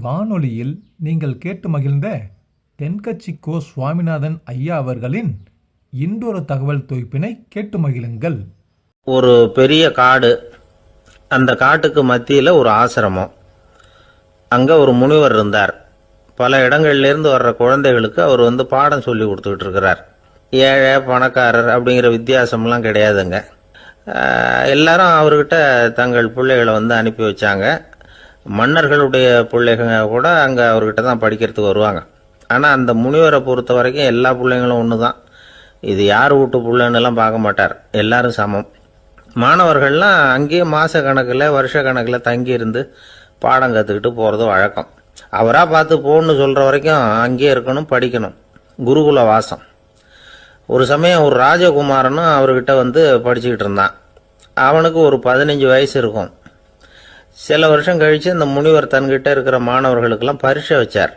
வானொலியில் நீங்கள் கேட்டு மகிழ்ந்த தென்கட்சி கோ சுவாமிநாதன் ஐயா அவர்களின் இன்றொரு தகவல் தொகுப்பினை கேட்டு மகிழுங்கள். ஒரு பெரிய காடு, அந்த காட்டுக்கு மத்தியில் ஒரு ஆசிரமம். அங்கே ஒரு முனிவர் இருந்தார். பல இடங்கள்லேருந்து வர்ற குழந்தைகளுக்கு அவர் பாடம் சொல்லி கொடுத்துக்கிட்டு இருக்கிறார். ஏழை பணக்காரர் அப்படிங்கிற வித்தியாசம்லாம் கிடையாதுங்க. எல்லாரும் அவர்கிட்ட தங்கள் பிள்ளைகளை அனுப்பி வச்சாங்க. மன்னர்களுடைய பிள்ளைங்க கூட அங்கே அவர்கிட்ட தான் படிக்கிறதுக்கு வருவாங்க. ஆனால் அந்த முனிவரை பொறுத்த வரைக்கும் எல்லா பிள்ளைங்களும் ஒன்று தான். இது யார் வீட்டு பிள்ளைன்னெல்லாம் பார்க்க மாட்டார், எல்லாரும் சமம். மாணவர்கள்லாம் அங்கேயே மாத கணக்கில் வருஷ கணக்கில் தங்கியிருந்து பாடம் கற்றுக்கிட்டு போகிறது வழக்கம். அவராக பார்த்து போகணுன்னு சொல்கிற வரைக்கும் அங்கேயே இருக்கணும், படிக்கணும். குருகுல வாசம். ஒரு சமயம் ஒரு ராஜகுமாரனும் அவர்கிட்ட படிச்சுக்கிட்டு இருந்தான். அவனுக்கு ஒரு 15 வயசு இருக்கும். சில வருஷம் கழித்து இந்த முனிவர் தன்கிட்ட இருக்கிற மாணவர்களுக்கெல்லாம் பரீட்சை வச்சார்.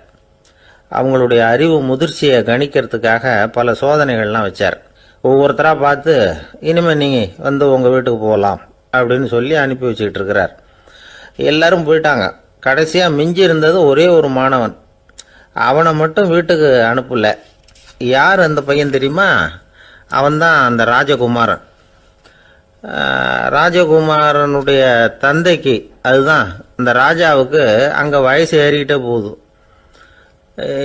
அவங்களுடைய அறிவு முதிர்ச்சியை கணிக்கிறதுக்காக பல சோதனைகள்லாம் வச்சார். ஒவ்வொருத்தராக பார்த்து இனிமேல் நீங்கள் உங்கள் வீட்டுக்கு போகலாம் அப்படின்னு சொல்லி அனுப்பி வச்சுக்கிட்டு இருக்கிறார். எல்லாரும் போயிட்டாங்க. கடைசியாக மிஞ்சி இருந்தது ஒரே ஒரு மாணவன். அவனை மட்டும் வீட்டுக்கு அனுப்பல. யார் அந்த பையன் தெரியுமா? அவன்தான் அந்த ராஜகுமாரன். ராஜகுமாரனுடைய தந்தைக்கு, அதுதான் இந்த ராஜாவுக்கு, அங்கே வயசு ஏறிக்கிட்டே போகுது.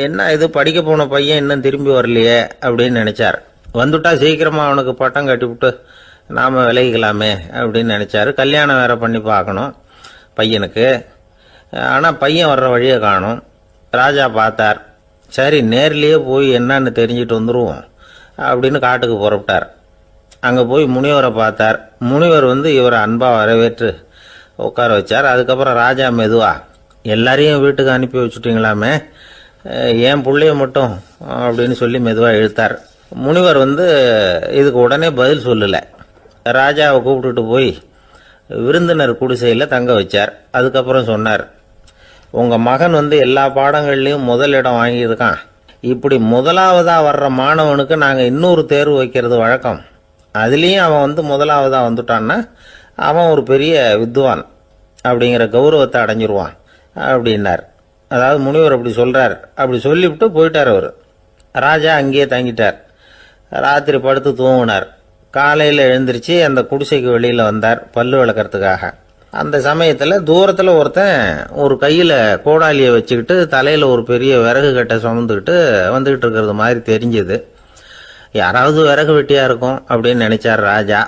என்ன இது, படிக்க போன பையன் இன்னும் திரும்பி வரலையே அப்படின்னு நினைச்சார். வந்துட்டா சீக்கிரமாக அவனுக்கு பட்டம் கட்டிவிட்டு நாம் விலகிக்கலாமே அப்படின்னு நினச்சாரு. கல்யாணம் வேற பண்ணி பார்க்கணும் பையனுக்கு. ஆனால் பையன் வர்ற வழியை காணும். ராஜா பார்த்தார். சரி, நேர்லேயே போய் என்னன்னு தெரிஞ்சுட்டு வந்துடுவோம் அப்படின்னு காட்டுக்கு புறப்பட்டார். அங்கே போய் முனிவரை பார்த்தார். முனிவர் இவரை அன்பாக வரவேற்று உட்கார வச்சார். அதுக்கப்புறம் ராஜா மெதுவா, எல்லாரையும் வீட்டுக்கு அனுப்பி வச்சுட்டீங்களாமே, ஏன் பிள்ளைய மட்டும் அப்படின்னு சொல்லி மெதுவாக இழுத்தார். முனிவர் இதுக்கு உடனே பதில் சொல்லலை. ராஜாவை கூப்பிட்டுட்டு போய் விருந்தினர் குடிசையில் தங்க வச்சார். அதுக்கப்புறம் சொன்னார், உங்கள் மகன் எல்லா பாடங்கள்லையும் முதலிடம் வாங்கியிருக்கான். இப்படி முதலாவதாக வர்ற மாணவனுக்கு நாங்கள் இன்னொரு தேர்வு வைக்கிறது வழக்கம். அதுலேயும் அவன் முதலாவதாக வந்துட்டான்னா அவன் ஒரு பெரிய வித்வான் அப்படிங்கிற கௌரவத்தை அடைஞ்சிருவான் அப்படின்னார். அதாவது முனிவர் அப்படி சொல்கிறார். அப்படி சொல்லிவிட்டு போயிட்டார் அவர். ராஜா அங்கேயே தங்கிட்டார். ராத்திரி படுத்து தூங்கினார். காலையில் எழுந்திரிச்சு அந்த குடிசைக்கு வெளியில் வந்தார் பல்லு விளக்கிறதுக்காக. அந்த சமயத்தில் தூரத்தில் ஒருத்தன் ஒரு கையில் கோடாலியை வச்சுக்கிட்டு தலையில் ஒரு பெரிய விறகு கட்டை சுமந்துக்கிட்டு வந்துக்கிட்டு இருக்கிறது மாதிரி தெரிஞ்சது. யாராவது விறகு வெட்டியாக இருக்கும் அப்படின்னு நினைச்சார் ராஜா.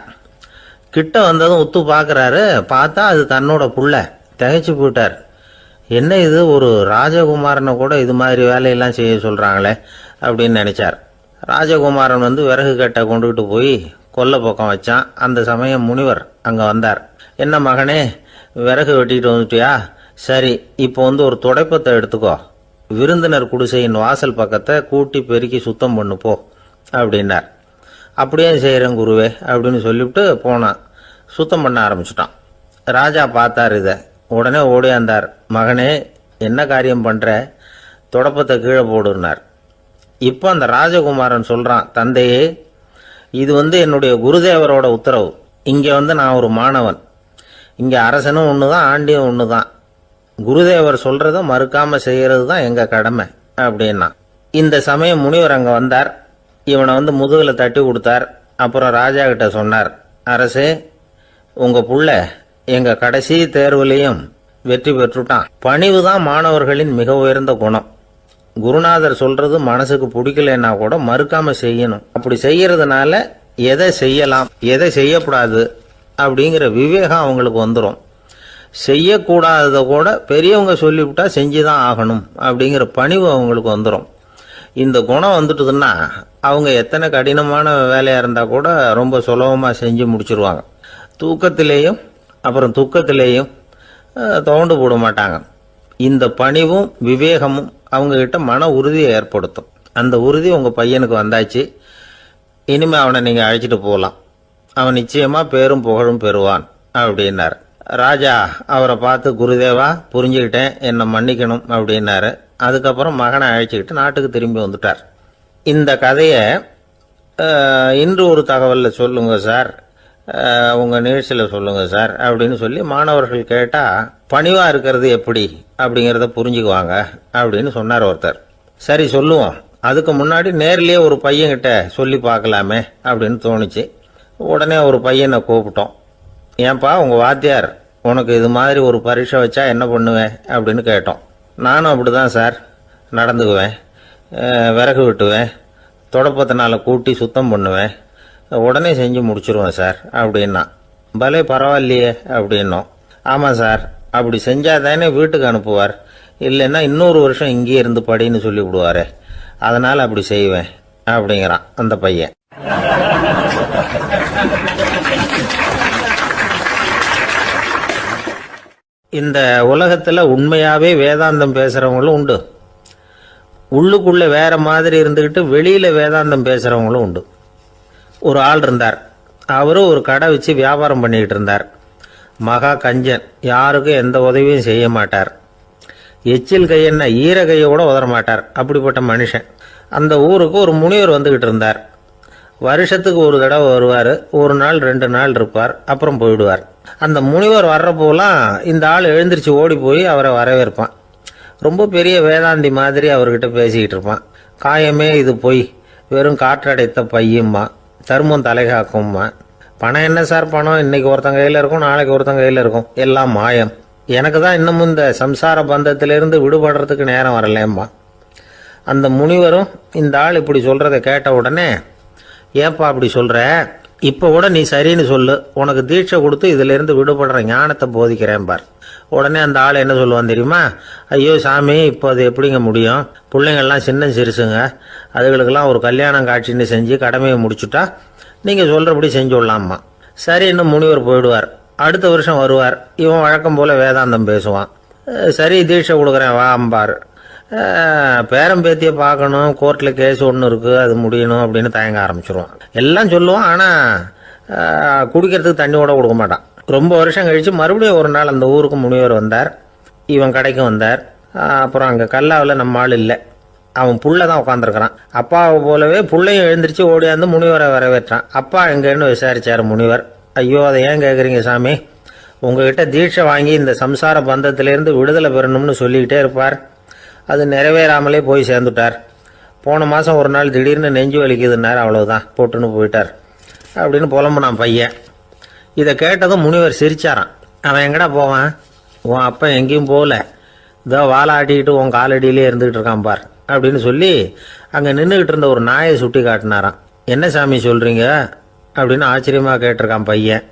கிட்ட வந்ததும் உத்து பார்க்குறாரு. பார்த்தா அது தன்னோட புள்ள. திகைச்சு போயிட்டார். என்ன இது, ஒரு ராஜகுமாரனை கூட இது மாதிரி வேலையெல்லாம் செய்ய சொல்கிறாங்களே அப்படின்னு நினைச்சார். ராஜகுமாரன் விறகு கட்டை கொண்டுகிட்டு போய் கொல்லை பக்கம் வச்சான். அந்த சமயம் முனிவர் அங்கே வந்தார். என்ன மகனே, விறகு வெட்டிட்டு வந்துட்டியா? சரி, இப்போ ஒரு துடைப்பத்தை எடுத்துக்கோ, விருந்தினர் குடிசையின் வாசல் பக்கத்தை கூட்டி பெருக்கி சுத்தம் பண்ணு போ அப்படின்னார். அப்படியே செய்கிறேன் குருவே அப்படின்னு சொல்லிவிட்டு போனான். சுத்தம் பண்ண ஆரம்பிச்சிட்டான். ராஜா பார்த்தார் இதை. உடனே ஓடியாந்தார். மகனே, என்ன காரியம் பண்ணுற? துடைப்பத்தை கீழே போடுனார். இப்போ அந்த ராஜகுமாரன் சொல்கிறான், தந்தையே, இது என்னுடைய குருதேவரோட உத்தரவு. இங்கே நான் ஒரு மாணவன். இங்கே அரசனும் ஒன்று தான், ஆண்டியும் ஒன்று தான். குருதேவர் சொல்கிறத மறுக்காமல் செய்கிறது தான் எங்கள் கடமை அப்படின்னா. இந்த சமயம் முனிவர் அங்கே வந்தார். இவனை முதுகில் தட்டி கொடுத்தார். அப்புறம் ராஜா கிட்ட சொன்னார், அரசே, உங்கள் புள்ள எங்கள் கடைசி தேர்வுலையும் வெற்றி பெற்றுட்டான். பணிவு தான் மாணவர்களின் மிக உயர்ந்த குணம். குருநாதர் சொல்றது மனசுக்கு பிடிக்கலன்னா கூட மறுக்காம செய்யணும். அப்படி செய்யறதுனால எதை செய்யலாம் எதை செய்யக்கூடாது அப்படிங்கிற விவேகம் அவங்களுக்கு வந்துடும். செய்யக்கூடாததை கூட பெரியவங்க சொல்லிவிட்டா செஞ்சுதான் ஆகணும் அப்படிங்கிற பணிவு அவங்களுக்கு வந்துடும். இந்த குணம் வந்துட்டுதுன்னா அவங்க எத்தனை கடினமான வேலையா இருந்தா கூட ரொம்ப சுலபமா செஞ்சு முடிச்சிருவாங்க. தூக்கத்திலேயும் அப்புறம் துக்கத்திலேயும் தோண்டு போட மாட்டாங்க. இந்த பணிவும் விவேகமும் அவங்க கிட்ட மன உறுதியை ஏற்படுத்தும். அந்த உறுதி உங்க பையனுக்கு வந்தாச்சு. இனிமே அவனை நீங்க அழைச்சிட்டு போகலாம். அவன் நிச்சயமா பேரும் புகழும் பெறுவான் அப்படின்னார். ராஜா அவரை பார்த்து, குருதேவா, புரிஞ்சுக்கிட்டேன், என்னை மன்னிக்கணும் அப்படின்னாரு. அதுக்கப்புறம் மகனை அழைச்சிக்கிட்டு நாட்டுக்கு திரும்பி வந்துட்டார். இந்த கதையை இன்று ஒரு தகவலில் சொல்லுங்க சார். உங்கள் நிகழ்ச்சியில் சொல்லுங்கள் சார் அப்படின்னு சொல்லி மாணவர்கள் கேட்டால் பணிவாக இருக்கிறது எப்படி அப்படிங்கிறத புரிஞ்சுக்குவாங்க அப்படின்னு சொன்னார் ஒருத்தர். சரி சொல்லுவோம், அதுக்கு முன்னாடி நேர்லேயே ஒரு பையன்கிட்ட சொல்லி பார்க்கலாமே அப்படின்னு தோணுச்சு. உடனே ஒரு பையனை கூப்பிட்டோம். ஏன்பா உங்கள் வாத்தியார் உனக்கு இது மாதிரி ஒரு பரீட்சை வச்சா என்ன பண்ணுவேன் அப்படின்னு கேட்டோம். நானும் அப்படி தான் சார் நடந்துக்குவேன், விறகு வெட்டுவேன், தொடப்பத்தினால கூட்டி சுத்தம் பண்ணுவேன், உடனே செஞ்சு முடிச்சிருவேன் சார் அப்படின்னா. பலே பரவாயில்லையே அப்படின்னோம். ஆமாம் சார், அப்படி செஞ்சால் தானே வீட்டுக்கு அனுப்புவார், இல்லைன்னா இன்னொரு வருஷம் இங்கேயே இருந்து படின்னு சொல்லி விடுவாரே, அதனால் அப்படி செய்வேன் அப்படிங்கிறான் அந்த பையன். இந்த உலகத்தில் உண்மையாகவே வேதாந்தம் பேசுகிறவங்களும் உண்டு, உள்ளுக்குள்ளே வேற மாதிரி இருந்துக்கிட்டு வெளியில் வேதாந்தம் பேசுகிறவங்களும் உண்டு. ஒரு ஆள் இருந்தார், அவரும் ஒரு கடை வச்சு வியாபாரம் பண்ணிக்கிட்டு இருந்தார். மகா கஞ்சன், யாருக்கும் எந்த உதவியும் செய்ய மாட்டார். எச்சில் கையென்ன ஈர கையை கூட உதற மாட்டார், அப்படிப்பட்ட மனுஷன். அந்த ஊருக்கு ஒரு முனிவர் வந்துக்கிட்டு இருந்தார். வருஷத்துக்கு ஒரு தடவை வருவார், ஒரு நாள் 2 நாள் இருப்பார், அப்புறம் போயிடுவார். அந்த முனிவர் வர்றப்போலாம் இந்த ஆள் எழுந்திரிச்சு ஓடி போய் அவரை வரவேற்பான். ரொம்ப பெரிய வேதாந்தி மாதிரி அவர்கிட்ட பேசிக்கிட்டு இருப்பான். காயமே இது பொய், வெறும் காற்றடைத்த பையும்மா, தர்மம் தலைகாக்கும்மா. பணம் என்ன சார் பணம், இன்னைக்கு ஒருத்தன் கையில் இருக்கும், நாளைக்கு ஒருத்தன் கையில் இருக்கும், எல்லாம் மாயம். எனக்கு தான் இன்னமும் இந்த சம்சார பந்தத்திலிருந்து விடுபடுறதுக்கு நேரம் வரலேம்மா. அந்த முனிவரும் இந்த ஆள் இப்படி சொல்கிறத கேட்ட உடனே, ஏப்பா அப்படி சொல்கிற, இப்போ கூட நீ சரின்னு சொல்லு, உனக்கு தீட்சை கொடுத்து இதிலிருந்து விடுபடுற ஞானத்தை போதிக்கிறேன் பார். உடனே அந்த ஆள் என்ன சொல்லுவான் தெரியுமா? ஐயோ சாமி, இப்போ அது எப்படிங்க முடியும், பிள்ளைங்கள்லாம் சின்ன சிறுசுங்க, அதுகளுக்கெல்லாம் ஒரு கல்யாணம் காட்சின்னு செஞ்சு கடமையை முடிச்சுட்டா நீங்கள் சொல்கிறபடி செஞ்சு விடலாமா. சரி, இன்னும் முனிவர் போயிடுவார். அடுத்த வருஷம் வருவார். இவன் வழக்கம் போல் வேதாந்தம் பேசுவான். சரி தீட்சை கொடுக்குறேன் வா அம்பார். பேரம்பேத்தியை பார்க்கணும், கோர்ட்டில் கேஸ் ஒன்று இருக்குது, அது முடியணும் அப்படின்னு தயங்க ஆரம்பிச்சிருவான். எல்லாம் சொல்லுவான், ஆனால் குடிக்கிறதுக்கு தண்ணி கூட கொடுக்க மாட்டான். ரொம்ப வருஷம் கழித்து மறுபடியும் ஒரு நாள் அந்த ஊருக்கு முனிவர் வந்தார். இவன் கடைக்கும் வந்தார். அப்புறம் அங்கே கல்லாவில் நம்ம ஆள் இல்லை, அவன் புள்ள தான் உட்காந்துருக்கிறான். அப்பாவை போலவே புள்ளையும் எழுந்திரிச்சு ஓடியாந்து முனிவரை வரவேற்றான். அப்பா எங்கன்னு விசாரிச்சார் முனிவர். ஐயோ அதை ஏன் கேட்குறீங்க சாமி, உங்ககிட்ட தீட்சை வாங்கி இந்த சம்சார பந்தத்திலேருந்து விடுதலை பெறணும்னு சொல்லிக்கிட்டே இருப்பார், அது நிறைவேறாமலே போய் சேர்ந்துட்டார். போன மாதம் ஒரு நாள் திடீர்னு நெஞ்சு வலிக்குதுன்னார், அவ்வளவுதான் போட்டுன்னு போயிட்டார் அப்படின்னு புலம்புனான் பையன். இதை கேட்டதும் முனிவர் சிரிச்சாரான். அவன் எங்கடா போவான், உன் அப்பா எங்கேயும் போகல, இதோ வாழை ஆட்டிக்கிட்டு உன் காலடியிலே இருந்துகிட்டு இருக்கான் பார் அப்படின்னு சொல்லி அங்கே நின்றுக்கிட்டு இருந்த ஒரு நாயை சுட்டி காட்டினாரான். என்ன சாமி சொல்கிறீங்க அப்படின்னு ஆச்சரியமாக கேட்டிருக்கான் பையன்.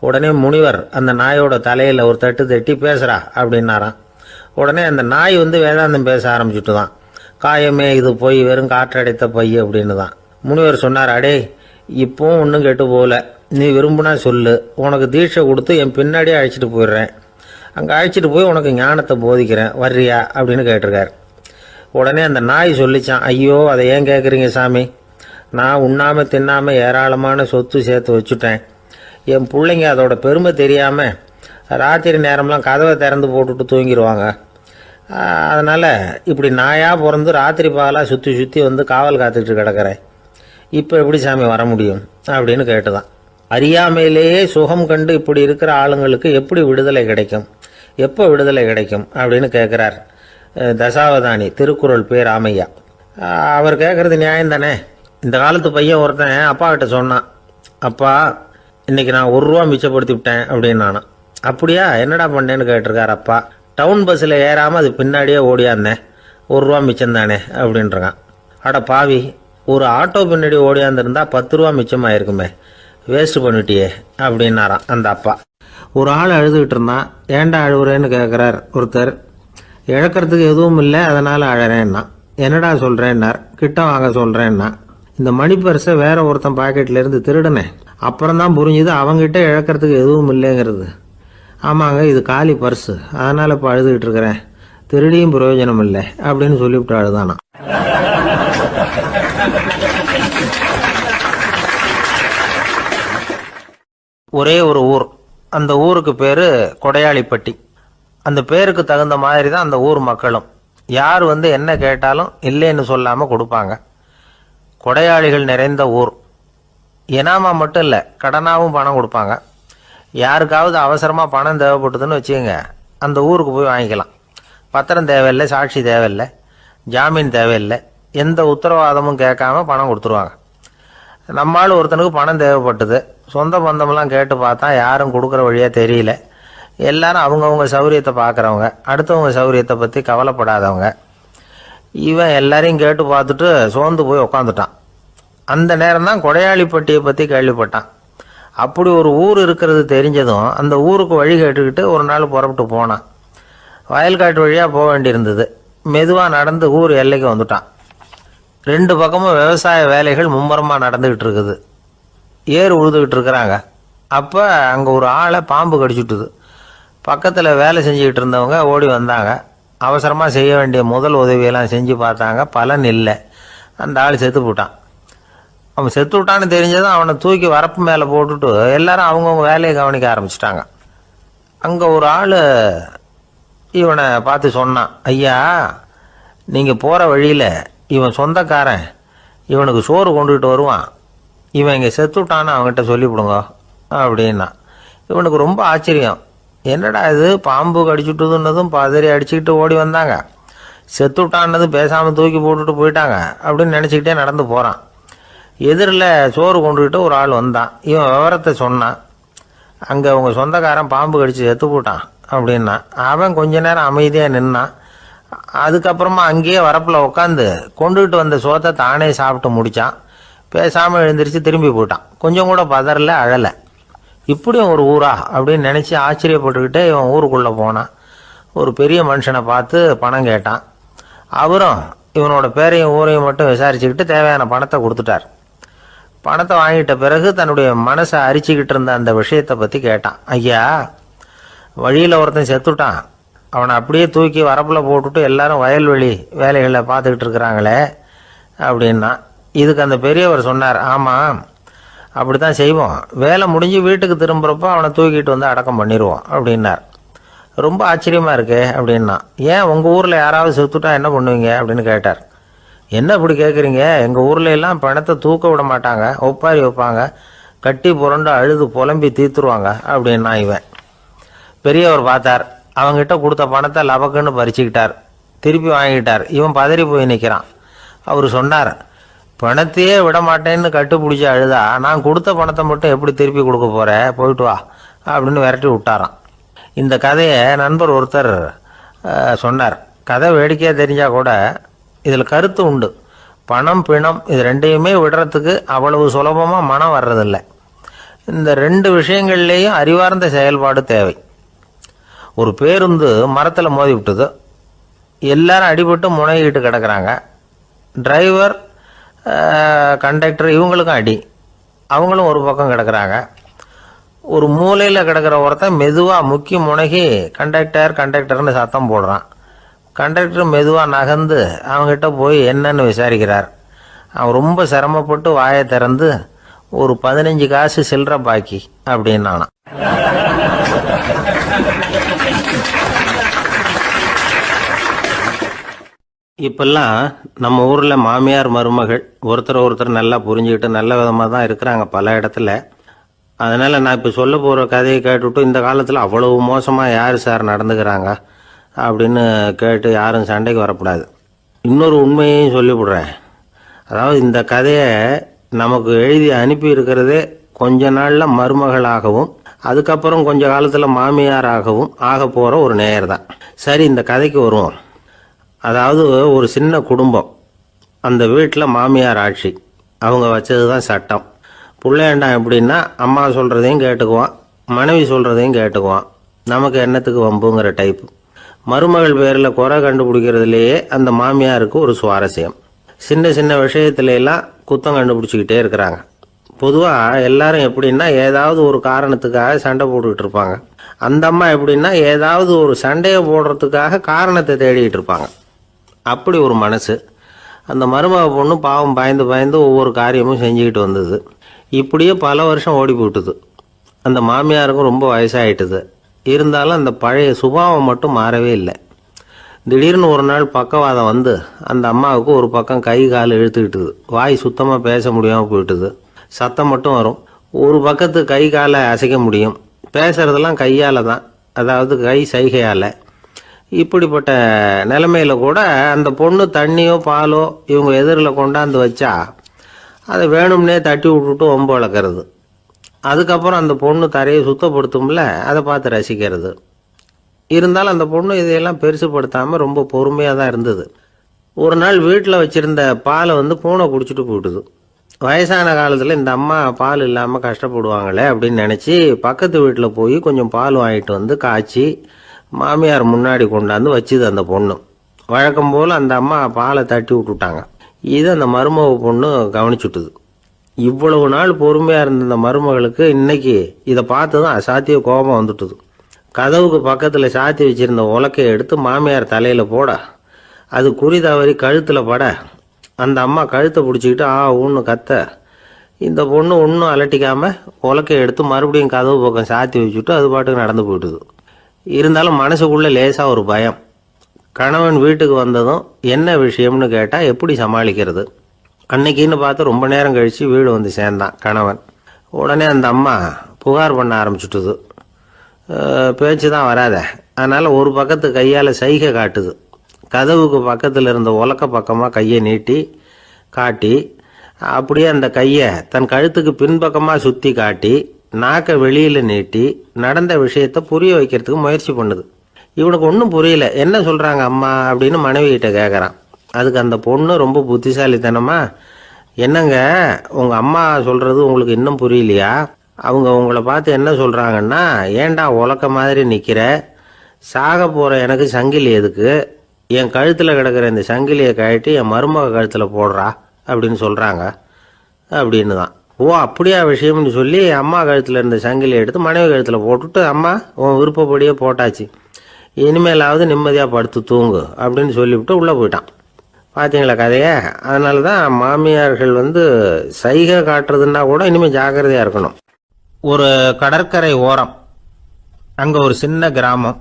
உடனே முனிவர் அந்த நாயோட தலையில் ஒரு தட்டு தட்டி பேசுகிறா அப்படின்னாரான். உடனே அந்த நாய் வேதாந்தம் பேச ஆரம்பிச்சுட்டு தான். காயமே இது போய் வெறும் காற்றடைத்த பை அப்படின்னு தான். முனிவர் சொன்னார், அடே இப்போவும் ஒன்றும் கெட்டு போகல, நீ விரும்புனா சொல்லு, உனக்கு தீட்சை கொடுத்து என் பின்னாடியே அழைச்சிட்டு போயிடுறேன், அங்கே அழைச்சிட்டு போய் உனக்கு ஞானத்தை போதிக்கிறேன், வர்றியா அப்படின்னு கேட்டிருக்கார். உடனே அந்த நாய் சொல்லிச்சான், ஐயோ அதை ஏன் கேட்குறீங்க சாமி, நான் உண்ணாமல் தின்னாமல் ஏராளமான சொத்து சேர்த்து வச்சுட்டேன். என் பிள்ளைங்க அதோட பெருமை தெரியாமல் ராத்திரி நேரம்லாம் கதவை திறந்து போட்டுட்டு தூங்கிடுவாங்க. அதனால் இப்படி நாயாக பிறந்து ராத்திரி பகலாக சுற்றி சுற்றி காவல் காத்துக்கிட்டு கிடக்கிறேன். இப்போ எப்படி சாமி வர முடியும் அப்படின்னு கேட்டுதான். அறியாமையிலேயே சுகம் கண்டு இப்படி இருக்கிற ஆளுங்களுக்கு எப்படி விடுதலை கிடைக்கும், எப்போ விடுதலை கிடைக்கும் அப்படின்னு கேட்குறார் தசாவதானி, திருக்குறள் பேர் ராமையா. அவர் கேட்குறது நியாயம் தானே. இந்த காலத்து பையன் ஒருத்தன் அப்பா கிட்ட சொன்னான், அப்பா இன்னைக்கு நான் 1 ரூபா மிச்சப்படுத்தி விட்டேன் அப்படின்னு. நானும் அப்படியா என்னடா பண்ணேன்னு கேட்டிருக்கார் அப்பா. டவுன் பஸ்ஸில் ஏறாமல் அது பின்னாடியே ஓடியாந்தேன், 1 ரூபா மிச்சம் தானே அப்படின்றான். அட பாவி, ஒரு ஆட்டோ பின்னாடி ஓடியாந்துருந்தா 10 ரூபா மிச்சமாயிருக்குமே, வேஸ்ட் பண்ணிட்டியே அப்படின்னாரான் அந்த அப்பா. ஒரு ஆள் அழுதுகிட்டு இருந்தான். ஏன்டா அழுகுறேன்னு கேட்குறார் ஒருத்தர். இழக்கிறதுக்கு எதுவும் இல்லை அதனால் அழறேன்னா. என்னடா சொல்கிறேன்னார். கிட்ட வாங்க சொல்கிறேன்னா. இந்த மணி பர்ஸை வேற ஒருத்தன் பாக்கெட்லேருந்து திருடினேன், அப்புறம் தான் புரிஞ்சுது அவங்ககிட்ட இழக்கிறதுக்கு எதுவும் இல்லைங்கிறது. ஆமாங்க இது காலி பர்ஸு, அதனால் இப்போ அழுதுகிட்டு இருக்கிறேன், திருடியும் பிரயோஜனம் இல்லை அப்படின்னு சொல்லிவிட்டு அழுதானா. ஒரே ஒரு ஊர், அந்த ஊருக்கு பேர் கொடையாளிப்பட்டி. அந்த பேருக்கு தகுந்த மாதிரி தான் அந்த ஊர் மக்களும். யார் என்ன கேட்டாலும் இல்லைன்னு சொல்லாமல் கொடுப்பாங்க. கொடையாளிகள் நிறைந்த ஊர். இனாமா மட்டும் இல்லை, கடனாகவும் பணம் கொடுப்பாங்க. யாருக்காவது அவசரமாக பணம் தேவைப்பட்டதுன்னு வச்சுக்கோங்க, அந்த ஊருக்கு போய் வாங்கிக்கலாம். பத்திரம் தேவையில்லை, சாட்சி தேவையில்லை, ஜாமீன் தேவையில்லை, எந்த உத்தரவாதமும் கேட்காம பணம் கொடுத்துருவாங்க. நம்மால் ஒருத்தனுக்கு பணம் தேவைப்பட்டது, சொந்த பந்தமெல்லாம் கேட்டு பார்த்தா யாரும் கொடுக்குற வழியாக தெரியல. எல்லாரும் அவங்கவுங்க சௌரியத்தை பார்க்குறவங்க, அடுத்தவங்க சௌரியத்தை பற்றி கவலைப்படாதவங்க. இவன் எல்லாரையும் கேட்டு பார்த்துட்டு சோர்ந்து போய் உக்காந்துட்டான். அந்த நேரம் தான் கொடையாளிப்பட்டியை பற்றி கேள்விப்பட்டான். அப்படி ஒரு ஊர் இருக்கிறது தெரிஞ்சதும் அந்த ஊருக்கு வழி கேட்டுக்கிட்டு ஒரு நாள் புறப்பட்டு போனான். வயல்காட்டு வழியாக போக வேண்டியிருந்தது. மெதுவாக நடந்து ஊர் எல்லைக்கு வந்துட்டான். 2 பக்கமும் விவசாய வேலைகள் மும்முரமாக நடந்துக்கிட்டு இருக்குது. ஏர் உழுதுகிட்டு இருக்கிறாங்க. அப்போ அங்கே ஒரு ஆளை பாம்பு கடிச்சுட்டுது. பக்கத்தில் வேலை செஞ்சுக்கிட்டு இருந்தவங்க ஓடி வந்தாங்க. அவசரமாக செய்ய வேண்டிய முதல் உதவியெல்லாம் செஞ்சு பார்த்தாங்க. பலன் இல்லை. அந்த ஆள் செத்து போட்டான். அவன் செத்து விட்டான்னு தெரிஞ்சதும் அவனை தூக்கி வரப்பு மேலே போட்டுட்டு எல்லாரும் அவங்கவுங்க வேலையை கவனிக்க ஆரம்பிச்சிட்டாங்க. அங்கே ஒரு ஆள் இவனை பார்த்து சொன்னான், ஐயா, நீங்கள் போகிற வழியில் இவன் சொந்தக்காரன் இவனுக்கு சோறு கொண்டுகிட்டு வருவான், இவன் இங்கே செத்துட்டான்னு அவங்ககிட்ட சொல்லிவிடுங்க அப்படின்னா. இவனுக்கு ரொம்ப ஆச்சரியம். என்னடா இது, பாம்பு கடிச்சுட்டுதுன்னதும் பதறி அடிச்சுக்கிட்டு ஓடி வந்தாங்க, செத்துட்டான்னதும் பேசாமல் தூக்கி போட்டுட்டு போயிட்டாங்க அப்படின்னு நினச்சிக்கிட்டே நடந்து போகிறான். எதிரில் சோறு கொண்டுக்கிட்டு ஒரு ஆள் வந்தான். இவன் விவரத்தை சொன்னான். அங்கே அவங்க சொந்தக்காரன் பாம்பு கடிச்சு செத்து போட்டான் அப்படின்னா. அவன் கொஞ்ச நேரம் அமைதியாக நின்னான். அதுக்கப்புறமா அங்கேயே வரப்பில் உட்காந்து கொண்டுகிட்டு வந்த சோத்தை தானே சாப்பிட்டு முடித்தான். பேசாமல் எழுந்திரிச்சு திரும்பி போயிட்டான். கொஞ்சம் கூட பதறல, அழலை. இப்படியும் ஒரு ஊரா அப்படின்னு நினச்சி ஆச்சரியப்பட்டுக்கிட்டே இவன் ஊருக்குள்ளே போனான். ஒரு பெரிய மனுஷனை பார்த்து பணம் கேட்டான். அவரும் இவனோட பேரையும் ஊரையும் மட்டும் விசாரிச்சுக்கிட்டு தேவையான பணத்தை கொடுத்துட்டார். பணத்தை வாங்கிட்ட பிறகு தன்னுடைய மனசை அரிச்சுக்கிட்டு இருந்த அந்த விஷயத்தை பற்றி கேட்டான். ஐயா, வழியில் ஒருத்தன் செத்துட்டான், அவனை அப்படியே தூக்கி வரப்பில் போட்டுட்டு எல்லாரும் வயல்வெளி வேலைகளை பார்த்துக்கிட்டு இருக்கிறாங்களே அப்படின்னா. இதுக்கு அந்த பெரியவர் சொன்னார், ஆமாம், அப்படி தான் செய்வோம். வேலை முடிஞ்சு வீட்டுக்கு திரும்புகிறப்போ அவனை தூக்கிட்டு வந்து அடக்கம் பண்ணிடுவோம் அப்படின்னார். ரொம்ப ஆச்சரியமாக இருக்கே அப்படின்னா. ஏன் உங்கள் ஊரில் யாராவது செத்துட்டா என்ன பண்ணுவீங்க அப்படின்னு கேட்டார். என்ன இப்படி கேட்குறீங்க, எங்கள் ஊரில் எல்லாம் பணத்தை தூக்க விட மாட்டாங்க, ஒப்பாரி வைப்பாங்க, கட்டி புரண்டு அழுது புலம்பி தீத்துருவாங்க அப்படின்னா. இவன் பெரியவர் பார்த்தார். அவங்ககிட்ட கொடுத்த பணத்தை லபக்குன்னு பறிச்சுக்கிட்டார். திருப்பி வாங்கிட்டார். இவன் பதறி போய் நிற்கிறான். அவர் சொன்னார், பணத்தையே விட மாட்டேன்னு கட்டுப்பிடிச்சி அழுதா நான் கொடுத்த பணத்தை மட்டும் எப்படி திருப்பி கொடுக்க போகிறேன், போயிட்டு வா அப்படின்னு விரட்டி விட்டாரான். இந்த கதையை நண்பர் ஒருத்தர் சொன்னார். கதை வேடிக்கையாக தெரிஞ்சால் கூட இதில் கருத்து உண்டு. பணம் பிணம் இது ரெண்டையுமே விடுறதுக்கு அவ்வளவு சுலபமாக மனம் வர்றதில்லை. இந்த 2 விஷயங்கள்லேயும் அறிவார்ந்த செயல்பாடு தேவை. ஒரு பேருந்து மரத்தில் மோதி விட்டுது. எல்லாரும் அடிபட்டு முனைகிட்டு கிடக்கிறாங்க. டிரைவர், கண்டக்டர் இவங்களுக்கும் அடி. அவங்களும் ஒரு பக்கம் கிடக்கிறாங்க. ஒரு மூலையில் கிடக்கிற ஒருத்தன் மெதுவாக முக்கி முனகி கண்டக்டர்னு சத்தம் போடுறான். கண்டக்டர் மெதுவாக நகர்ந்து அவங்ககிட்ட போய் என்னன்னு விசாரிக்கிறார். அவன் ரொம்ப சிரமப்பட்டு வாயை திறந்து ஒரு 15 காசு சில்லற பாக்கி அப்படின்னானான். இப்பெல்லாம் நம்ம ஊரில் மாமியார் மருமகள் ஒருத்தர் நல்லா புரிஞ்சுக்கிட்டு நல்ல விதமாக தான் இருக்கிறாங்க பல இடத்துல. அதனால் நான் இப்போ சொல்ல போகிற கதையை கேட்டுவிட்டு இந்த காலத்தில் அவ்வளவு மோசமாக யார் சார் நடந்துக்கிறாங்க அப்படின்னு கேட்டு யாரும் சண்டைக்கு வரக்கூடாது. இன்னொரு உண்மையையும் சொல்லிவிடுறேன். அதாவது இந்த கதையை நமக்கு எழுதி அனுப்பி இருக்கிறதே கொஞ்ச நாளில் மருமகளாகவும் அதுக்கப்புறம் கொஞ்ச காலத்தில் மாமியாராகவும் ஆக போகிற ஒரு நேயர் தான். சரி, இந்த கதைக்கு வருவோம். அதாவது ஒரு சின்ன குடும்பம். அந்த வீட்டில் மாமியார் ஆட்சி. அவங்க வச்சது தான் சட்டம். பிள்ளையாண்டான் எப்படின்னா அம்மா சொல்கிறதையும் கேட்டுக்குவான், மனைவி சொல்கிறதையும் கேட்டுக்குவான். நமக்கு என்னத்துக்கு வம்புங்கிற டைப்பு. மருமகள் பேரில் குறை கண்டுபிடிக்கிறதுலேயே அந்த மாமியாருக்கு ஒரு சுவாரஸ்யம். சின்ன சின்ன விஷயத்துலலாம் குத்தம் கண்டுபிடிச்சிக்கிட்டே இருக்கிறாங்க. பொதுவாக எல்லாரும் எப்படின்னா ஏதாவது ஒரு காரணத்துக்காக சண்டை போட்டுக்கிட்டு இருப்பாங்க. அந்த அம்மா எப்படின்னா ஏதாவது ஒரு சண்டையை போடுறதுக்காக காரணத்தை தேடிக்கிட்டு இருப்பாங்க. அப்படி ஒரு மனசு. அந்த மருமக பொண்ணு பாவம் பயந்து பயந்து ஒவ்வொரு காரியமும் செஞ்சுக்கிட்டு வந்தது. இப்படியே பல வருஷம் ஓடி போட்டுது. அந்த மாமியாருக்கும் ரொம்ப வயசாகிட்டுது. இருந்தாலும் அந்த பழைய சுபாவம் மட்டும் மாறவே இல்லை. திடீர்னு ஒரு நாள் பக்கவாதம் வந்து அந்த அம்மாவுக்கு ஒரு பக்கம் கை கால் இழுத்துக்கிட்டுது. வாய் சுத்தமாக பேச முடியாமல் போயிட்டுது. சத்தம் மட்டும் வரும். ஒரு பக்கத்து கை காலை அசைக்க முடியும். பேசுறதெல்லாம் கையால் தான், அதாவது கை சைகையால். இப்படிப்பட்ட நிலைமையில கூட அந்த பொண்ணு தண்ணியோ பாலோ இவங்க எதிரில் கொண்டாந்து வச்சா அதை வேணும்னே தட்டி விட்டுட்டு ஒம்பு வளர்க்குறது. அதுக்கப்புறம் அந்த பொண்ணு தரையை சுத்தப்படுத்தும்ல, அதை பார்த்து ரசிக்கிறது. இருந்தாலும் அந்த பொண்ணு இதையெல்லாம் பெருசுப்படுத்தாமல் ரொம்ப பொறுமையாக தான் இருந்தது. ஒரு நாள் வீட்டில் வச்சுருந்த பாலை பூனை குடிச்சிட்டு போயிட்டுது. வயசான காலத்தில் இந்த அம்மா பால் இல்லாமல் கஷ்டப்படுவாங்களே அப்படின்னு நினச்சி பக்கத்து வீட்டில் போய் கொஞ்சம் பால் வாங்கிட்டு காய்ச்சி மாமியார் முன்னாடி கொண்டாந்து வச்சுது அந்த பொண்ணு. வழக்கம் போல் அந்த அம்மா பாலை தட்டி விட்டுட்டாங்க. இது அந்த மருமக பொண்ணு கவனிச்சுட்டுது. இவ்வளவு நாள் பொறுமையாக இருந்த இந்த மருமகளுக்கு இன்னைக்கு இதை பார்த்து தான் அசாத்திய கோபம் வந்துட்டுது. கதவுக்கு பக்கத்தில் சாத்தி வச்சிருந்த உலக்கையை எடுத்து மாமியார் தலையில் போட, அது குறி தவறி கழுத்தில் பட, அந்த அம்மா கழுத்தை பிடிச்சிக்கிட்டு ஊன்னு கத்த, இந்த பொண்ணு ஒன்றும் அலட்டிக்காமல் உலக்கையை எடுத்து மறுபடியும் கதவு பக்கம் சாத்தி வச்சுட்டு அது பாட்டுக்கு நடந்து போயிட்டுது. இருந்தாலும் மனசுக்குள்ளே லேசாக ஒரு பயம். கணவன் வீட்டுக்கு வந்ததும் என்ன விஷயம்னு கேட்டால் எப்படி சமாளிக்கிறது? அன்னைக்குன்னு பார்த்து ரொம்ப நேரம் கழித்து வீடு வந்து சேர்ந்தான் கணவன். உடனே அந்த அம்மா புகார் பண்ண ஆரம்பிச்சுட்டுது. பேச்சு தான் வராத, அதனால் ஒரு பக்கத்து கையால் சைகை காட்டுது. கதவுக்கு பக்கத்தில் இருந்த உலக்க பக்கமாக கையை நீட்டி காட்டி, அப்படியே அந்த கையை தன் கழுத்துக்கு பின்பக்கமாக சுற்றி காட்டி, நாக்கை வெளியில் நீட்டி நடந்த விஷயத்தை புரிய வைக்கிறதுக்கு முயற்சி பண்ணுது. இவனுக்கு ஒன்றும் புரியல. என்ன சொல்கிறாங்க அம்மா அப்படின்னு மனைவி கிட்ட கேட்குறான். அதுக்கு அந்த பொண்ணு ரொம்ப புத்திசாலித்தனமா, என்னங்க உங்கள் அம்மா சொல்கிறது உங்களுக்கு இன்னும் புரியலையா? அவங்க உங்களை பார்த்து என்ன சொல்கிறாங்கன்னா, ஏண்டா உலக்க மாதிரி நிற்கிற, சாக போகிற எனக்கு சங்கிலி எதுக்கு, என் கழுத்தில் கிடக்கிற இந்த சங்கிலியை கழட்டி என் மருமக கழுத்தில் போடுறா அப்படின்னு சொல்கிறாங்க அப்படின்னு தான். ஓ அப்படியா விஷயம்னு சொல்லி அம்மா கழுத்தில் இருந்த சங்கிலியை எடுத்து மனைவி கழுத்தில் போட்டுட்டு, அம்மா உன் விருப்பப்படியே போட்டாச்சு, இனிமேலாவது நிம்மதியாக படுத்து தூங்கு அப்படின்னு சொல்லிவிட்டு உள்ளே போயிட்டான். பார்த்தீங்களா கதையை? அதனால தான் மாமியார்கள் சைகை காட்டுறதுன்னா கூட இனிமேல் ஜாக்கிரதையாக இருக்கணும். ஒரு கடற்கரை ஓரம், அங்கே ஒரு சின்ன கிராமம்.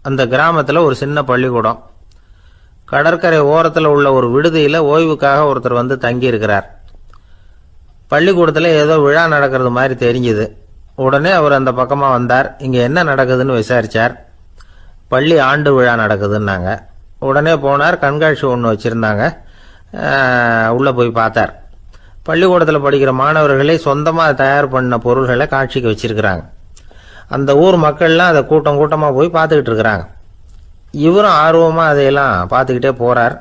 அந்த கிராமத்தில் ஒரு சின்ன பள்ளிக்கூடம். கடற்கரை ஓரத்தில் உள்ள ஒரு விடுதியில் ஓய்வுக்காக ஒருத்தர் தங்கியிருக்கிறார். பள்ளிக்கூடத்தில் ஏதோ விழா நடக்கிறது மாதிரி தெரிஞ்சுது. உடனே அவர் அந்த பக்கமாக வந்தார். இங்கே என்ன நடக்குதுன்னு விசாரித்தார். பள்ளி ஆண்டு விழா நடக்குதுன்னாங்க. உடனே போனார். கண்காட்சி ஒன்று வச்சுருந்தாங்க. உள்ளே போய் பார்த்தார். பள்ளிக்கூடத்தில் படிக்கிற மாணவர்களே சொந்தமாக தயார் பண்ண பொருள்களை காட்சிக்கு வச்சுருக்கிறாங்க. அந்த ஊர் மக்கள்லாம் அதை கூட்டம் கூட்டமாக போய் பார்த்துக்கிட்டு இருக்கிறாங்க. இவரும் ஆர்வமாக அதையெல்லாம் பார்த்துக்கிட்டே போகிறார்.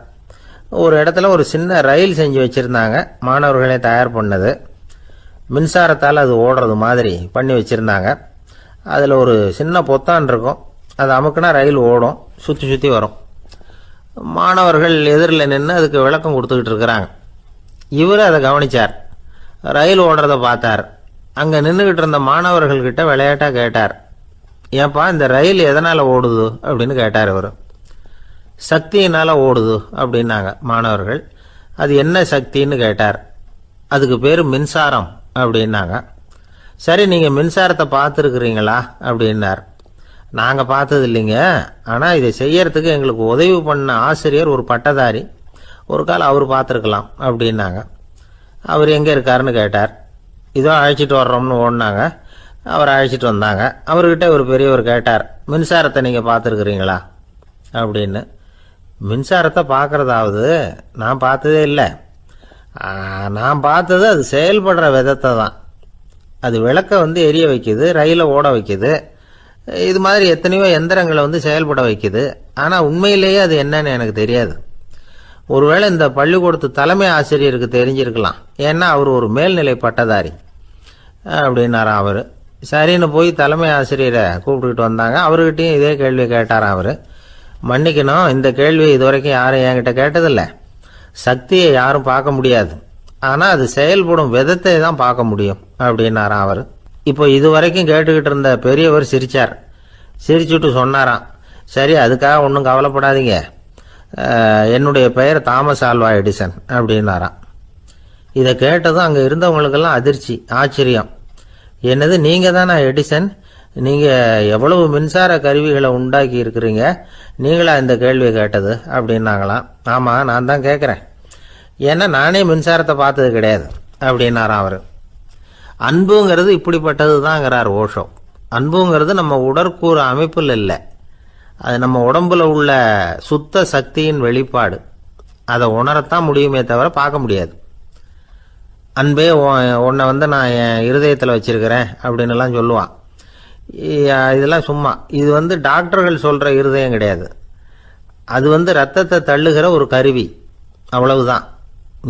ஒரு இடத்துல ஒரு சின்ன ரயில் செஞ்சு வச்சுருந்தாங்க, மாணவர்களே தயார் பண்ணது. மின்சாரத்தால் அது ஓடுறது மாதிரி பண்ணி வச்சுருந்தாங்க. அதில் ஒரு சின்ன பொத்தான் இருக்கும், அது அமுக்குனா ரயில் ஓடும், சுற்றி சுற்றி வரும். மாணவர்கள் எதிரில் நின்று அதுக்கு விளக்கம் கொடுத்துக்கிட்டு இருக்கிறாங்க. இவர் அதை கவனித்தார். ரயில் ஓடுறத பார்த்தார். அங்கே நின்றுக்கிட்டு இருந்த மாணவர்கள்கிட்ட விளையாட்டாக கேட்டார், ஏன்பா இந்த ரயில் எதனால் ஓடுது அப்படின்னு கேட்டார். இவர் சக்தியினால் ஓடுது அப்படின்னாங்க மாணவர்கள். அது என்ன சக்தின்னு கேட்டார். அதுக்கு பேர் மின்சாரம் அப்படின்னாங்க. சரி, நீங்கள் மின்சாரத்தை பார்த்துருக்குறீங்களா அப்படின்னார். நாங்கள் பார்த்தது இல்லைங்க, ஆனால் இதை செய்யறதுக்கு எங்களுக்கு உதவி பண்ண ஆசிரியர் ஒரு பட்டதாரி, ஒரு கால் அவர் பார்த்துருக்கலாம் அப்படின்னாங்க. அவர் எங்கே இருக்காருன்னு கேட்டார். இதோ அழைச்சிட்டு வர்றோம்னு ஓடினாங்க. அவர் அழைச்சிட்டு வந்தாங்க. அவர்கிட்ட ஒரு பெரியவர் கேட்டார், மின்சாரத்தை நீங்கள் பார்த்துருக்குறீங்களா அப்படின்னு. மின்சாரத்தை பார்க்குறதாவது நான் பார்த்ததே இல்லை. நான் பார்த்தது அது செயல்படுற விதத்தை தான். அது விளக்கை எரிய வைக்குது, ரயிலை ஓட வைக்குது, இது மாதிரி எத்தனையோ எந்திரங்களை செயல்பட வைக்குது. ஆனால் உண்மையிலேயே அது என்னன்னு எனக்கு தெரியாது. ஒருவேளை இந்த பள்ளிக்கூடத்து தலைமை ஆசிரியருக்கு தெரிஞ்சிருக்கலாம், ஏன்னா அவர் ஒரு மேல்நிலை பட்டதாரி அப்படின்னாராம் அவர். சரின்னு போய் தலைமை ஆசிரியரை கூப்பிட்டுக்கிட்டு வந்தாங்க. அவர்கிட்டையும் இதே கேள்வி கேட்டாராம் அவர். மன்னிக்கணும், இந்த கேள்வி இதுவரைக்கும் யாரும் என்கிட்ட கேட்டதில்லை. சக்தியை யாரும் பார்க்க முடியாது, ஆனால் அது செயல்படும் விதத்தை தான் பார்க்க முடியும் அப்படின்னாராம் அவர். இப்போ இதுவரைக்கும் கேட்டுக்கிட்டு இருந்த பெரியவர் சிரித்தார். சிரிச்சுட்டு சொன்னாராம், சரி அதுக்காக ஒன்றும் கவலைப்படாதீங்க, என்னுடைய பெயர் தாமஸ் ஆல்வா எடிசன் அப்படின்னாராம். இதை கேட்டதும் அங்கே இருந்தவங்களுக்கெல்லாம் அதிர்ச்சி, ஆச்சரியம். என்னது, நீங்கள் தானா எடிசன்? நீங்கள் எவ்வளவு மின்சார கருவிகளை உண்டாக்கி இருக்கிறீங்க, நீங்களா இந்த கேள்வியை கேட்டது அப்படின்னாங்களாம். ஆமாம், நான் தான் கேட்குறேன், ஏன்னா நானே மின்சாரத்தை பார்த்தது கிடையாது அப்படின்னாராம் அவர். அன்புங்கிறது இப்படிப்பட்டது தாங்கிறார் ஓஷோ. அன்புங்கிறது நம்ம உடற்கூறு அமைப்பில் இல்லை, அது நம்ம உடம்புல உள்ள சுத்த சக்தியின் வெளிப்பாடு. அதை உணரத்தான் முடியுமே தவிர பார்க்க முடியாது. அன்பே உன்னை வந்து நான் என் இருதயத்தில் வச்சிருக்கிறேன் அப்படின்னுலாம் சொல்லுவான். இதெல்லாம் சும்மா. இது வந்து டாக்டர்கள் சொல்கிற இருதயம் கிடையாது. அது வந்து ரத்தத்தை தள்ளுகிற ஒரு கருவி, அவ்வளவுதான்.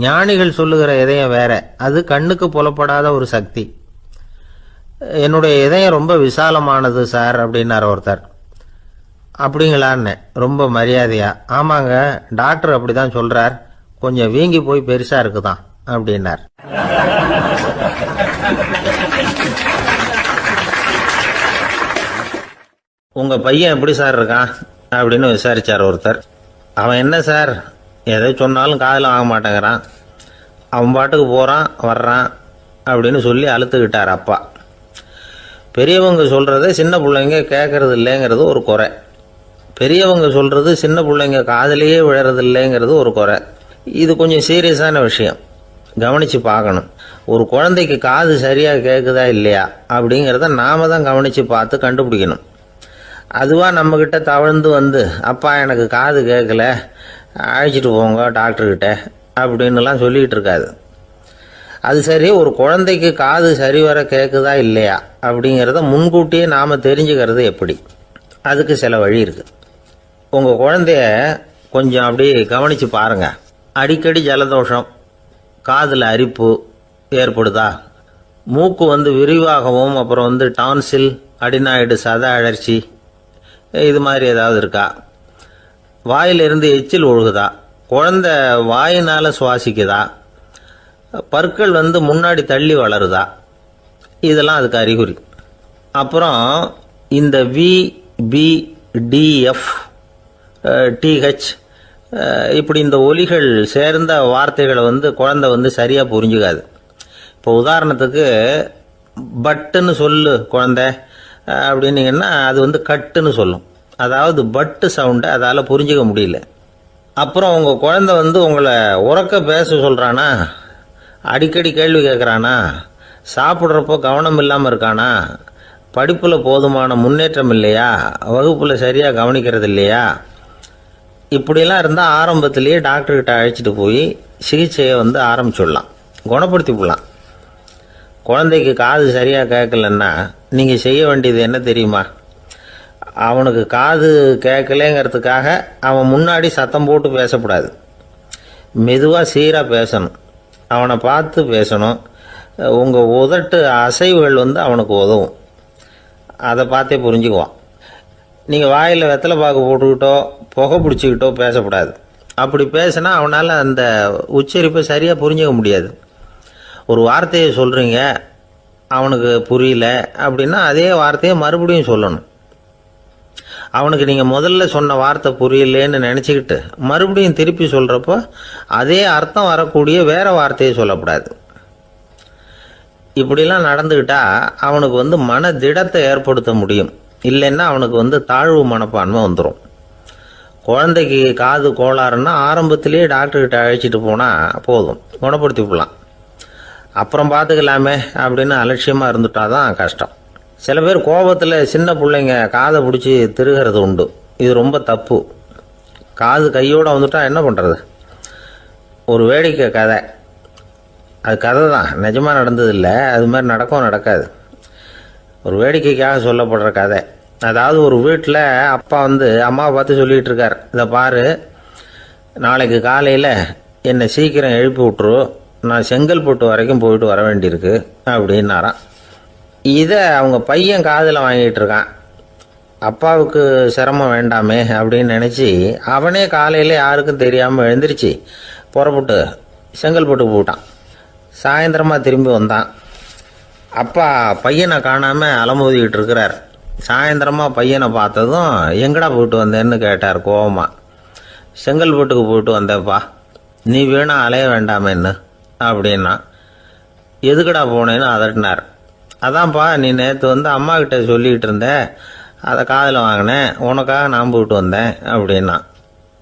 ஞானிகள் சொல்லுகிற இதயம் வேற, அது கண்ணுக்கு புலப்படாத ஒரு சக்தி. என்னுடைய இதயம் ரொம்ப விசாலமானது சார் அப்படின்னார் ஒருத்தர். அப்படிங்களான்னு ரொம்ப மரியாதையா, ஆமாங்க டாக்டர் அப்படி தான் சொல்கிறார், கொஞ்சம் வீங்கி போய் பெருசாக இருக்குதான் அப்படின்னார். உங்கள் பையன் எப்படி சார் இருக்கான் அப்படின்னு விசாரிச்சார் ஒருத்தர். அவன் என்ன சார், எதை சொன்னாலும் காதில் வாங்க மாட்டேங்கிறான், அவன் பாட்டுக்கு போகிறான் வர்றான் அப்படின்னு சொல்லி அழுத்துக்கிட்டார் அப்பா. பெரியவங்க சொல்கிறத சின்ன பிள்ளைங்க கேட்கறது இல்லைங்கிறது ஒரு குறை. பெரியவங்க சொல்கிறது சின்ன பிள்ளைங்க காதலையே விழறது இல்லைங்கிறது ஒரு குறை. இது கொஞ்சம் சீரியஸான விஷயம், கவனித்து பார்க்கணும். ஒரு குழந்தைக்கு காது சரியாக கேட்குதா இல்லையா அப்படிங்கிறத நாம தான் கவனித்து பார்த்து கண்டுபிடிக்கணும். அதுவாக நம்மக்கிட்ட தவழ்ந்து வந்து அப்பா எனக்கு காது கேட்கல, அழைச்சிட்டு போங்க டாக்டர்கிட்ட அப்படின்னுலாம் சொல்லிகிட்டு இருக்காது. அது சரி, ஒரு குழந்தைக்கு காது சரிவர கேட்குதா இல்லையா அப்படிங்கிறத முன்கூட்டியே நாம் தெரிஞ்சுக்கிறது எப்படி? அதுக்கு சில வழி இருக்குது. உங்கள் குழந்தைய கொஞ்சம் அப்படியே கவனித்து பாருங்கள். அடிக்கடி ஜலதோஷம், காதில் அரிப்பு ஏற்படுதா, மூக்கு வந்து விரிவாகவும், அப்புறம் வந்து டான்சில், அடினாய்டு, சத அழற்சி, இது மாதிரி ஏதாவது இருக்கா, வாயிலிருந்து எச்சில் ஒழுகுதா, குழந்தை வாயினால் சுவாசிக்குதா, பற்கள் வந்து முன்னாடி தள்ளி வளருதா, இதெல்லாம் அதுக்கு அறிகுறி. அப்புறம் இந்த VBDF TH இப்படி இந்த ஒலிகள் சேர்ந்த வார்த்தைகளை வந்து குழந்தை வந்து சரியாக புரிஞ்சுக்காது. இப்போ உதாரணத்துக்கு பட்டுன்னு சொல்லு குழந்தை அப்படின்னீங்கன்னா அது வந்து கட்டுன்னு சொல்லும். அதாவது பட்டு சவுண்டை அதால் புரிஞ்சிக்க முடியல. அப்புறம் உங்கள் குழந்தை வந்து உங்களை உறக்க பேச சொல்கிறானா, அடிக்கடி கேள்வி கேட்குறானா, சாப்பிட்றப்போ கவனம் இல்லாமல் இருக்கானா, படிப்பில் போதுமான முன்னேற்றம் இல்லையா, வகுப்பில் சரியாக கவனிக்கிறது இல்லையா, இப்படிலாம் இருந்தால் ஆரம்பத்திலேயே டாக்டர்கிட்ட அழைச்சிட்டு போய் சிகிச்சையை வந்து ஆரம்பிச்சுடலாம், குணப்படுத்தி விடலாம். குழந்தைக்கு காது சரியாக கேட்கலன்னா நீங்கள் செய்ய வேண்டியது என்ன தெரியுமா? அவனுக்கு காது கேட்கலேங்கிறதுக்காக அவன் முன்னாடி சத்தம் போட்டு பேசக்கூடாது. மெதுவாக சீராக பேசணும், அவனை பார்த்து பேசணும். உங்கள் உதட்டு அசைவுகள் வந்து அவனுக்கு உதவும், அதை பார்த்தே புரிஞ்சுக்குவான். நீங்கள் வாயில் வெத்தலை பாக்கு போட்டுக்கிட்டோ புகை பிடிச்சிக்கிட்டோ பேசக்கூடாது. அப்படி பேசினா அவனால் அந்த உச்சரிப்பை சரியாக புரிஞ்சிக்க முடியாது. ஒரு வார்த்தையை சொல்கிறீங்க, அவனுக்கு புரியல அப்படின்னா அதே வார்த்தையை மறுபடியும் சொல்லணும். அவனுக்கு நீங்கள் முதல்ல சொன்ன வார்த்தை புரியலேன்னு நினச்சிக்கிட்டு மறுபடியும் திருப்பி சொல்கிறப்போ அதே அர்த்தம் வரக்கூடிய வேறு வார்த்தையை சொல்லக்கூடாது. இப்படிலாம் நடந்துக்கிட்டா அவனுக்கு வந்து மன திடத்தை ஏற்படுத்த முடியும். இல்லைன்னா அவனுக்கு வந்து தாழ்வு மனப்பான்மை வந்துடும். குழந்தைக்கு காது கோளாறுன்னா ஆரம்பத்திலேயே டாக்டர்கிட்ட அழைச்சிட்டு போனால் போதும், குணப்படுத்தி விடலாம். அப்புறம் பார்த்துக்கலாமே அப்படின்னு அலட்சியமாக இருந்துட்டாதான் கஷ்டம். சில பேர் கோபத்தில் சின்ன பிள்ளைங்க காதை பிடிச்சி திருகிறது உண்டு. இது ரொம்ப தப்பு. காது கையோடு வந்துட்டா என்ன பண்ணுறது? ஒரு வேடிக்கை கதை, அது கதை தான், நிஜமாக நடந்ததில்லை, அது மாதிரி நடக்கவும் நடக்காது. ஒரு வேடிக்கைக்காக சொல்லப்படுற கதை. அதாவது ஒரு வீட்டில் அப்பா வந்து அம்மாவை பார்த்து சொல்லிகிட்டு இருக்கார், இதை பாரு, நாளைக்கு காலையில் என்னை சீக்கிரம் எழுப்பி விட்ரு, நான் செங்கல்பட்டு வரைக்கும் போயிட்டு வர வேண்டியிருக்கு அப்படின்னாராம். இதை அவங்க பையன் காதில் வாங்கிட்டு இருக்கான். அப்பாவுக்கு சிரமம் வேண்டாமே அப்படின்னு நினச்சி அவனே காலையில் யாருக்கும் தெரியாமல் எழுந்திரிச்சு புறப்பட்டு செங்கல்பட்டு போட்டான். சாயந்தரமாக திரும்பி வந்தான். அப்பா பையனை காணாமல் அலமோதிக்கிட்டு இருக்கிறார். சாயந்தரமாக பையனை பார்த்ததும் எங்கடா போயிட்டு வந்தேன்னு கேட்டார் கோவமா. செங்கல்பட்டுக்கு போயிட்டு வந்தேப்பா, நீ வேணா அலைய வேண்டாமேன்னு அப்படின்னா. எதுக்கடா போனேன்னு அதட்டினார். அதான்ப்பா, நீ நேற்று வந்து அம்மா கிட்ட சொல்லிக்கிட்டு இருந்த, அதை காதில் வாங்கினேன், உனக்காக நான் போயிட்டு வந்தேன் அப்படின்னா.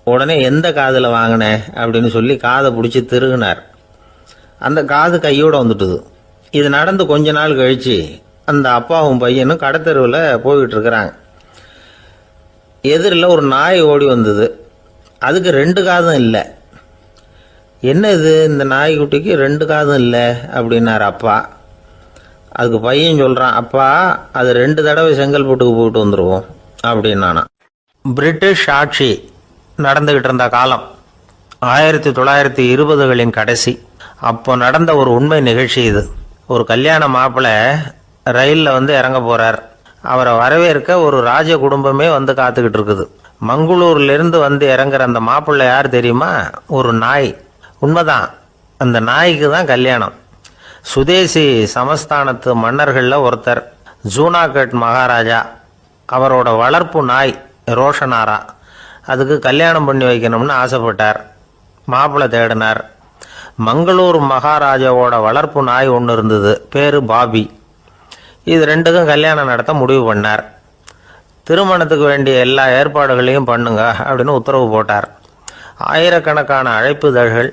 உடனே எந்த காதில் வாங்கினேன் அப்படின்னு சொல்லி காதை பிடிச்சி திருகினார். அந்த காது கையோடு வந்துட்டுது. இது நடந்து கொஞ்ச நாள் கழிச்சு அந்த அப்பாவும் பையனும் கடத்தெருவில் போய்கிட்டு இருக்கிறாங்க. எதிரில் ஒரு நாய் ஓடி வந்தது. அதுக்கு 2 காதும் இல்லை. என்ன இது, இந்த நாய்க்குட்டிக்கு 2 காதும் இல்லை அப்படின்னாரு அப்பா. அதுக்கு பையன் சொல்கிறான், அப்பா அது 2 தடவை செங்கல்பட்டுக்கு போயிட்டு வந்துடுவோம் அப்படின்னானா. பிரிட்டிஷ் ஆட்சி நடந்துக்கிட்டு இருந்த காலம் 1920களின் கடைசி. அப்போ நடந்த ஒரு உண்மை நிகழ்ச்சி இது. ஒரு கல்யாண மாப்பிள்ளை ரயிலில் இறங்க போகிறார். அவரை வரவேற்க ஒரு ராஜ குடும்பமே காத்துக்கிட்டு இருக்குது. மங்களூர்லேருந்து இறங்குற அந்த மாப்பிள்ளை யார் தெரியுமா? ஒரு நாய். உண்மைதான், அந்த நாய்க்கு தான் கல்யாணம். சுதேசி சமஸ்தானத்து மன்னர்களில் ஒருத்தர் ஜூனாகட் மகாராஜா. அவரோட வளர்ப்பு நாய் ரோஷனாரா. அதுக்கு கல்யாணம் பண்ணி வைக்கணும்னு ஆசைப்பட்டார். மாப்பிள்ளை தேடினார். மங்களூர் மகாராஜாவோட வளர்ப்பு நாய் ஒன்று இருந்தது, பேர் பாபி. இது 2க்கும் கல்யாணம் நடத்த முடிவு பண்ணார். திருமணத்துக்கு வேண்டிய எல்லா ஏற்பாடுகளையும் பண்ணுங்க அப்படின்னு உத்தரவு போட்டார். ஆயிரக்கணக்கான அழைப்புதழ்கள்,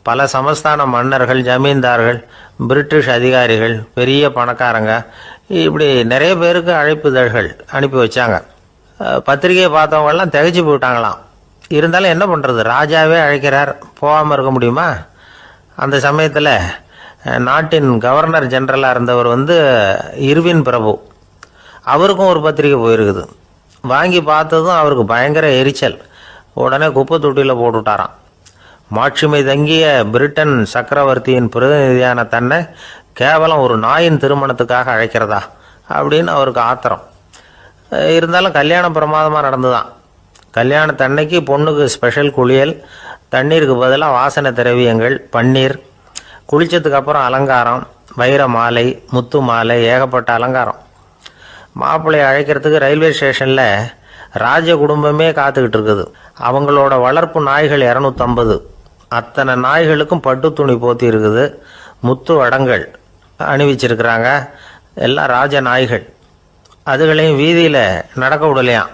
பல சமஸ்தான மன்னர்கள், ஜமீன்தார்கள், பிரிட்டிஷ் அதிகாரிகள், பெரிய பணக்காரங்க, இப்படி நிறைய பேருக்கு அழைப்புதழ்கள் அனுப்பி வச்சாங்க. பத்திரிகையை பார்த்தவங்கெல்லாம் திகைச்சு போயிட்டாங்களாம். இருந்தாலும் என்ன பண்ணுறது, ராஜாவே அழைக்கிறார், போகாமல் இருக்க முடியுமா? அந்த சமயத்தில் நாட்டின் கவர்னர் ஜெனரலாக இருந்தவர் இர்வின் பிரபு, அவருக்கும் ஒரு பத்திரிகை போயிருக்குது. வாங்கி பார்த்ததும் அவருக்கு பயங்கர எரிச்சல். உடனே குப்பை தொட்டியில் போட்டுவிட்டாராம். மாட்சிமை தங்கிய பிரிட்டன் சக்கரவர்த்தியின் பிரதிநிதியான தன்னை கேவலம் ஒரு நாயின் திருமணத்துக்காக அழைக்கிறதா அப்படின்னு அவருக்கு ஆத்திரம். இருந்தாலும் கல்யாணம் பிரமாதமாக நடந்துதான். கல்யாணத்தன்னைக்கு பொண்ணுக்கு ஸ்பெஷல் குளியல், தண்ணீருக்கு பதிலாக வாசனை திரவியங்கள், பன்னீர், குளித்ததுக்கு அப்புறம் அலங்காரம், வைர மாலை, முத்து மாலை, ஏகப்பட்ட அலங்காரம். மாப்பிள்ளையை அழைக்கிறதுக்கு ரயில்வே ஸ்டேஷனில் ராஜ குடும்பமே காத்துக்கிட்டு இருக்குது. அவங்களோட வளர்ப்பு நாய்கள் 250. அத்தனை நாய்களுக்கும் பட்டு துணி போத்தி இருக்குது. முத்து வடங்கள் அணிவிச்சிருக்கிறாங்க. எல்லாம் ராஜ நாய்கள். அதுகளையும் வீதியில் நடக்க விடலையாம்.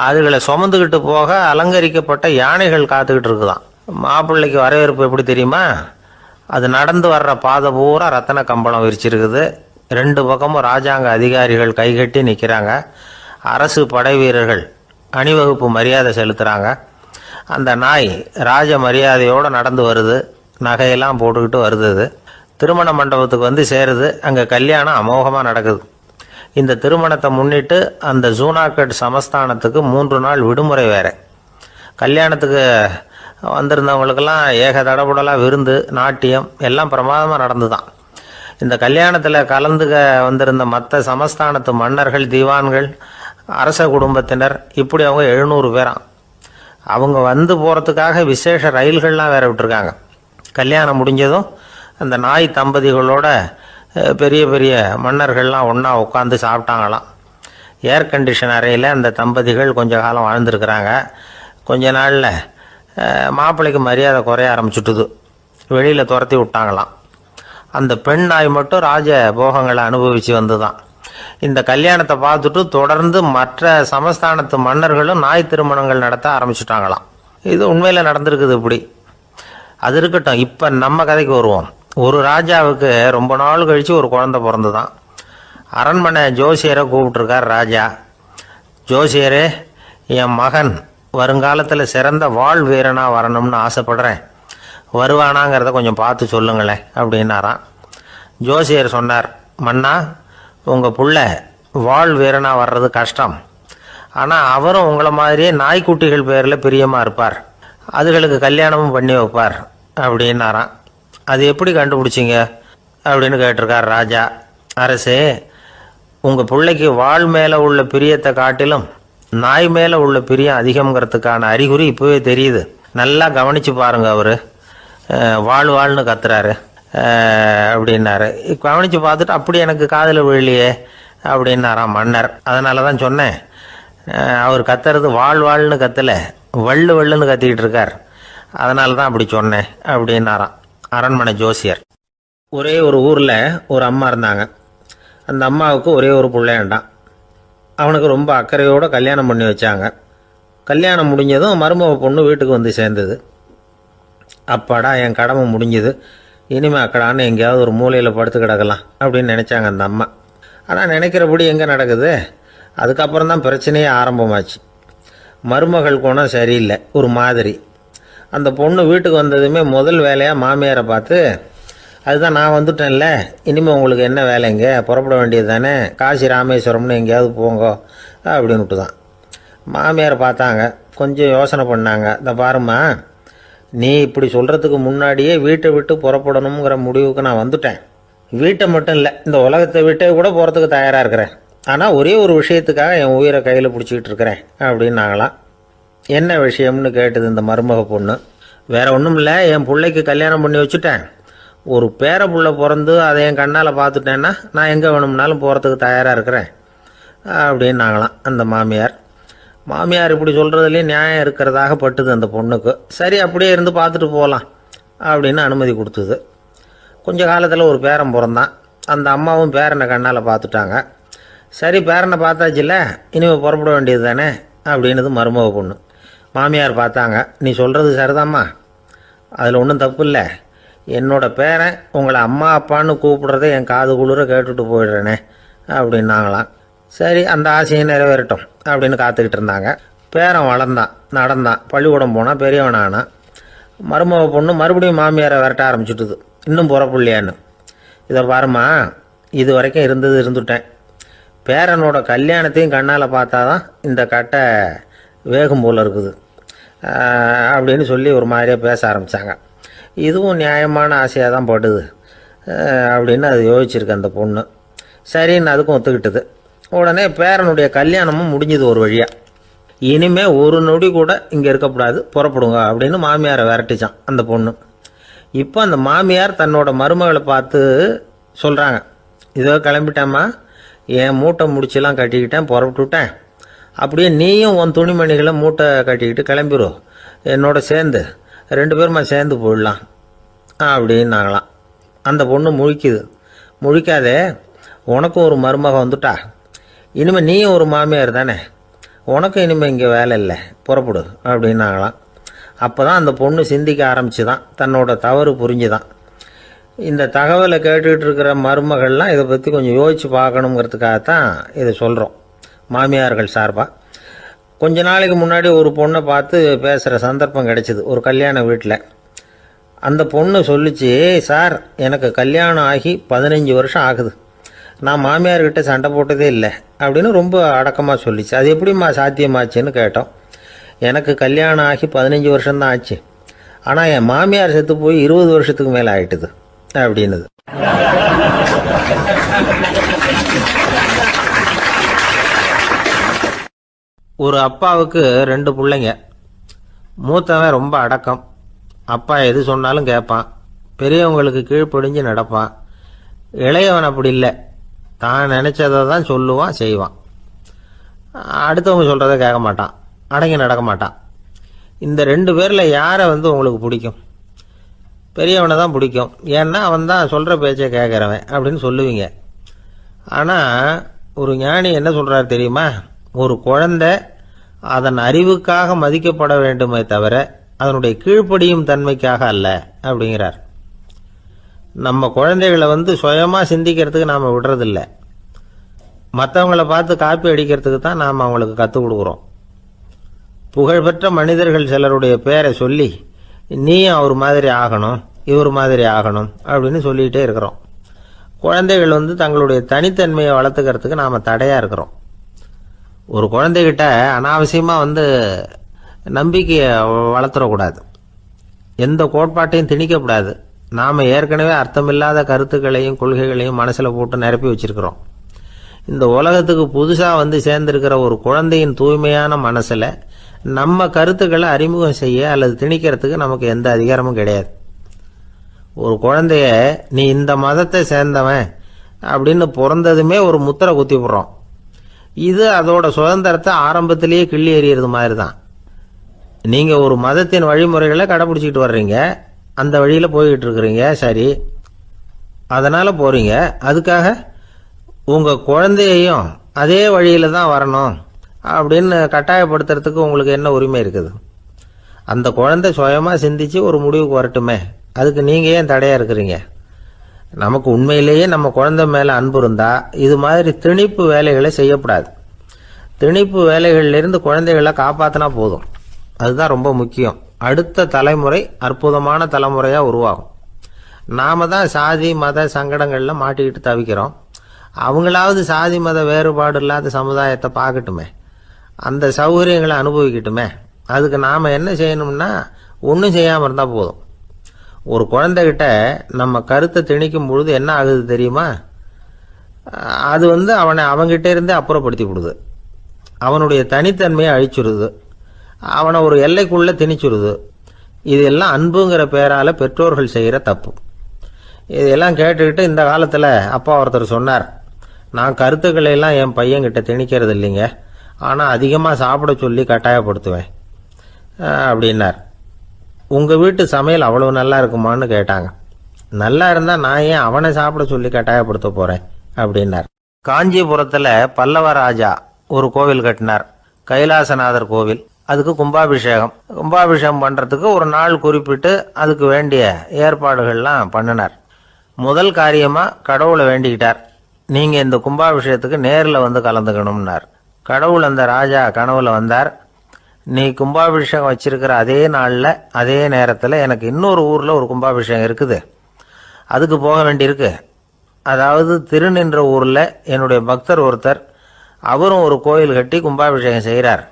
அதுகளை சுமந்துக்கிட்டு போக அலங்கரிக்கப்பட்ட யானைகள் காத்துக்கிட்டு இருக்குதான். மாப்பிள்ளைக்கு வரவேற்பு எப்படி தெரியுமா? அது நடந்து வர்ற பாதை பூரா ரத்தன கம்பளம் விரிச்சிருக்குது. 2 பக்கமும் ராஜாங்க அதிகாரிகள் கைகட்டி நிற்கிறாங்க. அரசு படை வீரர்கள் அணிவகுப்பு மரியாதை செலுத்துகிறாங்க. அந்த நாய் ராஜ மரியாதையோடு நடந்து வருது. நகையெல்லாம் போட்டுக்கிட்டு வருது. திருமண மண்டபத்துக்கு சேருது. அங்கே கல்யாணம் அமோகமாக நடக்குது. இந்த திருமணத்தை முன்னிட்டு அந்த ஜூனாகட் சமஸ்தானத்துக்கு 3 நாள் விடுமுறை வேறு. கல்யாணத்துக்கு வந்திருந்தவங்களுக்கெல்லாம் ஏக தடபுடலாக விருந்து, நாட்டியம் எல்லாம் பிரமாதமாக நடந்து தான். இந்த கல்யாணத்தில் கலந்துக்க வந்திருந்த மற்ற சமஸ்தானத்து மன்னர்கள், தீவான்கள், அரச குடும்பத்தினர், இப்படி அவங்க 700 பேராம். அவங்க போகிறதுக்காக விசேஷ ரயில்கள்லாம் வேற விட்டுருக்காங்க. கல்யாணம் முடிஞ்சதும் அந்த நாய் தம்பதிகளோட பெரிய பெரிய மன்னர்கள்லாம் ஒன்றா உட்காந்து சாப்பிட்டாங்களாம். ஏர் கண்டிஷன் அறையில் அந்த தம்பதிகள் கொஞ்ச காலம் வாழ்ந்துருக்கிறாங்க. கொஞ்ச நாளில் மாப்பிள்ளைக்கு மரியாதை குறைய ஆரம்பிச்சுட்டுது. வெளியில் துரத்தி விட்டாங்களாம். அந்த பெண் நாய் மட்டும் ராஜ போகங்களை அனுபவித்து வந்து தான். இந்த கல்யாணத்தை பார்த்துட்டு தொடர்ந்து மற்ற சமஸ்தானத்து மன்னர்களும் நாய் திருமணங்கள் நடத்த ஆரம்பிச்சுட்டாங்களாம். இது உண்மையில் நடந்திருக்குது. இப்படி அது இருக்கட்டும். இப்போ நம்ம கதைக்கு வருவோம். ஒரு ராஜாவுக்கு ரொம்ப நாள் கழித்து ஒரு குழந்தை பிறந்து தான். அரண்மனை ஜோசியரை கூப்பிட்டுருக்கார் ராஜா. ஜோசியரே, என் மகன் வருங்காலத்தில் சிறந்த வாழ் வீரனாக வரணும்னு ஆசைப்படுறேன், வருவானாங்கிறத கொஞ்சம் பார்த்து சொல்லுங்களேன் அப்படின்னாராம். ஜோசியர் சொன்னார், மன்னா, உங்கள் புள்ள வாழ் வீரனாக வர்றது கஷ்டம். ஆனால் அவரும் உங்களை மாதிரியே நாய்க்குட்டிகள் பேரில் பிரியமாக இருப்பார், அதுகளுக்கு கல்யாணமும் பண்ணி வைப்பார் அப்படின்னாராம். அது எப்படி கண்டுபிடிச்சிங்க அப்படின்னு கேட்டிருக்கார் ராஜா. அரசே, உங்கள் பிள்ளைக்கு வாழ் மேலே உள்ள பிரியத்தை காட்டிலும் நாய் மேலே உள்ள பிரியம் அதிகங்கிறதுக்கான அறிகுறி இப்போவே தெரியுது. நல்லா கவனித்து பாருங்க. அவர் வாழ்னு கத்துறாரு அப்படின்னாரு. கவனித்து பார்த்துட்டு அப்படி எனக்கு காதில் விழலையே அப்படின்னாராம் மன்னர். அதனால தான் சொன்னேன், அவர் கத்துறது வாழ்னு கத்தலை, வள்ளுன்னு கத்திக்கிட்டு இருக்கார், அதனால தான் அப்படி சொன்னேன் அப்படின்னாராம் அரண்மனை ஜோசியர். ஒரே ஒரு ஊரில் ஒரு அம்மா இருந்தாங்க. அந்த அம்மாவுக்கு ஒரே ஒரு பிள்ளையாண்டான். அவனுக்கு ரொம்ப அக்கறையோடு கல்யாணம் பண்ணி வச்சாங்க. கல்யாணம் முடிஞ்சதும் மருமக பொண்ணு வீட்டுக்கு சேர்ந்தது. அப்பாடா, என் கடமை முடிஞ்சது, இனிமே அக்கடான்னு எங்கேயாவது ஒரு மூலையில் படுத்து கிடக்கலாம் அப்படின்னு நினச்சாங்க அந்த அம்மா. ஆனால் நினைக்கிறபடி எங்கே நடக்குது? அதுக்கப்புறம் தான் பிரச்சனையே ஆரம்பமாச்சு. மருமகள் குணம் சரியில்லை, ஒரு மாதிரி. அந்த பொண்ணு வீட்டுக்கு வந்ததுமே முதல் வேலையாக மாமியாரை பார்த்து, அதுதான் நான் வந்துட்டேன்ல, இனிமேல் உங்களுக்கு என்ன வேலைங்க, புறப்பட வேண்டியது தானே, காசி ராமேஸ்வரம்னு எங்கேயாவது போங்க அப்படின்னுட்டு தான். மாமியாரை பார்த்தாங்க, கொஞ்சம் யோசனை பண்ணாங்க. இந்த பாருமா, நீ இப்படி சொல்கிறதுக்கு முன்னாடியே வீட்டை விட்டு புறப்படணுங்கிற முடிவுக்கு நான் வந்துட்டேன். வீட்டை மட்டும் இல்லை, இந்த உலகத்தை விட்டே கூட போகிறதுக்கு தயாராக இருக்கிறேன். ஆனால் ஒரே ஒரு விஷயத்துக்காக என் உயிரை கையில் பிடிச்சிக்கிட்டு இருக்கிறேன் அப்படின்னாங்களாம். என்ன விஷயம்னு கேட்டது இந்த மருமக பொண்ணு. வேற ஒன்றும் இல்லை, என் பிள்ளைக்கு கல்யாணம் பண்ணி வச்சுட்டேன். ஒரு பேர புள்ள பிறந்து அதை என் கண்ணால் பார்த்துட்டேன்னா நான் எங்கே வேணும்னாலும் போகிறதுக்கு தயாராக இருக்கிறேன் அப்படின்னாங்களாம் அந்த மாமியார். மாமியார் இப்படி சொல்கிறதுலேயும் நியாயம் இருக்கிறதாக பட்டுது அந்த பொண்ணுக்கு. சரி, அப்படியே இருந்து பார்த்துட்டு போகலாம் அப்படின்னு அனுமதி கொடுத்தது. கொஞ்ச காலத்தில் ஒரு பேரன் பிறந்தான். அந்த அம்மாவும் பேரனை கண்ணால் பார்த்துட்டாங்க. சரி, பேரனை பார்த்தாச்சுல்ல, இனிமேல் புறப்பட வேண்டியது தானே அப்படின்னது மருமக பொண்ணு. மாமியார் பார்த்தாங்க, நீ சொல்கிறது சரிதாம்மா, அதில் ஒன்றும் தப்பு இல்லை. என்னோட பேரன் உங்களை அம்மா அப்பான்னு கூப்பிடுறத என் காது குளிர கேட்டுட்டு போயிடுறேனே அப்படின்னாங்களாம். சரி, அந்த ஆசையை நிறைவேறட்டும் அப்படின்னு காத்துக்கிட்டு இருந்தாங்க. பேரன் வளர்ந்தான், நடந்தான், பள்ளிக்கூடம் போனால் பெரியவனானான். மருமக பொண்ணு மறுபடியும் மாமியாரை விரட்ட ஆரம்பிச்சுட்டுது, இன்னும் புறப்புள்ளையான்னு. இதை பாருமா, இது வரைக்கும் இருந்துட்டேன். பேரனோட கல்யாணத்தையும் கண்ணால் பார்த்தா தான் இந்த கட்டை வேகும் போல் இருக்குது அப்படின்னு சொல்லி ஒரு மாதிரியாக பேச ஆரம்பித்தாங்க. இதுவும் நியாயமான ஆசையாக தான் படுது அப்படின்னு அது யோசிச்சிருக்கு அந்த பொண்ணு. சரின்னு அதுக்கும் ஒத்துக்கிட்டது. உடனே பேரனுடைய கல்யாணமும் முடிஞ்சது ஒரு வழியாக. இனிமே ஒரு நொடி கூட இங்கே இருக்கக்கூடாது, புறப்படுங்க அப்படின்னு மாமியாரை விரட்டிச்சான் அந்த பொண்ணு. இப்போ அந்த மாமியார் தன்னோட மருமகளை பார்த்து சொல்கிறாங்க, இதோ கிளம்பிட்டேம்மா, என் மூட்டை முடிச்செல்லாம் கட்டிக்கிட்டேன், புறப்பட்டுவிட்டேன். அப்படியே நீயும் உன் துணிமணிகளை மூட்டை கட்டிக்கிட்டு கிளம்பிடும், என்னோட சேர்ந்து 2 பேருமா சேர்ந்து போயிடலாம் அப்படின்னாங்களாம். அந்த பொண்ணு முழிக்குது. முழிக்காதே, உனக்கும் ஒரு மருமக வந்துட்டா, இனிமேல் நீயும் ஒரு மாமியார் தானே, உனக்கும் இனிமேல் இங்கே வேலை இல்லை, புறப்படு அப்படின்னாங்களாம். அப்போ தான் அந்த பொண்ணு சிந்திக்க ஆரம்பிச்சுதான், தன்னோட தவறு புரிஞ்சுதான். இந்த தகவலை கேட்டுக்கிட்டு இருக்கிற மருமகள்லாம் இதை பற்றி கொஞ்சம் யோசித்து பார்க்கணுங்கிறதுக்காகத்தான் இதை சொல்கிறோம் மாமியார்கள் சார்பாக. கொஞ்ச நாளைக்கு முன்னாடி ஒரு பொண்ணை பார்த்து பேசுகிற சந்தர்ப்பம் கிடைச்சிது ஒரு கல்யாண வீட்டில். அந்த பொண்ணு சொல்லிச்சு, சார் எனக்கு கல்யாணம் ஆகி 15 வருஷம் ஆகுது, நான் மாமியார்கிட்ட சண்டை போட்டதே இல்லை அப்படின்னு ரொம்ப அடக்கமாக சொல்லிச்சு. அது எப்படிம்மா சாத்தியமாச்சுன்னு கேட்டோம். எனக்கு கல்யாணம் ஆகி 15 வருஷம்தான் ஆச்சு, ஆனால் என் மாமியார் செத்து போய் 20 வருஷத்துக்கு மேலே ஆயிட்டுது அப்படின்னுது. ஒரு அப்பாவுக்கு 2 பிள்ளைங்க. மூத்தவன் ரொம்ப அடக்கம், அப்பா எது சொன்னாலும் கேட்பான், பெரியவங்களுக்கு கீழ்ப்படிஞ்சு நடப்பான். இளையவன் அப்படி இல்லை, தான் நினைச்சதை தான் சொல்லுவான், செய்வான். அடுத்தவங்க சொல்கிறத கேட்க மாட்டான், அடங்கி நடக்க மாட்டான். இந்த 2 பேரில் யாரை உங்களுக்கு பிடிக்கும்? பெரியவனை தான் பிடிக்கும், ஏன்னா அவன் தான் சொல்கிற பேச்சை கேட்குறவன் அப்படின்னு சொல்லுவீங்க. ஆனால் ஒரு ஞானி என்ன சொல்கிறாரு தெரியுமா? ஒரு குழந்தை அதன் அறிவுக்காக மதிக்கப்பட வேண்டுமே தவிர அதனுடைய கீழ்ப்படியும் தன்மைக்காக அல்ல அப்படிங்கிறார். நம்ம குழந்தைகளை சுயமாக சிந்திக்கிறதுக்கு நாம் விடுறதில்லை, மற்றவங்கள பார்த்து காப்பி அடிக்கிறதுக்கு தான் நாம் அவங்களுக்கு கற்றுக் கொடுக்குறோம். புகழ்பெற்ற மனிதர்கள் சிலருடைய பேரை சொல்லி நீயும் அவர் மாதிரி ஆகணும், இவர் மாதிரி ஆகணும் அப்படின்னு சொல்லிகிட்டே இருக்கிறோம். குழந்தைகள் தங்களுடைய தனித்தன்மையை வளர்த்துக்கிறதுக்கு நாம் தடையாக இருக்கிறோம். ஒரு குழந்தைகிட்ட அனாவசியமாக நம்பிக்கையை வளர்த்துடக்கூடாது, எந்த கோட்பாட்டையும் திணிக்கக்கூடாது. நாம் ஏற்கனவே அர்த்தமில்லாத கருத்துக்களையும் கொள்கைகளையும் மனசில் போட்டு நிரப்பி வச்சிருக்கிறோம். இந்த உலகத்துக்கு புதுசாக சேர்ந்திருக்கிற ஒரு குழந்தையின் தூய்மையான மனசில் நம்ம கருத்துக்களை அறிமுகம் செய்ய அல்லது திணிக்கிறதுக்கு நமக்கு எந்த அதிகாரமும் கிடையாது. ஒரு குழந்தைய நீ இந்த மதத்தை சேர்ந்தவன் அப்படின்னு பிறந்ததுமே ஒரு முத்திரை குத்தி போடுறோம். இது அதோட சுதந்திரத்தை ஆரம்பத்திலேயே கிள்ளி எறியறது மாதிரி தான். நீங்கள் ஒரு மதத்தின் வழிமுறைகளை கடைப்பிடிச்சிக்கிட்டு வர்றீங்க, அந்த வழியில் போய்கிட்டு இருக்கிறீங்க, சரி, அதனால் போகிறீங்க. அதுக்காக உங்கள் குழந்தையையும் அதே வழியில் தான் வரணும் அப்படின்னு கட்டாயப்படுத்துறதுக்கு உங்களுக்கு என்ன உரிமை இருக்குது? அந்த குழந்தை சுயமாக சிந்திச்சு ஒரு முடிவுக்கு வரட்டுமே அதுக்கு நீங்கள் ஏன் தடையாக இருக்கிறீங்க? நமக்கு உண்மையிலேயே நம்ம குழந்தை மேலே அன்பு இருந்தால் இது மாதிரி திணிப்பு வேலைகளை செய்யக்கூடாது. திணிப்பு வேலைகளிலிருந்து குழந்தைகளை காப்பாற்றினா போதும். அதுதான் ரொம்ப முக்கியம். அடுத்த தலைமுறை அற்புதமான தலைமுறையாக உருவாகும். நாம தான் சாதி மத சங்கடங்களில் மாட்டிக்கிட்டு தவிக்கிறோம். அவங்களாவது சாதி மத வேறுபாடு இல்லாத சமுதாயத்தை பார்க்கட்டுமே, அந்த சௌகரியங்களை அனுபவிக்கட்டுமே. அதுக்கு நாம் என்ன செய்யணும்னா ஒன்றும் செய்யாமல் இருந்தால் போதும். ஒரு குழந்தைகிட்ட நம்ம கருத்தை திணிக்கும் பொழுது என்ன ஆகுது தெரியுமா? அது அவனை அவங்கிட்ட இருந்தே அப்புறப்படுத்தி விடுது. அவனுடைய தனித்தன்மையை அழிச்சுடுது. அவனை ஒரு எல்லைக்குள்ளே திணிச்சுடுது. இதெல்லாம் அன்புங்கிற பேரால் பெற்றோர்கள் செய்கிற தப்பு. இதெல்லாம் கேட்டுக்கிட்டு இந்த காலத்தில் அப்பா ஒருத்தர் சொன்னார், நான் கருத்துக்களை எல்லாம் என் பையன்கிட்ட திணிக்கிறது இல்லைங்க, ஆனால் அதிகமாக சாப்பிட சொல்லி கட்டாயப்படுத்துவேன் அப்படின்னார். உங்கள் வீட்டு சமையல் அவ்வளோ நல்லா இருக்குமான்னு கேட்டாங்க. நல்லா இருந்தால் நான் ஏன் அவனை சாப்பிட சொல்லி கட்டாயப்படுத்த போகிறேன் அப்படின்னார். காஞ்சிபுரத்தில் பல்லவ ராஜா ஒரு கோவில் கட்டினார், கைலாசநாதர் கோவில். அதுக்கு கும்பாபிஷேகம் பண்ணுறதுக்கு ஒரு நாள் குறிப்பிட்டு அதுக்கு வேண்டிய ஏற்பாடுகள்லாம் பண்ணினார். முதல் காரியமாக கடவுளை வேண்டிக்கிட்டார், நீங்கள் இந்த கும்பாபிஷேகத்துக்கு நேரில் வந்து கலந்துக்கணும்னார். கடவுள் அந்த ராஜா கனவுல வந்தார். நீ கும்பாபிஷேகம் வச்சிருக்கிற அதே நாளில் அதே நேரத்தில் எனக்கு இன்னொரு ஊரில் ஒரு கும்பாபிஷேகம் இருக்குது, அதுக்கு போக வேண்டியிருக்கு. அதாவது திருநின்ற ஊரில் என்னுடைய பக்தர் ஒருத்தர், அவரும் ஒரு கோயில் கட்டி கும்பாபிஷேகம் செய்கிறார்.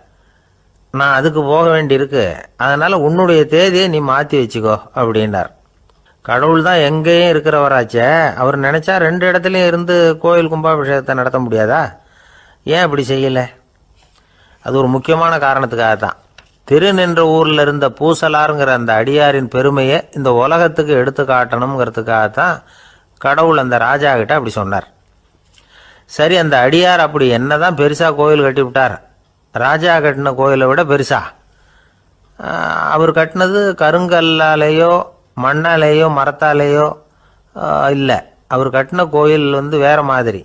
நான் அதுக்கு போக வேண்டியிருக்கு, அதனால் உன்னுடைய தேதியை நீ மாற்றி வச்சுக்கோ அப்படின்னார். கடவுள் தான் எங்கேயும் இருக்கிறவராச்சே, அவர் நினச்சா 2 இடத்துலையும் இருந்து கோயில் கும்பாபிஷேகத்தை நடத்த முடியாதா? ஏன் அப்படி செய்யலை? அது ஒரு முக்கியமான காரணத்துக்காக தான். திருநின்ற ஊரில் இருந்த பூசலாருங்கிற அந்த அடியாரின் பெருமையை இந்த உலகத்துக்கு எடுத்து காட்டணுங்கிறதுக்காகத்தான் கடவுள் அந்த ராஜா கிட்ட அப்படி சொன்னார். சரி, அந்த அடியார் அப்படி என்னதான் பெருசாக கோயில் கட்டி விட்டார்? ராஜா கட்டின கோயிலை விட பெருசா? அவர் கட்டினது கருங்கல்லாலேயோ மண்ணாலேயோ மரத்தாலேயோ இல்லை. அவர் கட்டின கோயில் வேற மாதிரி.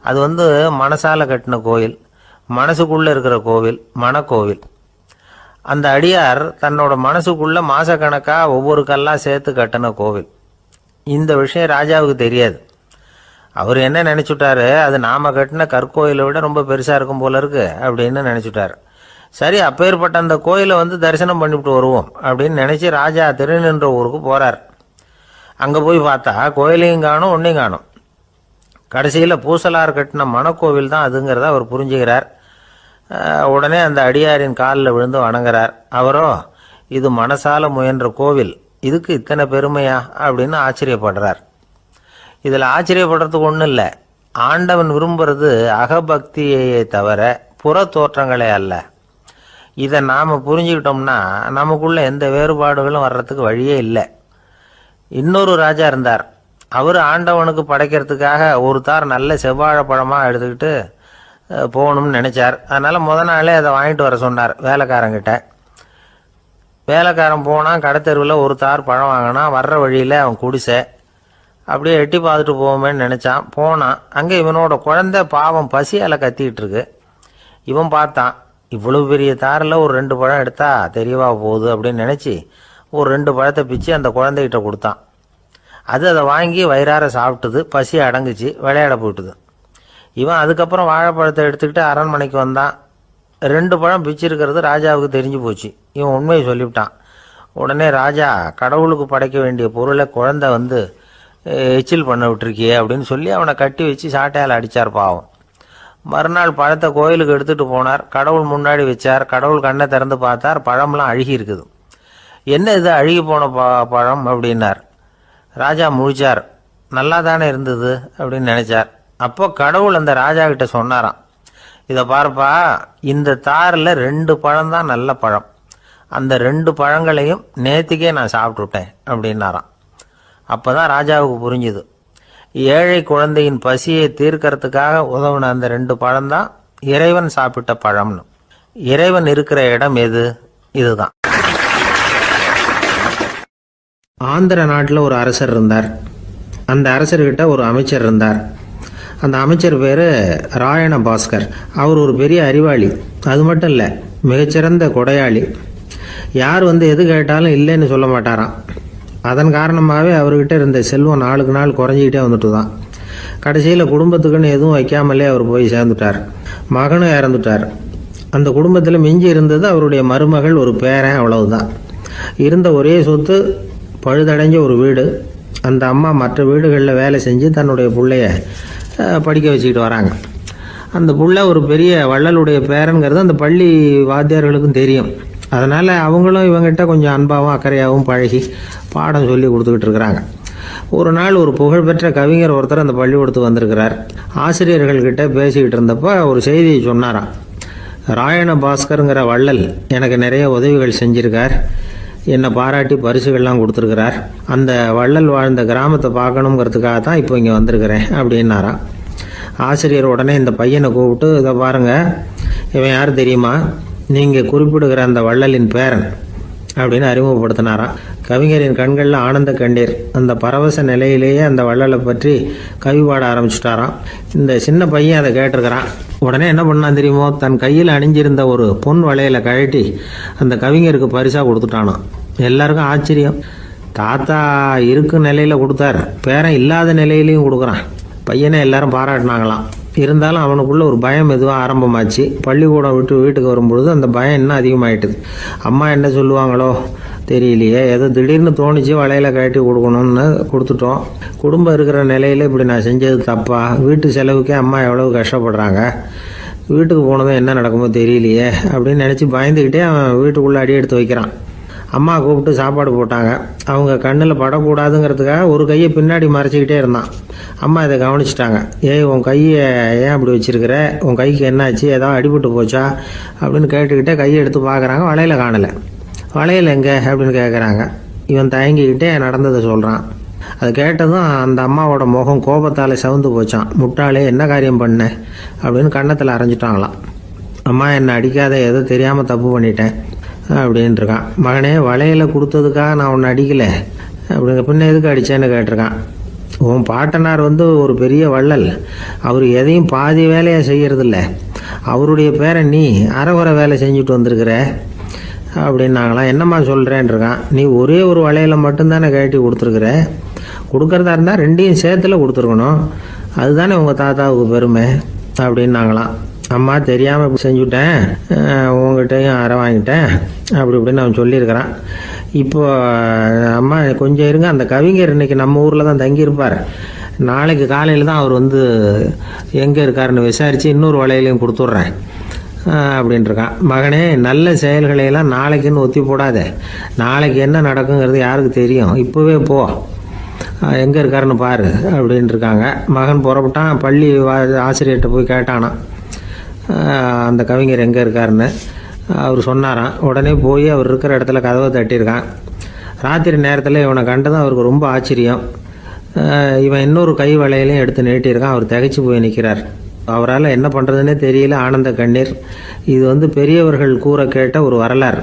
அது மனசால கட்டின கோயில், மனசுக்குள்ளே இருக்கிற கோவில், மனக்கோவில். அந்த அடியார் தன்னோட மனசுக்குள்ள மாசக்கணக்காக ஒவ்வொரு கல்லாக சேர்த்து கட்டின கோவில். இந்த விஷயம் ராஜாவுக்கு தெரியாது. அவர் என்ன நினச்சுட்டாரு, அது நாம கட்டின கற்கோயிலை விட ரொம்ப பெருசாக இருக்கும் போல இருக்கு அப்படின்னு நினச்சுட்டாரு. சரி, அப்பேற்பட்ட அந்த கோயிலை தரிசனம் பண்ணிவிட்டு வருவோம் அப்படின்னு நினச்சி ராஜா திருநின்ற ஊருக்கு போகிறார். அங்கே போய் பார்த்தா கோயிலையும் காணும், ஒன்றையும் காணும். கடைசியில் பூசலார் கட்டின மனக்கோவில் தான் அதுங்கிறத அவர் புரிஞ்சுக்கிறார். உடனே அந்த அடியாரின் காலில் விழுந்து வணங்குறார். அவரோ, இது மனசால முயன்ற கோவில், இதுக்கு இத்தனை பெருமையா அப்படின்னு ஆச்சரியப்படுறார். இதில் ஆச்சரியப்படுறதுக்கு ஒன்றும் இல்லை. ஆண்டவன் விரும்புறது அகபக்தியையே தவிர புற தோற்றங்களே அல்ல. இதை நாம் புரிஞ்சுக்கிட்டோம்னா நமக்குள்ள எந்த வேறுபாடுகளும் வர்றதுக்கு வழியே இல்லை. இன்னொரு ராஜா இருந்தார். அவர் ஆண்டவனுக்கு படைக்கிறதுக்காக ஒரு தார் நல்ல செவ்வாழை பழமாக எடுத்துக்கிட்டு போகணும்னு நினச்சார். அதனால் நாளே அதை வாங்கிட்டு வர சொன்னார் வேலைக்காரங்கிட்ட. வேலைக்காரன் போனால் கடைத்தெருவில் ஒரு தார் பழம் வாங்கினா, வர்ற வழியில் அவன் குடிசை. அப்படியே எட்டி பார்த்துட்டு போவோமேன்னு நினச்சான். போனான். அங்கே இவனோட குழந்தை பாவம் பசியால் கத்திக்கிட்டு இருக்கு. இவன் பார்த்தான், இவ்வளவு பெரிய தாரில் ஒரு 2 பழம் எடுத்தா தெரியவா போகுது அப்படின்னு நினச்சி ஒரு 2 பழத்தை பிச்சு அந்த குழந்தைகிட்ட கொடுத்தான். அது அதை வாங்கி வயிறார சாப்பிட்டுது, பசி அடங்குச்சு, விளையாட போயிட்டுது. இவன் அதுக்கப்புறம் வாழைப்பழத்தை எடுத்துக்கிட்டு அரண்மனைக்கு வந்தான். 2 பழம் பிச்சிருக்கிறது ராஜாவுக்கு தெரிஞ்சு போச்சு. இவன் உண்மையை சொல்லிவிட்டான். உடனே ராஜா, கடவுளுக்கு படைக்க வேண்டிய பொருளை குழந்தை எச்சில் பண்ண விட்டுருக்கியே அப்படின்னு சொல்லி அவனை கட்டி வச்சு சாட்டையால் அடித்தார் பாவம். மறுநாள் பழத்தை கோயிலுக்கு எடுத்துகிட்டு போனார். கடவுள் முன்னாடி வச்சார். கடவுள் கண்ணை திறந்து பார்த்தார், பழம்லாம் அழுகி இருக்குது. என்ன இது அழுகி போன பழம் அப்படின்னார். ராஜா முழிச்சார். நல்லா தானே இருந்தது அப்படின்னு நினைச்சார். அப்போ கடவுள் அந்த ராஜா கிட்ட சொன்னாராம், இதை பாருப்பா, இந்த தாரில் 2 பழம் தான் நல்ல பழம், அந்த 2 பழங்களையும் நேற்றுக்கே நான் சாப்பிட்டுட்டேன் அப்படின்னாராம். அப்போ தான் ராஜாவுக்கு புரிஞ்சுது, ஏழை குழந்தையின் பசியை தீர்க்கறதுக்காக உதவுன அந்த 2 பழம்தான் இறைவன் சாப்பிட்ட பழம்னு. இறைவன் இருக்கிற இடம் எது? இதுதான். ஆந்திர நாட்டில் ஒரு அரசர் இருந்தார். அந்த அரசர்கிட்ட ஒரு அமைச்சர் இருந்தார். அந்த அமைச்சர் பேர் ராயண பாஸ்கர். அவர் ஒரு பெரிய அறிவாளி. அது மட்டும் இல்லை, மிகச்சிறந்த கொடையாளி. யார் எது கேட்டாலும் இல்லைன்னு சொல்ல மாட்டாராம். அதன் காரணமாகவே அவர்கிட்ட இருந்த செல்வம் நாளுக்கு நாள் குறைஞ்சிக்கிட்டே வந்துட்டு தான். கடைசியில் குடும்பத்துக்குன்னு எதுவும் வைக்காமலே அவர் போய் சேர்ந்துட்டார். மகனும் இறந்துட்டார். அந்த குடும்பத்தில் மிஞ்சி இருந்தது அவருடைய மருமகள், ஒரு பேரன், அவ்வளவுதான். இருந்த ஒரே சொத்து பழுதடைஞ்ச ஒரு வீடு. அந்த அம்மா மற்ற வீடுகளில் வேலை செஞ்சு தன்னுடைய பிள்ளைய படிக்க வச்சுக்கிட்டு வராங்க. அந்த புள்ள ஒரு பெரிய வள்ளலுடைய பேரனுங்கிறது அந்த பள்ளி வாத்தியார்களுக்கும் தெரியும். அதனால் அவங்களும் இவங்ககிட்ட கொஞ்சம் அன்பாகவும் அக்கறையாகவும் பழகி பாடம் சொல்லி கொடுத்துக்கிட்டு இருக்கிறாங்க. ஒரு நாள் ஒரு புகழ்பெற்ற கவிஞர் ஒருத்தர் அந்த பள்ளிக்கூடத்துக்கு வந்திருக்கிறார். ஆசிரியர்கள்கிட்ட பேசிக்கிட்டு இருந்தப்போ ஒரு செய்தியை சொன்னாராம். ராயண பாஸ்கருங்கிற வள்ளல் எனக்கு நிறைய உதவிகள் செஞ்சிருக்கார், என்னை பாராட்டி பரிசுகள்லாம் கொடுத்துருக்கிறார். அந்த வள்ளல் வாழ்ந்த கிராமத்தை பார்க்கணுங்கிறதுக்காக தான் இப்போ இங்கே வந்திருக்கிறேன் அப்படின்னாராம். ஆசிரியர் உடனே இந்த பையனை கூப்பிட்டு, இதை பாருங்கள், இவன் யார் தெரியுமா, நீங்கள் குறிப்பிடுகிற அந்த வள்ளலின் பேரன் அப்படின்னு அறிமுகப்படுத்தினாராம். கவிஞரின் கண்களில் ஆனந்த கண்ணீர். அந்த பரவச நிலையிலேயே அந்த வள்ளலை பற்றி கவி பாட ஆரம்பிச்சுட்டாராம். இந்த சின்ன பையன் அதை கேட்டிருக்கிறான். உடனே என்ன பண்ணான் தெரியுமோ, தன் கையில் அணிஞ்சிருந்த ஒரு பொன் வளையலை கழட்டி அந்த கவிஞருக்கு பரிசாக கொடுத்துட்டானான். எல்லாருக்கும் ஆச்சரியம். தாத்தா இருக்கும் நிலையில் கொடுத்தார், பேரன் இல்லாத நிலையிலையும் கொடுக்குறான். பையனை எல்லாரும் பாராட்டினாங்களாம். இருந்தாலும் அவனுக்குள்ள ஒரு பயம் எதுவும் ஆரம்பமாச்சு. பள்ளிக்கூடம் விட்டு வீட்டுக்கு வரும்பொழுது அந்த பயம் இன்னும் அதிகமாயிட்டுது. அம்மா என்ன சொல்லுவாங்களோ தெரியலையே, ஏதோ திடீர்னு தோணிச்சு வளையல கட்டி கொடுக்கணும்னு கொடுத்துட்டோம். குடும்பம் இருக்கிற நிலையில் இப்படி நான் செஞ்சது தப்பா, வீட்டு செலவுக்கே அம்மா எவ்வளவு கஷ்டப்படுறாங்க, வீட்டுக்கு போனதும் என்ன நடக்குமோ தெரியலையே அப்படின்னு நினச்சி பயந்துக்கிட்டே அவன் வீட்டுக்குள்ளே அடி எடுத்து வைக்கிறான். அம்மா கூப்பிட்டு சாப்பாடு போட்டாங்க. அவங்க கண்ணில் படக்கூடாதுங்கிறதுக்காக ஒரு கையை பின்னாடி மறைச்சிக்கிட்டே இருந்தான். அம்மா இதை கவனிச்சிட்டாங்க. ஏய், உன் கையை ஏன் அப்படி வச்சிருக்கிற, உன் கைக்கு என்னாச்சு, ஏதாவது அடிபட்டு போச்சா அப்படின்னு கேட்டுக்கிட்டே கையை எடுத்து பார்க்குறாங்க. வளையல காணலை. வளையல் எங்கே அப்படின்னு கேட்குறாங்க. இவன் தயங்கிக்கிட்டே நடந்ததை சொல்கிறான். அது கேட்டதும் அந்த அம்மாவோட முகம் கோபத்தால் சவுந்து போச்சான். முட்டாளே, என்ன காரியம் பண்ண அப்படின்னு கன்னத்தில் அரைஞ்சிட்டாங்களாம். அம்மா, என்னை அடிக்காத, ஏதோ தெரியாமல் தப்பு பண்ணிட்டேன் அப்படின்ட்டு இருக்கான். மகனே, வளையலை கொடுத்ததுக்காக நான் உன்னை அடிக்கலை, அப்படிங்க பின்ன எதுக்கு அடித்தேன்னு கேட்டிருக்கான். உன் பாட்டனார் ஒரு பெரிய வள்ளல், அவர் எதையும் பாதி வேலையை செய்யறதில்ல, அவருடைய பேரை நீ அரைகுறை வேலை செஞ்சுட்டு வந்திருக்கிற அப்படின்னாங்களாம். என்னம்மா சொல்கிறேன் இருக்கான். நீ ஒரே ஒரு வளையலை மட்டும்தானே கட்டி கொடுத்துருக்குற, கொடுக்கறதா இருந்தால் ரெண்டையும் சேர்த்துல கொடுத்துருக்கணும், அதுதானே உங்கள் தாத்தாவுக்கு பெருமை அப்படின்னாங்களாம். அம்மா, தெரியாமல் இப்படி செஞ்சுட்டேன், உங்கள்கிட்டையும் அரை வாங்கிட்டேன் அப்படி இப்படின்னு அவன் சொல்லியிருக்கிறான். இப்போ அம்மா கொஞ்சம் இருங்க, அந்த கவிஞர் இன்னைக்கு நம்ம ஊரில் தான் தங்கியிருப்பார், நாளைக்கு காலையில் தான் அவர் எங்கே இருக்காருன்னு விசாரித்து இன்னொரு வளையலையும் கொடுத்துட்றேன் அப்படின்ட்டுருக்கான். மகனே, நல்ல செயல்களையெல்லாம் நாளைக்குன்னு ஒத்தி போடாத, நாளைக்கு என்ன நடக்குங்கிறது யாருக்கு தெரியும், இப்போவே போ, எங்கே இருக்காருன்னு பாரு அப்படின்ட்டுருக்காங்க. மகன் புறப்பட்டான். பள்ளி ஆசிரியர்கிட்ட போய் கேட்டானா அந்த கவிஞர் எங்கே இருக்காருன்னு. அவர் சொன்னாராம். உடனே போய் அவர் இருக்கிற இடத்துல கதவை தட்டியிருக்கான். ராத்திரி நேரத்தில் இவனை கண்டதும் அவருக்கு ரொம்ப ஆச்சரியம். இவன் இன்னொரு கை வளையலையும் எடுத்து நீட்டியிருக்கான். அவர் திகைச்சு போய் நிற்கிறார். அவரால் என்ன பண்ணுறதுன்னே தெரியல. ஆனந்த கண்ணீர். இது பெரியவர்கள் கூற கேட்ட ஒரு வரலாறு.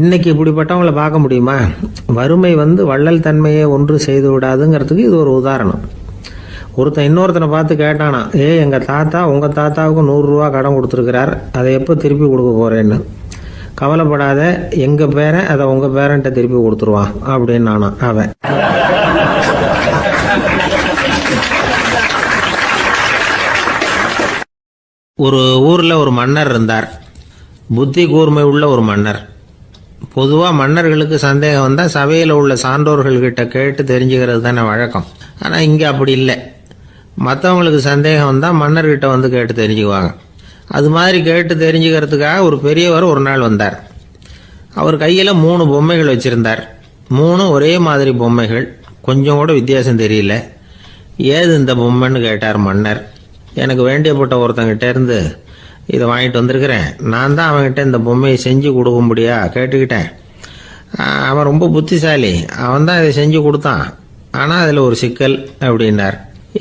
இன்னைக்கு இப்படிப்பட்டவங்களை பார்க்க முடியுமா? வறுமை வள்ளல் தன்மையை ஒன்று செய்து விடாதுங்கிறதுக்கு இது ஒரு உதாரணம். ஒருத்தன் இன்னொருத்தனை பார்த்து கேட்டானா, எங்கள் தாத்தா உங்கள் தாத்தாவுக்கு 100 ரூபா கடன் கொடுத்துருக்கிறார், அதை எப்போ திருப்பி கொடுக்க போகிறேன்னு. கவலைப்படாத, எங்கள் பேரன் அதை உங்கள் பேரன்ட்ட திருப்பி கொடுத்துருவான் அப்படின்னு நானா அவன். ஒரு ஊரில் ஒரு மன்னர் இருந்தார். புத்தி கூர்மை உள்ள ஒரு மன்னர். பொதுவாக மன்னர்களுக்கு சந்தேகம் வந்தால் சபையில் உள்ள சான்றோர்கள்கிட்ட கேட்டு தெரிஞ்சுக்கிறது தானே வழக்கம். ஆனால் இங்கே அப்படி இல்லை. மற்றவங்களுக்கு சந்தேகம் வந்தால் மன்னர்கிட்ட கேட்டு தெரிஞ்சுக்குவாங்க. அது மாதிரி கேட்டு தெரிஞ்சுக்கிறதுக்காக ஒரு பெரியவர் ஒரு நாள் வந்தார். அவர் கையில் 3 பொம்மைகள் வச்சுருந்தார். 3 ஒரே மாதிரி பொம்மைகள், கொஞ்சம் கூட வித்தியாசம் தெரியல. ஏது இந்த பொம்மைன்னு கேட்டார் மன்னர். எனக்கு வேண்டியப்பட்ட ஒருத்தங்கிட்ட இருந்து இதை வாங்கிட்டு வந்திருக்கிறேன், நான் தான் அவன்கிட்ட இந்த பொம்மையை செஞ்சு கொடுக்கும்படியா கேட்டுக்கிட்டேன். அவன் ரொம்ப புத்திசாலி, அவன் தான் இதை செஞ்சு கொடுத்தான், ஆனால் அதில் ஒரு சிக்கல் அப்படின்னார்.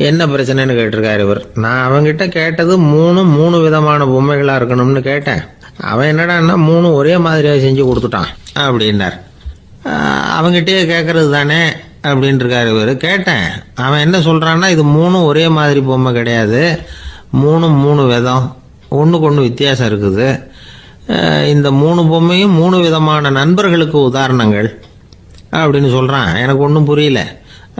என்ன பிரச்சனைன்னு கேட்டிருக்காரு இவர். நான் அவன்கிட்ட கேட்டது 3 விதமான பொம்மைகளாக இருக்கணும்னு கேட்டேன். அவன் என்னடான்னா 3 ஒரே மாதிரியாக செஞ்சு கொடுத்துட்டான் அப்படின்னார். அவன்கிட்டயே கேட்கறது தானே அப்படின்னு இருக்காரு இவர். கேட்டேன், அவன் என்ன சொல்கிறான்னா, இது 3 ஒரே மாதிரி பொம்மை கிடையாது, 3 விதம், ஒன்றுக்கு ஒன்று வித்தியாசம் இருக்குது. இந்த 3 பொம்மையும் 3 விதமான நண்பர்களுக்கு உதாரணங்கள். அப்படின்னு சொல்கிறான். எனக்கு ஒன்றும் புரியல,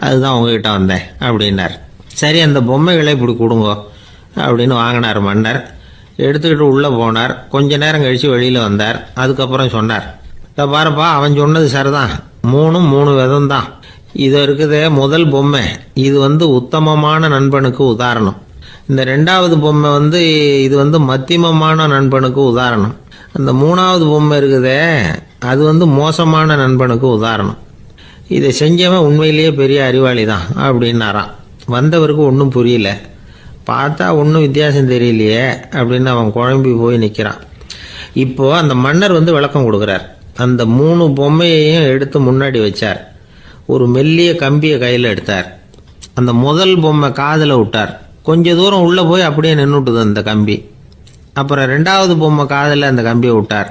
அதுதான் உங்ககிட்ட வந்தேன் அப்படின்னார். சரி, அந்த பொம்மைகளை இப்படி கொடுங்கோ அப்படின்னு வாங்கினார் மன்னர். எடுத்துக்கிட்டு உள்ளே போனார். கொஞ்ச நேரம் கழித்து வெளியில் வந்தார். அதுக்கப்புறம் சொன்னார், இதை பாருப்பா, அவன் சொன்னது சரிதான், 3 விதம் தான். இது இருக்குதே முதல் பொம்மை, இது உத்தமமான நண்பனுக்கு உதாரணம். இந்த 2வது பொம்மை இது மத்தியமமான நண்பனுக்கு உதாரணம். அந்த 3வது பொம்மை இருக்குதே அது மோசமான நண்பனுக்கு உதாரணம். இதை செஞ்சவன் உண்மையிலேயே பெரிய அறிவாளி தான் அப்படின்னாராம். வந்தவருக்கு ஒன்றும் புரியல. பார்த்தா ஒன்றும் வித்தியாசம் தெரியலையே அப்படின்னு அவன் குழம்பி போய் நிற்கிறான். இப்போது அந்த மன்னர் விளக்கம் கொடுக்குறார். அந்த 3 பொம்மையையும் எடுத்து முன்னாடி வச்சார். ஒரு மெல்லிய கம்பியை கையில் எடுத்தார். அந்த முதல் பொம்மை காதில் விட்டார். கொஞ்ச தூரம் உள்ளே போய் அப்படியே நின்றுட்டுது அந்த கம்பி. அப்புறம் 2வது பொம்மை காதில் அந்த கம்பியை விட்டார்.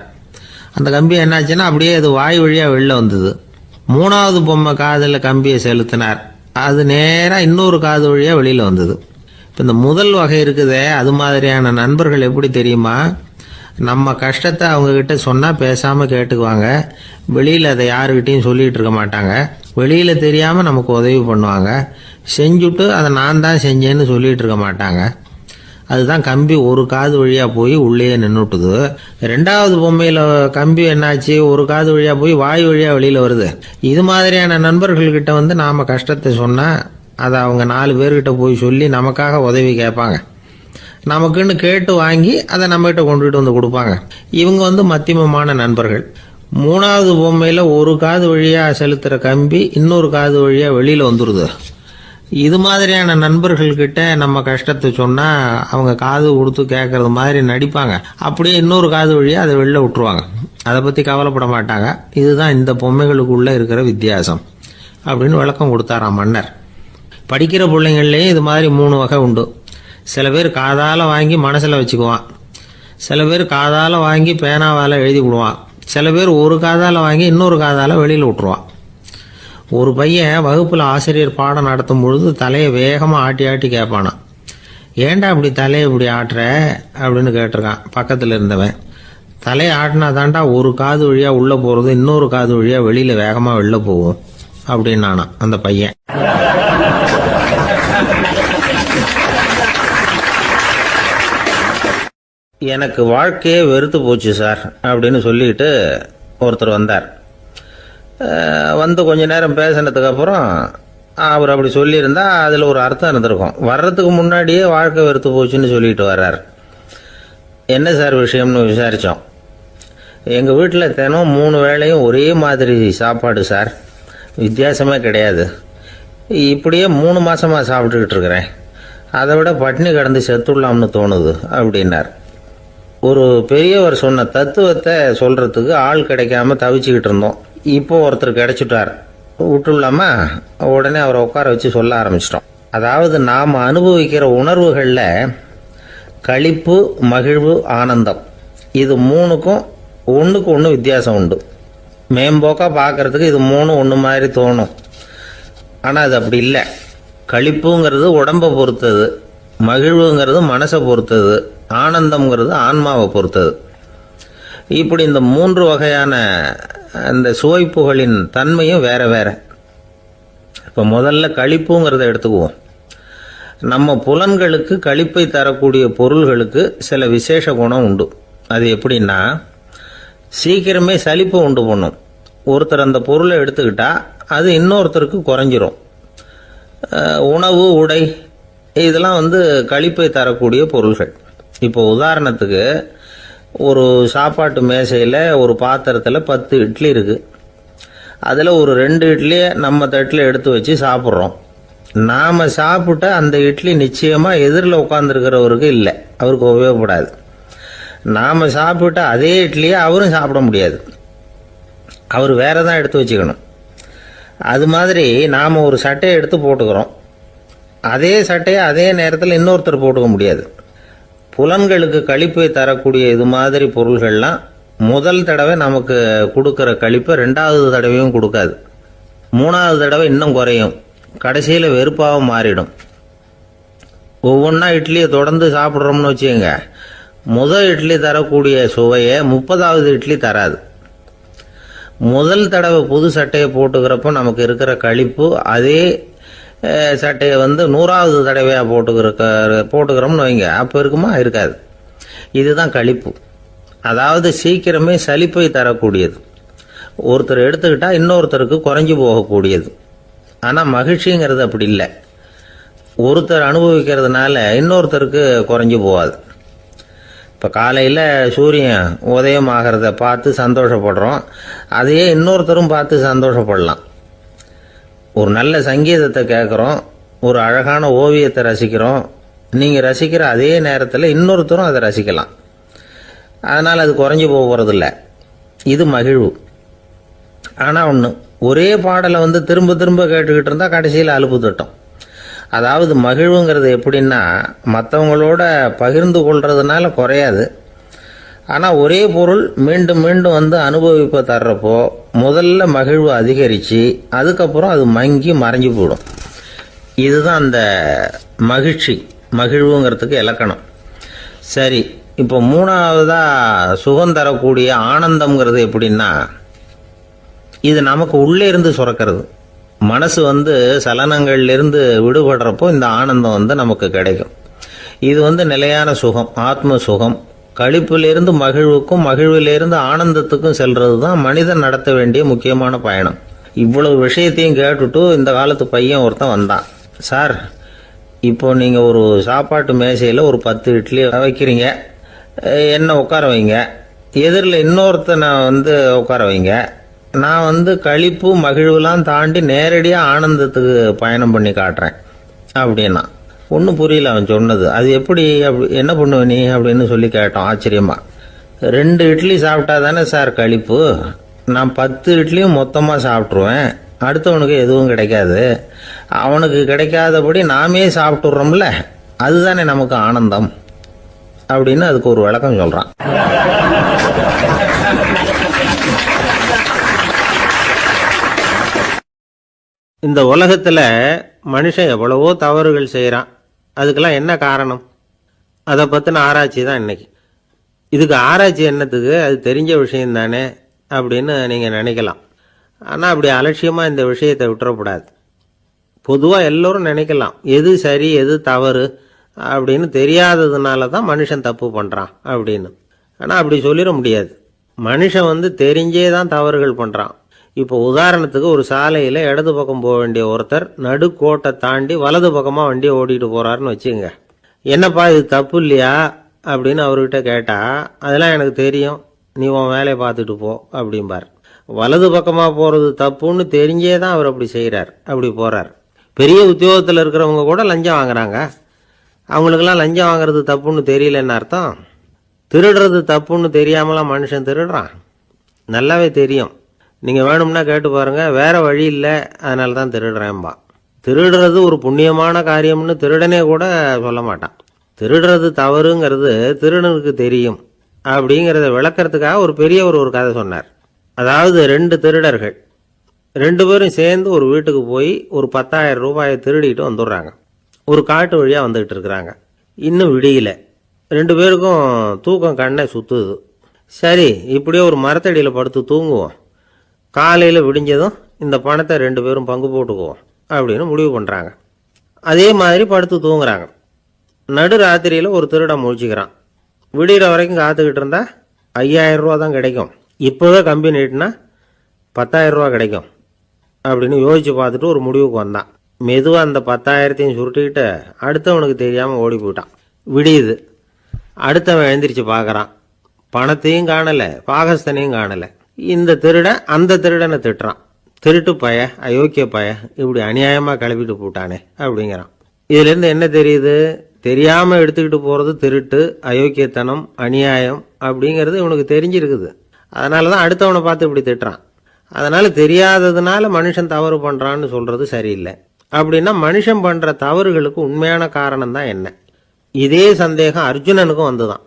அந்த கம்பி என்னாச்சுன்னா அப்படியே அது வாய் வழியாக வெளில வந்தது. 3வது பொம்மை காதில் கம்பியை செலுத்தினார். அது நேராக இன்னொரு காது வழியாக வெளியில் வந்தது. இப்போ இந்த முதல் வகை இருக்குதே, அது மாதிரியான நண்பர்கள் எப்படி தெரியுமா? நம்ம கஷ்டத்தை அவங்கக்கிட்ட சொன்னால் பேசாமல் கேட்டுக்குவாங்க. வெளியில் அதை யாருக்கிட்டையும் சொல்லிகிட்டு இருக்க மாட்டாங்க. வெளியில் தெரியாமல் நமக்கு உதவி பண்ணுவாங்க. செஞ்சுட்டு அதை நான் தான் செஞ்சேன்னு சொல்லிகிட்டு இருக்க மாட்டாங்க. அதுதான் கம்பி ஒரு காது வழியாக போய் உள்ளே நின்றுட்டுது. 2வது பொம்மையில் கம்பி என்னாச்சு, ஒரு காது வழியாக போய் வாய் வழியாக வெளியில் வருது. இது மாதிரியான நண்பர்கள்கிட்ட நாம் கஷ்டத்தை சொன்னால் அதை அவங்க 4 பேர்கிட்ட போய் சொல்லி நமக்காக உதவி கேட்பாங்க. நமக்குன்னு கேட்டு வாங்கி அதை நம்மகிட்ட கொண்டுகிட்டு கொடுப்பாங்க. இவங்க மத்தியமமான நண்பர்கள். 3வது பொம்மையில் ஒரு காது வழியாக செலுத்துகிற கம்பி இன்னொரு காது வழியாக வெளியில் வந்துடுது. இது மாதிரியான நண்பர்கள்கிட்ட நம்ம கஷ்டத்தை சொன்னால் அவங்க காது கொடுத்து கேட்கறது மாதிரி நடிப்பாங்க. அப்படியே இன்னொரு காது வழியாக அதை வெளில விட்டுருவாங்க. அதை பற்றி கவலைப்பட மாட்டாங்க. இதுதான் இந்த பொம்மைகளுக்குள்ளே இருக்கிற வித்தியாசம் அப்படின்னு விளக்கம் கொடுத்தாராம் மன்னர். படிக்கிற பிள்ளைங்கள்லேயும் இது மாதிரி 3 வகை உண்டு. சில பேர் காதால் வாங்கி மனசில் வச்சுக்குவான். சில பேர் காதால் வாங்கி பேனாவால் எழுதி விடுவான். சில பேர் ஒரு காதால் வாங்கி இன்னொரு காதால் வெளியில் விட்டுருவான். ஒரு பையன் வகுப்பில் ஆசிரியர் பாடம் நடத்தும் பொழுது தலையை வேகமாக ஆட்டி ஆட்டி கேட்பானான். ஏன்டா இப்படி தலையை இப்படி ஆட்டுற அப்படின்னு கேட்டிருக்கான் பக்கத்தில் இருந்தவன். தலையை ஆட்டினா தாண்டா ஒரு காது வழியாக உள்ளே போகிறது, இன்னொரு காது வழியாக வெளியில் வேகமாக வெளில போகும் அப்படின்னானா அந்த பையன். எனக்கு வாழ்க்கையே வெறுத்து போச்சு சார் அப்படின்னு சொல்லிட்டு ஒருத்தர் வந்தார். கொஞ்ச நேரம் பேசினதுக்கப்புறம் அவர் அப்படி சொல்லியிருந்தா அதில் ஒரு அர்த்தம் இருந்திருக்கும். வர்றதுக்கு முன்னாடியே வாழ்க்கை வெறுத்து போச்சுன்னு சொல்லிட்டு வர்றார். என்ன சார் விஷயம்னு விசாரித்தோம். எங்கள் வீட்டில் தினம் 3 வேளையும் ஒரே மாதிரி சாப்பாடு சார், வித்தியாசமே கிடையாது. இப்படியே 3 மாதமாக சாப்பிட்டுக்கிட்டு இருக்கிறேன். அதை விட பட்டினி கிடந்து செத்துடலாம்னு தோணுது அப்படின்னார். ஒரு பெரியவர் சொன்ன தத்துவத்தை சொல்கிறதுக்கு ஆள் கிடைக்காம தவிச்சுக்கிட்டு இருந்தோம். இப்போ ஒருத்தர் கிடைச்சிட்டார். விட்டுலாமா உடனே அவரை உட்கார வச்சு சொல்ல ஆரம்பிச்சிட்டோம். அதாவது நாம் அனுபவிக்கிற உணர்வுகளில் களிப்பு, மகிழ்வு, ஆனந்தம் இது 3க்கும் ஒன்றுக்கு ஒன்று வித்தியாசம் உண்டு. மேம்போக்காக பார்க்குறதுக்கு இது 3 ஒன்று மாதிரி தோணும். ஆனால் அது அப்படி இல்லை. களிப்புங்கிறது உடம்பை பொறுத்தது, மகிழ்வுங்கிறது மனசை பொறுத்தது, ஆனந்தம்ங்கிறது ஆன்மாவை பொறுத்தது. இப்படி இந்த 3 வகையான அந்த சுவைப்புகளின் தன்மையும் வேற வேற. இப்போ முதல்ல களிப்புங்கிறத எடுத்துக்குவோம். நம்ம புலன்களுக்கு களிப்பை தரக்கூடிய பொருள்களுக்கு சில விசேஷ குணம் உண்டு. அது எப்படின்னா, சீக்கிரமே சலிப்பை உண்டு பண்ணும். ஒருத்தர் அந்த பொருளை எடுத்துக்கிட்டா அது இன்னொருத்தருக்கு குறைஞ்சிரும். உணவு, உடை இதெல்லாம் களிப்பை தரக்கூடிய பொருள்கள். இப்போ உதாரணத்துக்கு ஒரு சாப்பாட்டு மேசையில் ஒரு பாத்திரத்தில் 10 இட்லி இருக்குது. அதில் ஒரு 2 இட்லியை நம்ம தட்டில் எடுத்து வச்சு சாப்பிட்றோம். நாம் சாப்பிட்ட அந்த இட்லி நிச்சயமாக எதிரில் உட்காந்துருக்கிறவருக்கு இல்லை, அவருக்கு உபயோகப்படாது. நாம் சாப்பிட்ட அதே இட்லியை அவரும் சாப்பிட முடியாது, அவர் வேற தான் எடுத்து வச்சுக்கணும். அது மாதிரி நாம் ஒரு சட்டையை எடுத்து போட்டுக்கிறோம். அதே சட்டையை அதே நேரத்தில் இன்னொருத்தர் போட்டுக்க முடியாது. புலன்களுக்கு களிப்பை தரக்கூடிய இது மாதிரி பொருள்கள்லாம் முதல் தடவை நமக்கு கொடுக்குற களிப்பை 2வது தடவையும் கொடுக்காது. 3வது தடவை இன்னும் குறையும். கடைசியில் வெறுப்பாக மாறிடும். ஒவ்வொன்றா இட்லியை தொடர்ந்து சாப்பிட்றோம்னு வச்சுக்கோங்க, முதல் இட்லி தரக்கூடிய சுவையை 30வது இட்லி தராது. முதல் தடவை புது சட்டையை போட்டுக்கிறப்போ நமக்கு இருக்கிற களிப்பு அதே சட்டையை வந்து 100வது தடவையாக போட்டுக்கிறோம்னு வைங்க, அப்போ இருக்குமா? இருக்காது. இதுதான் களிப்பு. அதாவது சீக்கிரமே சலிப்பை தரக்கூடியது. ஒருத்தர் எடுத்துக்கிட்டால் இன்னொருத்தருக்கு குறைஞ்சி போகக்கூடியது. ஆனால் மகிழ்ச்சிங்கிறது அப்படி இல்லை. ஒருத்தர் அனுபவிக்கிறதுனால இன்னொருத்தருக்கு குறைஞ்சி போகாது. இப்போ காலையில் சூரியன் உதயம் ஆகிறத பார்த்து சந்தோஷப்படுறோம், அதையே இன்னொருத்தரும் பார்த்து சந்தோஷப்படலாம். ஒரு நல்ல சங்கீதத்தை கேட்குறோம், ஒரு அழகான ஓவியத்தை ரசிக்கிறோம், நீங்கள் ரசிக்கிற அதே நேரத்தில் இன்னொருத்தரும் அதை ரசிக்கலாம். அதனால் அது குறைஞ்சி போகிறதில்ல. இது மகிழ்வு. ஆனால் ஒன்று, ஒரே பாடலை வந்து திரும்ப திரும்ப கேட்டுக்கிட்டு இருந்தால் கடைசியில் அலுப்பு தட்டும். அதாவது மகிழ்வுங்கிறது எப்படின்னா, மற்றவங்களோட பகிர்ந்து கொள்றதுனால குறையாது. ஆனால் ஒரே பொருள் மீண்டும் மீண்டும் வந்து அனுபவிப்ப தர்றப்போ முதல்ல மகிழ்வு அதிகரித்து அதுக்கப்புறம் அது மங்கி மறைஞ்சு போயிடும். இதுதான் அந்த மகிழ்வுங்கிறதுக்கு இலக்கணம். சரி, இப்போ மூணாவதாக சுகம் தரக்கூடிய ஆனந்தம்ங்கிறது எப்படின்னா, இது நமக்கு உள்ளே இருந்து சுரக்கிறது. மனசு வந்து சலனங்கள்லேருந்து விடுபடுறப்போ இந்த ஆனந்தம் வந்து நமக்கு கிடைக்கும். இது வந்து நிலையான சுகம், ஆத்ம சுகம். களிப்பிலிருந்து மகிழ்வுக்கும் மகிழ்விலிருந்து ஆனந்தத்துக்கும் செல்றது தான் மனிதன் நடத்த வேண்டிய முக்கியமான பயணம். இவ்வளவு விஷயத்தையும் கேட்டுட்டு இந்த காலத்து பையன் ஒருத்தன் வந்தான். சார், இப்போ நீங்கள் ஒரு சாப்பாட்டு மேசையில் ஒரு 10 இட்லி வைக்கிறீங்க, என்ன உட்கார வைங்க, எதிரில் இன்னொருத்தனை வந்து உட்கார வைங்க, நான் வந்து களிப்பு மகிழ்வுலாம் தாண்டி நேரடியாக ஆனந்தத்துக்கு பயணம் பண்ணி காட்டுறேன் அப்படின்னா. ஒன்றும் புரியல அவன் சொன்னது. அது எப்படி, என்ன பண்ணுவ நீ அப்படின்னு சொல்லி கேட்டோம் ஆச்சரியமா. 2 இட்லி சாப்பிட்டா தானே சார் களிப்பு, நான் 10 இட்லியும் மொத்தமாக சாப்பிட்ருவேன், அடுத்தவனுக்கு எதுவும் கிடைக்காது, அவனுக்கு கிடைக்காதபடி நாமே சாப்பிட்டுடுறோம்ல, அதுதானே நமக்கு ஆனந்தம் அப்படின்னு அதுக்கு ஒரு விளக்கம் சொல்கிறான். இந்த உலகத்தில் மனுஷன் எவ்வளவோ தவறுகள் செய்கிறான். அதுக்கெல்லாம் என்ன காரணம்? அதை பற்றின ஆராய்ச்சி தான் இன்னைக்கு. இதுக்கு ஆராய்ச்சி என்னத்துக்கு, அது தெரிஞ்ச விஷயம் தானே அப்படின்னு நீங்கள் நினைக்கலாம். ஆனால் அப்படி அலட்சியமாக இந்த விஷயத்தை விட்டுறக்கூடாது. பொதுவாக எல்லோரும் நினைக்கலாம் எது சரி எது தவறு அப்படின்னு தெரியாததுனால தான் மனுஷன் தப்பு பண்ணுறான் அப்படின்னு. ஆனால் அப்படி சொல்லிட முடியாது. மனுஷன் வந்து தெரிஞ்சே தான் தவறுகள் பண்ணுறான். இப்போ உதாரணத்துக்கு ஒரு சாலையில் இடது பக்கம் போக வேண்டிய ஒருத்தர் நடுக்கோட்டை தாண்டி வலது பக்கமாக வண்டியை ஓடிட்டு போகிறாருன்னு வச்சுங்க. என்னப்பா இது தப்பு இல்லையா அப்படின்னு அவர்கிட்ட கேட்டால், அதெல்லாம் எனக்கு தெரியும், நீ உன் வேலையை பார்த்துட்டு போ அப்படிம்பார். வலது பக்கமாக போகிறது தப்புன்னு தெரிஞ்சே தான் அவர் அப்படி செய்கிறார், அப்படி போகிறார். பெரிய உத்தியோகத்தில் இருக்கிறவங்க கூட லஞ்சம் வாங்குறாங்க. அவங்களுக்கெல்லாம் லஞ்சம் வாங்குறது தப்புன்னு தெரியலன்னு அர்த்தம். திருடுறது தப்புன்னு தெரியாமலாம் மனுஷன் திருடுறான், நல்லாவே தெரியும். நீங்கள் வேணும்னா கேட்டு பாருங்கள், வேறு வழி இல்லை அதனால தான் திருடுறேன்பா. திருடுறது ஒரு புண்ணியமான காரியம்னு திருடனே கூட சொல்ல மாட்டான். திருடுறது தவறுங்கிறது திருடனுக்கு தெரியும் அப்படிங்கிறத விளக்கறதுக்காக ஒரு பெரியவர் ஒரு கதை சொன்னார். அதாவது 2 திருடர்கள் 2 பேரும் சேர்ந்து ஒரு வீட்டுக்கு போய் ஒரு 10,000 ரூபாயை திருடிட்டு வந்துடுறாங்க. ஒரு காட்டு வழியாக வந்துக்கிட்டு இருக்கிறாங்க. இன்னும் விடியல. 2 பேருக்கும் தூக்கம் கண்ணை சுற்றுது. சரி, இப்படியே ஒரு மரத்தடியில் படுத்து தூங்குவோம், காலையில் விடிஞ்சதும் இந்த பணத்தை 2 பேரும் பங்கு போட்டுக்குவோம் அப்படின்னு முடிவு பண்ணுறாங்க. அதே மாதிரி படுத்து தூங்குறாங்க. நடு ராத்திரியில் ஒரு திருடன் முழிச்சுக்கிறான். விடிகிற வரைக்கும் காத்துக்கிட்டு இருந்தால் 5,000 ரூபா தான் கிடைக்கும், இப்போவே கம்பி நீட்டினா 10,000 ரூபா கிடைக்கும் அப்படின்னு யோசித்து பார்த்துட்டு ஒரு முடிவுக்கு வந்தான். மெதுவாக அந்த 10,000த்தையும் சுருட்டிக்கிட்டு அடுத்தவனுக்கு தெரியாமல் ஓடி போயிட்டான். விடியுது. அடுத்தவன் எழுந்திரிச்சு பார்க்குறான். பணத்தையும் காணலை, பாகஸ்தனையும் காணலை. இந்த திருடன் அந்த திருடனை திட்டுறான். திருட்டு பய, அயோக்கிய பய, இப்படி அநியாயமாக கிளப்பிட்டு போட்டானே அப்படிங்கிறான். இதுலேருந்து என்ன தெரியுது? தெரியாமல் எடுத்துக்கிட்டு போகிறது திருட்டு, அயோக்கியத்தனம், அநியாயம் அப்படிங்கிறது இவனுக்கு தெரிஞ்சிருக்குது. அதனால தான் அடுத்தவனை பார்த்து இப்படி திட்டுறான். அதனால் தெரியாததுனால மனுஷன் தவறு பண்ணுறான்னு சொல்கிறது சரியில்லை. அப்படின்னா மனுஷன் பண்ணுற தவறுகளுக்கு உண்மையான காரணம் தான் என்ன? இதே சந்தேகம் அர்ஜுனனுக்கும் வந்துதான்.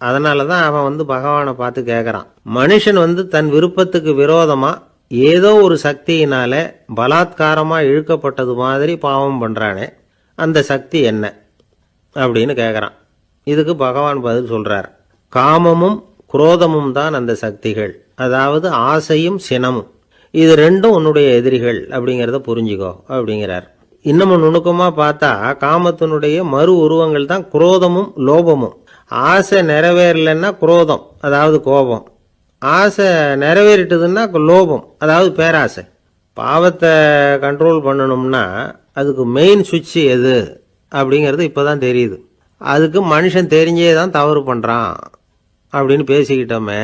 அதனால தான் அவன் வந்து பகவானை பார்த்து கேட்குறான், மனுஷன் வந்து தன் விருப்பத்துக்கு விரோதமாக ஏதோ ஒரு சக்தியினால பலாத்காரமாக இழுக்கப்பட்டது மாதிரி பாவம் பண்ணுறானே, அந்த சக்தி என்ன அப்படின்னு கேட்குறான். இதுக்கு பகவான் பதில் சொல்கிறார், காமமும் குரோதமும் தான் அந்த சக்திகள் அதாவது ஆசையும் சினமும், இது ரெண்டும் உன்னுடைய எதிரிகள் அப்படிங்கிறத புரிஞ்சுக்கோ அப்படிங்கிறார். இன்னமும் நுணுக்கமா பார்த்தா காமத்தினுடைய மறு உருவங்கள் தான் குரோதமும் லோபமும். ஆசை நிறைவேறலைன்னா குரோதம், அதாவது கோபம். ஆசை நிறைவேறிட்டதுன்னா லோபம், அதாவது பேராசை. பாவத்தை கண்ட்ரோல் பண்ணணும்னா அதுக்கு மெயின் சுவிட்ச் எது அப்படிங்கிறது இப்போதான் தெரியுது. அதுக்கு மனுஷன் தெரிஞ்சே தான் தவறு பண்ணுறான் அப்படின்னு பேசிக்கிட்டோமே.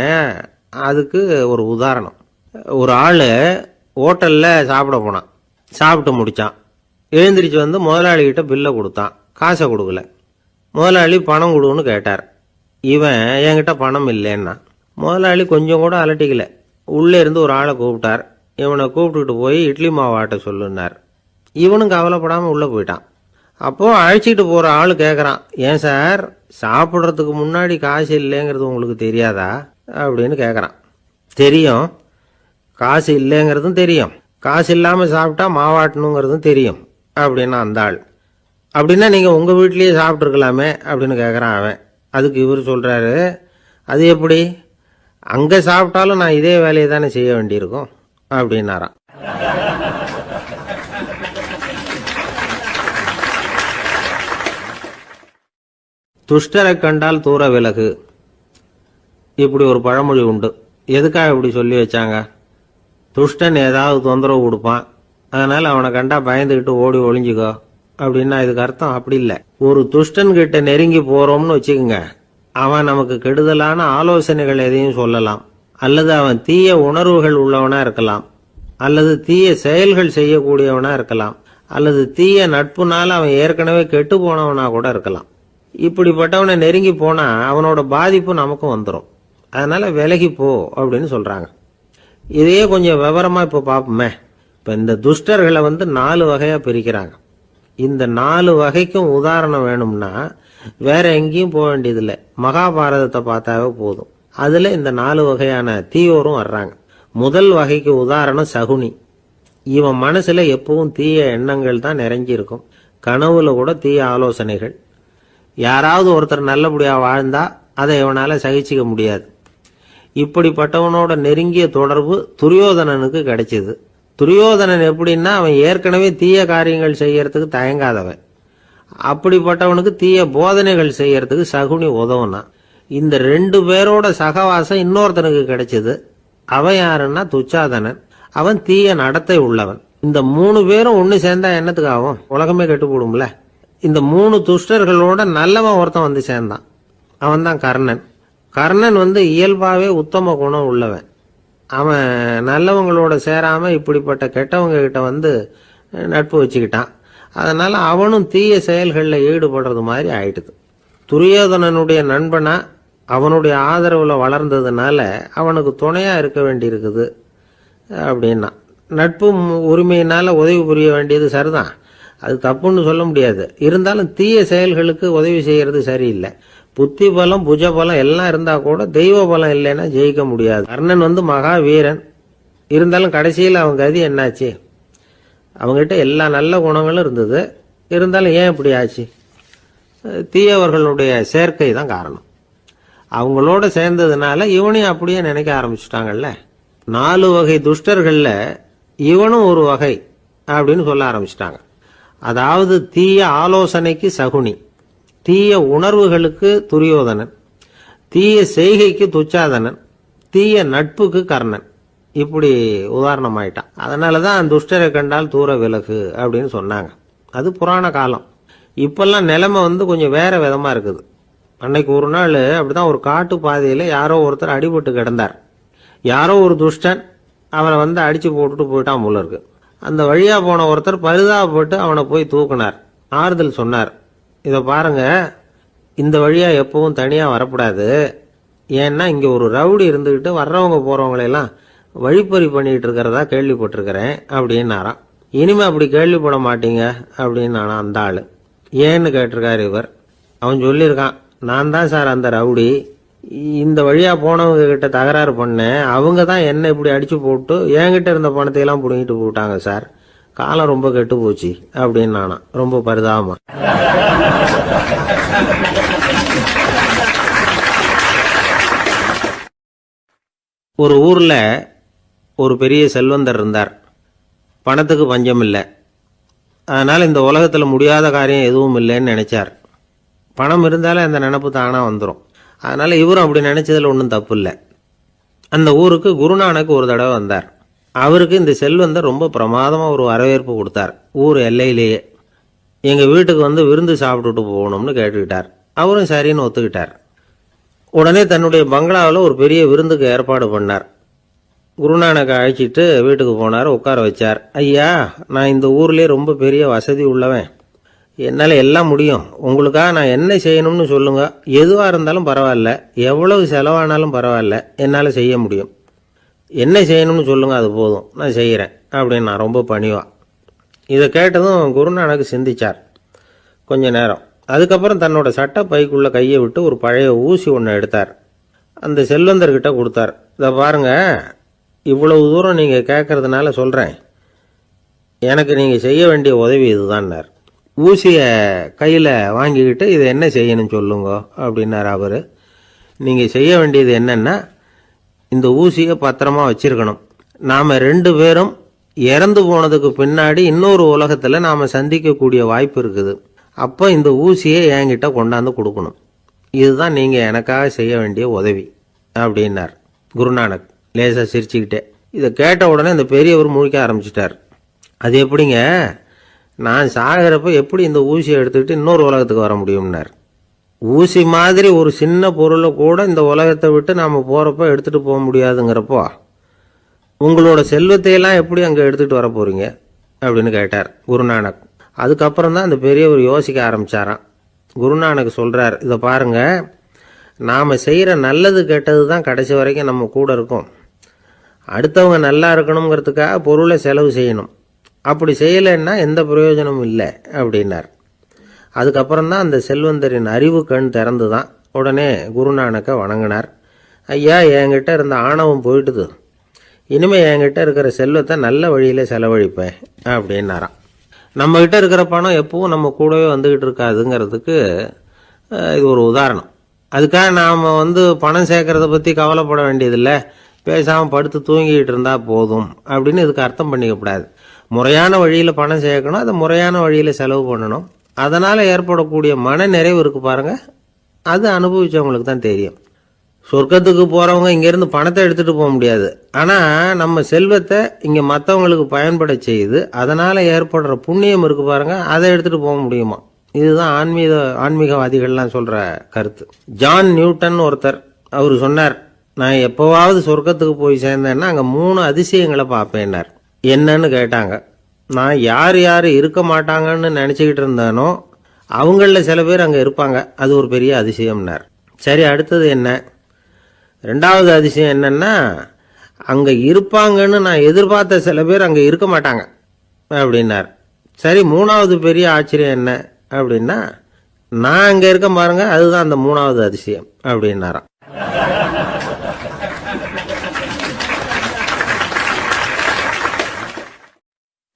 அதுக்கு ஒரு உதாரணம். ஒரு ஆள் ஹோட்டலில் சாப்பிட போனான், சாப்பிட்டு முடித்தான். எழுந்திரிச்சு வந்து முதலாளிகிட்ட பில்லை கொடுத்தான், காசை கொடுக்கல. முதலாளி பணம் கொடுன்னு கேட்டார். இவன் என்கிட்ட பணம் இல்லைன்னா. முதலாளி கொஞ்சம் கூட அலட்டிக்கல. உள்ளே இருந்து ஒரு ஆளை கூப்பிட்டார். இவனை கூப்பிட்டுக்கிட்டு போய் இட்லி மாவு ஆட்ட சொல்லுன்னார். இவனும் கவலைப்படாமல் உள்ளே போயிட்டான். அப்போது அழைச்சிட்டு போகிற ஆள் கேட்குறான், ஏன் சார் சாப்பிட்றதுக்கு முன்னாடி காசு இல்லைங்கிறது உங்களுக்கு தெரியாதா அப்படின்னு கேட்குறான். தெரியும், காசு இல்லைங்கிறதும் தெரியும், காசு இல்லாமல் சாப்பிட்டா மாவாட்டணுங்கிறதும் தெரியும் அப்படின்னா அந்த ஆள். அப்படின்னா நீங்கள் உங்கள் வீட்லேயே சாப்பிட்ருக்கலாமே அப்படின்னு கேட்குறான் அவன். அதுக்கு இவர் சொல்கிறாரு, அது எப்படி, அங்கே சாப்பிட்டாலும் நான் இதே வேலையை தானே செய்ய வேண்டியிருக்கும் அப்படின்னாராம். துஷ்டரை கண்டால் தூர விலகு, இப்படி ஒரு பழமொழி உண்டு. எதுக்காக இப்படி சொல்லி வச்சாங்க? துஷ்டன் ஏதாவது தொந்தரவு கொடுப்பான், அதனால அவனை கண்டா பயந்துக்கிட்டு ஓடி ஒளிஞ்சுக்கோ அப்படின்னா இதுக்கு அர்த்தம் அப்படி இல்லை. ஒரு துஷ்டன் கிட்ட நெருங்கி போறோம்னு வச்சுக்கோங்க, அவன் நமக்கு கெடுதலான ஆலோசனைகள் எதையும் சொல்லலாம், அல்லது அவன் தீய உணர்வுகள் உள்ளவனா இருக்கலாம், அல்லது தீய செயல்கள் செய்யக்கூடியவனா இருக்கலாம், அல்லது தீய நட்புனால அவன் ஏற்கனவே கெட்டு போனவனா கூட இருக்கலாம். இப்படிப்பட்டவனை நெருங்கி போனா அவனோட பாதிப்பு நமக்கும் வந்துடும். அதனால விலகி போ அப்படின்னு சொல்றாங்க. இதையே கொஞ்சம் விவரமா இப்போ பார்ப்போமே. இப்போ இந்த துஷ்டர்களை 4 வகையா பிரிக்கிறாங்க. இந்த 4 வகைக்கும் உதாரணம் வேணும்னா வேற எங்கேயும் போக வேண்டியதில்லை, மகாபாரதத்தை பார்த்தாவே போதும். அதுல இந்த 4 வகையான தீயோரும் வர்றாங்க. முதல் வகைக்கு உதாரணம் சகுனி. இவன் மனசுல எப்பவும் தீய எண்ணங்கள் தான் நிறைஞ்சிருக்கும். கனவுல கூட தீய ஆலோசனைகள். யாராவது ஒருத்தர் நல்லபடியா வாழ்ந்தா அதை இவனால சகிச்சிக்க முடியாது. இப்படிப்பட்டவனோட நெருங்கிய தொடர்பு துரியோதனனுக்கு கிடைச்சது. துரியோதனன் எப்படின்னா அவன் ஏற்கனவே தீய காரியங்கள் செய்யறதுக்கு தயங்காதவன். அப்படிப்பட்டவனுக்கு தீய போதனைகள் செய்யறதுக்கு சகுனி உதவுனான். இந்த 2 பேரோட சகவாசம் இன்னொருத்தனுக்கு கிடைச்சது. அவன் யாருன்னா துச்சாதனன். அவன் தீய நடத்தை உள்ளவன். இந்த 3 பேரும் ஒண்ணு சேர்ந்தா என்னத்துக்கு ஆகும்? உலகமே கெட்டு போடும்ல. இந்த 3 துஷ்டர்களோட நல்லவன் ஒருத்தன் சேர்ந்தான். அவன் தான் கர்ணன். கர்ணன் இயல்பாவே உத்தம குணம் உள்ளவன். அவன் நல்லவங்களோட சேராம இப்படிப்பட்ட கெட்டவங்க கிட்ட நட்பு வச்சுக்கிட்டான். அதனால அவனும் தீய செயல்களில் ஈடுபடுறது மாதிரி ஆயிடுது. துரியோதனனுடைய நண்பனா அவனுடைய ஆதரவுல வளர்ந்ததுனால அவனுக்கு துணையா இருக்க வேண்டி இருக்குது அப்படின்னா. நட்பு உரிமையினால உதவி புரிய வேண்டியது சரிதான், அது தப்புன்னு சொல்ல முடியாது. இருந்தாலும் தீய செயல்களுக்கு உதவி செய்யறது சரியில்லை. புத்தி பலம் புஜ பலம் எல்லாம் இருந்தா கூட தெய்வ பலம் இல்லைன்னா ஜெயிக்க முடியாது. கர்ணன் மகா வீரன். இருந்தாலும் கடைசியில் அவன் கதி என்னாச்சு? அவங்ககிட்ட எல்லா நல்ல குணங்களும் இருந்தது, இருந்தாலும் ஏன் இப்படி ஆச்சு? தீயவர்களுடைய சேர்க்கை தான் காரணம். அவங்களோட சேர்ந்ததுனால இவனையும் அப்படியே நினைக்க ஆரம்பிச்சுட்டாங்கல்ல. 4 வகை துஷ்டர்கள்ல இவனும் ஒரு வகை அப்படின்னு சொல்ல ஆரம்பிச்சிட்டாங்க. அதாவது தீய ஆலோசனைக்கு சகுனி, தீய உணர்வுகளுக்கு துரியோதனன், தீய செய்கைக்கு துச்சாதனன், தீய நட்புக்கு கர்ணன். இப்படி உதாரணமாயிட்டான். அதனாலதான் துஷ்டரை கண்டால் தூர விலகு அப்படின்னு சொன்னாங்க. அது புராண காலம். இப்பெல்லாம் நிலைமை கொஞ்சம் வேற விதமா இருக்குது. அன்னைக்கு ஒரு நாள் அப்படிதான் ஒரு காட்டு பாதையில யாரோ ஒருத்தர் அடிபட்டு கிடந்தார். யாரோ ஒரு துஷ்டன் அவனை அடிச்சு போட்டுட்டு போயிட்டான் போல இருக்கு. அந்த வழியா போன ஒருத்தர் பரிதாபப்பட்டு அவனை போய் தூக்குனார், ஆறுதல் சொன்னார். இதை பாருங்க, இந்த வழியா எப்பவும் தனியா வரக்கூடாது, ஏன்னா இங்க ஒரு ரவுடி இருந்துகிட்டு வர்றவங்க போறவங்களெல்லாம் வழிப்பறி பண்ணிட்டு இருக்கிறதா கேள்விப்பட்டிருக்கிறேன் அப்படின்னாராம். இனிமே அப்படி கேள்விப்பட மாட்டீங்க அப்படின்னு நானா அந்த ஆளு. ஏன்னு கேட்டிருக்காரு இவர். அவன் சொல்லியிருக்கான், நான் தான் சார் அந்த ரவுடி, இந்த வழியா போனவங்க கிட்ட தகராறு பண்ணேன், அவங்க தான் என்ன இப்படி அடிச்சு போட்டு என்கிட்ட இருந்த பணத்தை எல்லாம் புடுங்கிட்டு போட்டாங்க சார், காலம் ரொம்ப கெட்டு போச்சு அப்படின்னு நானா ரொம்ப பரிதாபமா. ஒரு ஊரில் ஒரு பெரிய செல்வந்தர் இருந்தார். பணத்துக்கு பஞ்சம் இல்லை. அதனால் இந்த உலகத்தில் முடியாத காரியம் எதுவும் இல்லைன்னு நினச்சார். பணம் இருந்தாலே அந்த நினப்பு தானாக வந்துடும். அதனால் இவரும் அப்படி நினச்சதில் ஒன்றும் தப்பு இல்லை. அந்த ஊருக்கு குருநானக் ஒரு தடவை வந்தார். அவருக்கு இந்த செல்வந்தர் ரொம்ப பிரமாதமாக ஒரு வரவேற்பு கொடுத்தார். ஊர் எல்லையிலேயே எங்கள் வீட்டுக்கு வந்து விருந்து சாப்பிட்டுட்டு போகணும்னு கேட்டுக்கிட்டார். அவரும் சரின்னு ஒத்துக்கிட்டார். உடனே தன்னுடைய பங்களாவில் ஒரு பெரிய விருந்துக்கு ஏற்பாடு பண்ணார். குருநானக்கை அழைச்சிட்டு வீட்டுக்கு போனார். உட்கார வச்சார். ஐயா, நான் இந்த ஊர்லேயே ரொம்ப பெரிய வசதி உள்ளவன். என்னால் எல்லாம் முடியும். உங்களுக்காக நான் என்ன செய்யணும்னு சொல்லுங்கள். எதுவாக இருந்தாலும் பரவாயில்ல, எவ்வளவு செலவானாலும் பரவாயில்ல, என்னால் செய்ய முடியும். என்ன செய்யணும்னு சொல்லுங்கள், அது போதும், நான் செய்கிறேன் அப்படின்னு நான் ரொம்ப பணிவா. இதை கேட்டதும் குருநானக் சிந்திச்சார் கொஞ்ச நேரம். அதுக்கப்புறம் தன்னோட சட்டை பைக்குள்ளே கையை விட்டு ஒரு பழைய ஊசி ஒன்று எடுத்தார். அந்த செல்வந்தர்கிட்ட கொடுத்தார். இதை பாருங்க, இவ்வளவு தூரம் நீங்கள் கேட்கறதுனால சொல்கிறேன். எனக்கு நீங்கள் செய்ய வேண்டிய உதவி இதுதான்னார். ஊசியை கையில் வாங்கிக்கிட்டு இதை என்ன செய்யணும்னு சொல்லுங்க அப்படின்னார் அவர். நீங்கள் செய்ய வேண்டியது என்னென்னா, இந்த ஊசியை பத்திரமா வச்சிருக்கணும். நாம் 2 பேரும் இறந்து போனதுக்கு பின்னாடி இன்னொரு உலகத்தில் நாம் சந்திக்கக்கூடிய வாய்ப்பு இருக்குது. அப்போ இந்த ஊசியை என்கிட்ட கொண்டாந்து கொடுக்கணும். இதுதான் நீங்கள் எனக்காக செய்ய வேண்டிய உதவி அப்படின்னார் குருநானக் லேசாக சிரிச்சுக்கிட்டே. இதை கேட்ட உடனே இந்த பெரியவர் முழிக்க ஆரம்பிச்சிட்டார். அது எப்படிங்க, நான் சாகிறப்ப எப்படி இந்த ஊசியை எடுத்துக்கிட்டு இன்னொரு உலகத்துக்கு வர முடியும்னார். ஊசி மாதிரி ஒரு சின்ன பொருளை கூட இந்த உலகத்தை விட்டு நாம் போகிறப்ப எடுத்துகிட்டு போக முடியாதுங்கிறப்போ உங்களோட செல்வத்தையெல்லாம் எப்படி அங்கே எடுத்துகிட்டு வர போகிறீங்க அப்படின்னு கேட்டார் குருநானக். அதுக்கப்புறம் தான் அந்த பெரியவர் யோசிக்க ஆரம்பித்தாராம். குருநானக் சொல்கிறார், இதை பாருங்கள், நாம் செய்கிற நல்லது கெட்டது தான் கடைசி வரைக்கும் நம்ம கூட இருக்கும். அடுத்தவங்க நல்லா இருக்கணுங்கிறதுக்காக பொருளை செலவு செய்யணும். அப்படி செய்யலைன்னா எந்த பிரயோஜனமும் இல்லை அப்படின்னார். அதுக்கப்புறம் தான் அந்த செல்வந்தரின் அறிவு கண் திறந்து தான். உடனே குருநானக்கை வணங்கினார். ஐயா, என்கிட்ட இருந்த ஆணவம் போயிட்டுது. இனிமேல் என்கிட்ட இருக்கிற செல்வத்தை நல்ல வழியில் செலவழிப்பேன் அப்படின்னாராம். நம்மகிட்ட இருக்கிற பணம் எப்பவும் நம்ம கூடவே வந்துக்கிட்டு இருக்காதுங்கிறதுக்கு இது ஒரு உதாரணம். அதுக்காக நாம் பணம் சேர்க்கறத பற்றி கவலைப்பட வேண்டியதில்லை, பேசாமல் படுத்து தூங்கிக்கிட்டு இருந்தால் போதும் அப்படின்னு இதுக்கு அர்த்தம் பண்ணிக்கக்கூடாது. முறையான வழியில் பணம் சேர்க்கணும், அதை முறையான வழியில் செலவு பண்ணணும். அதனால் ஏற்படக்கூடிய மன நிறைவு இருக்குது பாருங்கள், அது அனுபவித்தவங்களுக்கு தான் தெரியும். சொர்க்கத்துக்கு போகிறவங்க இங்கேருந்து பணத்தை எடுத்துகிட்டு போக முடியாது. ஆனால் நம்ம செல்வத்தை இங்கே மற்றவங்களுக்கு பயன்பட செய்து அதனால் ஏற்படுற புண்ணியம் இருக்குது பாருங்கள், அதை எடுத்துகிட்டு போக முடியுமா. இதுதான் ஆன்மீகவாதிகள்லாம் சொல்கிற கருத்து. ஜான் நியூட்டன் ஒருத்தர், அவர் சொன்னார், நான் எப்போவாவது சொர்க்கத்துக்கு போய் சேர்ந்தேன்னா அங்கே 3 அதிசயங்களை பார்ப்பேன்னார். என்னன்னு கேட்டாங்க. நான் யார் யார் இருக்க மாட்டாங்கன்னு நினச்சிக்கிட்டு இருந்தானோ அவங்களில் சில பேர் அங்கே இருப்பாங்க, அது ஒரு பெரிய அதிசயம்னார். சரி, அடுத்தது என்ன? 2வது அதிசயம் என்னன்னா, அங்கே இருப்பாங்கன்னு நான் எதிர்பார்த்த சில பேர் அங்கே இருக்க மாட்டாங்க அப்படின்னார். சரி, 3வது பெரிய ஆச்சரியம் என்ன அப்படின்னா, நான் அங்கே இருக்க பாருங்க, அதுதான் அந்த 3வது அதிசயம் அப்படின்னாராம்.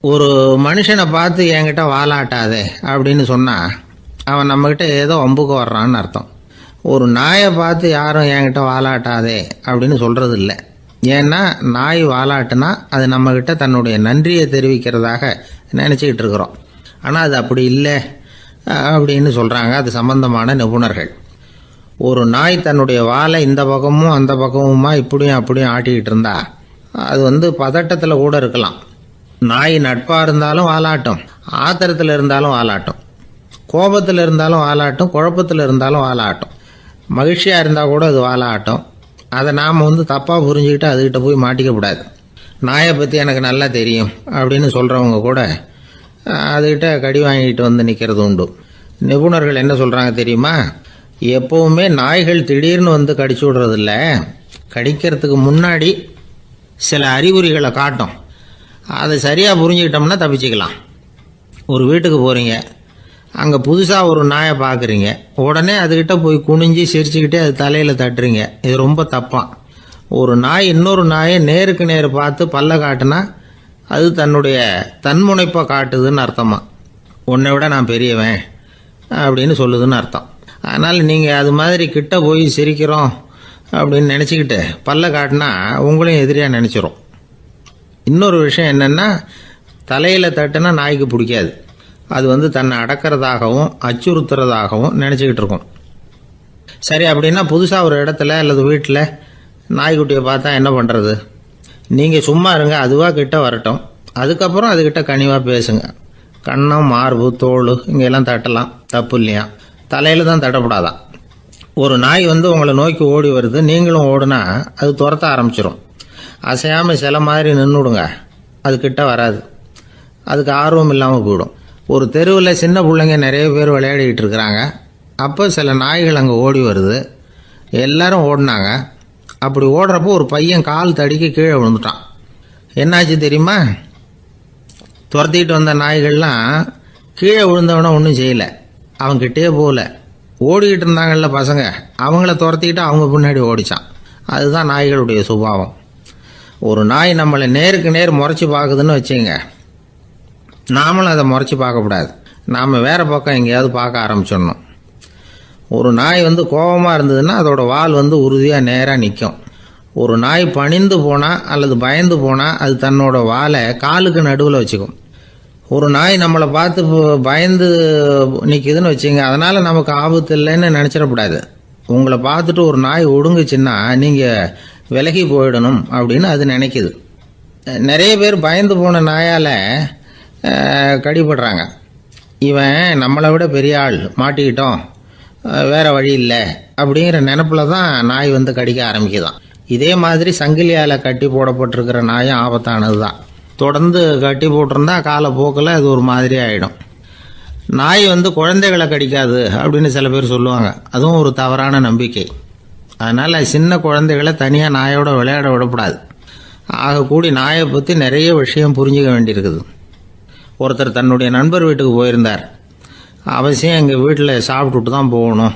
ஒரு மனுஷனை பார்த்து என்கிட்ட வாலாட்டாதே அப்படின்னு சொன்னால் அவன் நம்மக்கிட்ட ஏதோ வம்புக்கு வர்றான்னு அர்த்தம். ஒரு நாயை பார்த்து யாரும் என்கிட்ட வாலாட்டாதே அப்படின்னு சொல்கிறது இல்லை. ஏன்னா நாய் வாலாட்டுனா அது நம்மக்கிட்ட தன்னுடைய நன்றியை தெரிவிக்கிறதாக நினச்சிக்கிட்டு இருக்கிறோம். ஆனால் அது அப்படி இல்லை அப்படின்னு சொல்கிறாங்க அது சம்பந்தமான நிபுணர்கள். ஒரு நாய் தன்னுடைய வாலை இந்த பக்கமும் அந்த பக்கமுமா இப்படியும் அப்படியும் ஆட்டிக்கிட்டு இருந்தா அது பதட்டத்தில் கூட இருக்கலாம். நாய் நட்பாக இருந்தாலும் வாலாட்டும், ஆத்திரத்தில் இருந்தாலும் வாலாட்டும், கோபத்தில் இருந்தாலும் வாலாட்டும், குழப்பத்தில் இருந்தாலும் வாலாட்டும், மகிழ்ச்சியாக இருந்தால் கூட அது வாலாட்டும். அதை நாம் தப்பாக புரிஞ்சுக்கிட்டு அதுக்கிட்ட போய் மாட்டிக்கக்கூடாது. நாயை பற்றி எனக்கு நல்லா தெரியும் அப்படின்னு சொல்கிறவங்க கூட அதுக்கிட்ட கடி வாங்கிட்டு நிற்கிறது உண்டு. நிபுணர்கள் என்ன சொல்கிறாங்க தெரியுமா? எப்போவுமே நாய்கள் திடீர்னு கடிச்சு விடுறதில்ல, கடிக்கிறதுக்கு முன்னாடி சில அறிகுறிகளை காட்டும். அதை சரியாக புரிஞ்சுக்கிட்டோம்னா தப்பிச்சுக்கலாம். ஒரு வீட்டுக்கு போகிறீங்க, அங்கே புதுசாக ஒரு நாயை பார்க்குறீங்க, உடனே அதுக்கிட்ட போய் குனிஞ்சு சிரிச்சுக்கிட்டே அது தலையில் தட்டுறீங்க. இது ரொம்ப தப்பான். ஒரு நாய் இன்னொரு நாயை நேருக்கு நேர் பார்த்து பல்ல காட்டுனா அது தன்னுடைய தன்முனைப்பை காட்டுதுன்னு அர்த்தமா. உன்னை விட நான் பெரியவன் அப்படின்னு சொல்லுதுன்னு அர்த்தம். அதனால் நீங்கள் அது மாதிரி கிட்ட போய் சிரிக்கிறோம், அப்படின்னு நினச்சிக்கிட்டு பல்ல காட்டினா உங்களையும் எதிரியாக நினச்சிரும். இன்னொரு விஷயம் என்னென்னா, தலையில் தட்டுனா நாய்க்கு பிடிக்காது. அது தன்னை அடக்கிறதாகவும் அச்சுறுத்துறதாகவும் நினச்சிக்கிட்டு இருக்கும். சரி, அப்படின்னா புதுசாக ஒரு இடத்துல அல்லது வீட்டில் நாய்க்குட்டியை பார்த்தா என்ன பண்ணுறது? நீங்கள் சும்மா இருங்க, அதுவாக கிட்ட வரட்டும். அதுக்கப்புறம் அதுக்கிட்ட கனிவாக பேசுங்க. கன்னம், மார்பு, தோல் இங்கெல்லாம் தட்டலாம், தப்பு இல்லையா? தலையில் தான் தட்டப்படாதான். ஒரு நாய் உங்களை நோக்கி ஓடி வருது, நீங்களும் ஓடுனா அது துரத்த ஆரம்பிச்சிடும். அசையாமல் சில மாதிரி நின்றுடுங்க, அது கிட்ட வராது. அதுக்கு ஆர்வம் இல்லாமல் போயிடும். ஒரு தெருவில் சின்ன பிள்ளைங்க நிறைய பேர் விளையாடிக்கிட்டு இருக்கிறாங்க. அப்போ சில நாய்கள் அங்கே ஓடி வருது. எல்லாரும் ஓடினாங்க. அப்படி ஓடுறப்போ ஒரு பையன் கால் தடிக்க கீழே விழுந்துட்டான். என்னாச்சு தெரியுமா? துரத்திக்கிட்டு வந்த நாய்கள்லாம் கீழே விழுந்தவன ஒன்றும் செய்யலை, அவன்கிட்டே போகல. ஓடிக்கிட்டு இருந்தாங்கல்ல பசங்க, அவங்கள துரத்திக்கிட்டு அவங்க பின்னாடி ஓடிச்சான். அதுதான் நாய்களுடைய சுபாவம். ஒரு நாய் நம்மளை நேருக்கு நேர் முறைச்சி பார்க்குதுன்னு வச்சுங்க, நாமளும் அதை முறைச்சி பார்க்கக்கூடாது. நாம் வேறு பக்கம் எங்கேயாவது பார்க்க ஆரம்பிச்சிடணும். ஒரு நாய் கோபமாக இருந்ததுன்னா அதோட வால் உறுதியாக நேராக நிற்கும். ஒரு நாய் பணிந்து போனால் அல்லது பயந்து போனால் அது தன்னோட வாலை காலுக்கு நடுவில் வச்சுக்கும். ஒரு நாய் நம்மளை பார்த்து பயந்து நிற்கிதுன்னு வச்சுங்க, அதனால் நமக்கு ஆபத்து இல்லைன்னு நினச்சிடக்கூடாது. உங்களை பார்த்துட்டு ஒரு நாய் ஒடுங்குச்சுன்னா நீங்கள் விலகி போயிடணும் அப்படின்னு அது நினைக்குது. நிறைய பேர் பயந்து போன நாயால் கடிபடுறாங்க. இவன் நம்மளை விட பெரிய ஆள், மாட்டிக்கிட்டோம், வேறு வழி இல்லை அப்படிங்கிற நினப்பில் தான் நாய் கடிக்க ஆரம்பிக்குதான். இதே மாதிரி சங்கிலியால் கட்டி போடப்பட்டிருக்கிற நாயும் ஆபத்தானது தான். தொடர்ந்து கட்டி போட்டிருந்தா காலப்போக்கில் அது ஒரு மாதிரி ஆகிடும். நாய் குழந்தைகளை கடிக்காது அப்படின்னு சில பேர் சொல்லுவாங்க. அதுவும் ஒரு தவறான நம்பிக்கை. அதனால் சின்ன குழந்தைகளை தனியாக நாயோட விளையாட விடக்கூடாது. ஆகக்கூடி நாயை பற்றி நிறைய விஷயம் புரிஞ்சிக்க வேண்டியிருக்குது. ஒருத்தர் தன்னுடைய நண்பர் வீட்டுக்கு போயிருந்தார். அவசியம் எங்கள் வீட்டில் சாப்பிட்டுட்டு தான் போகணும்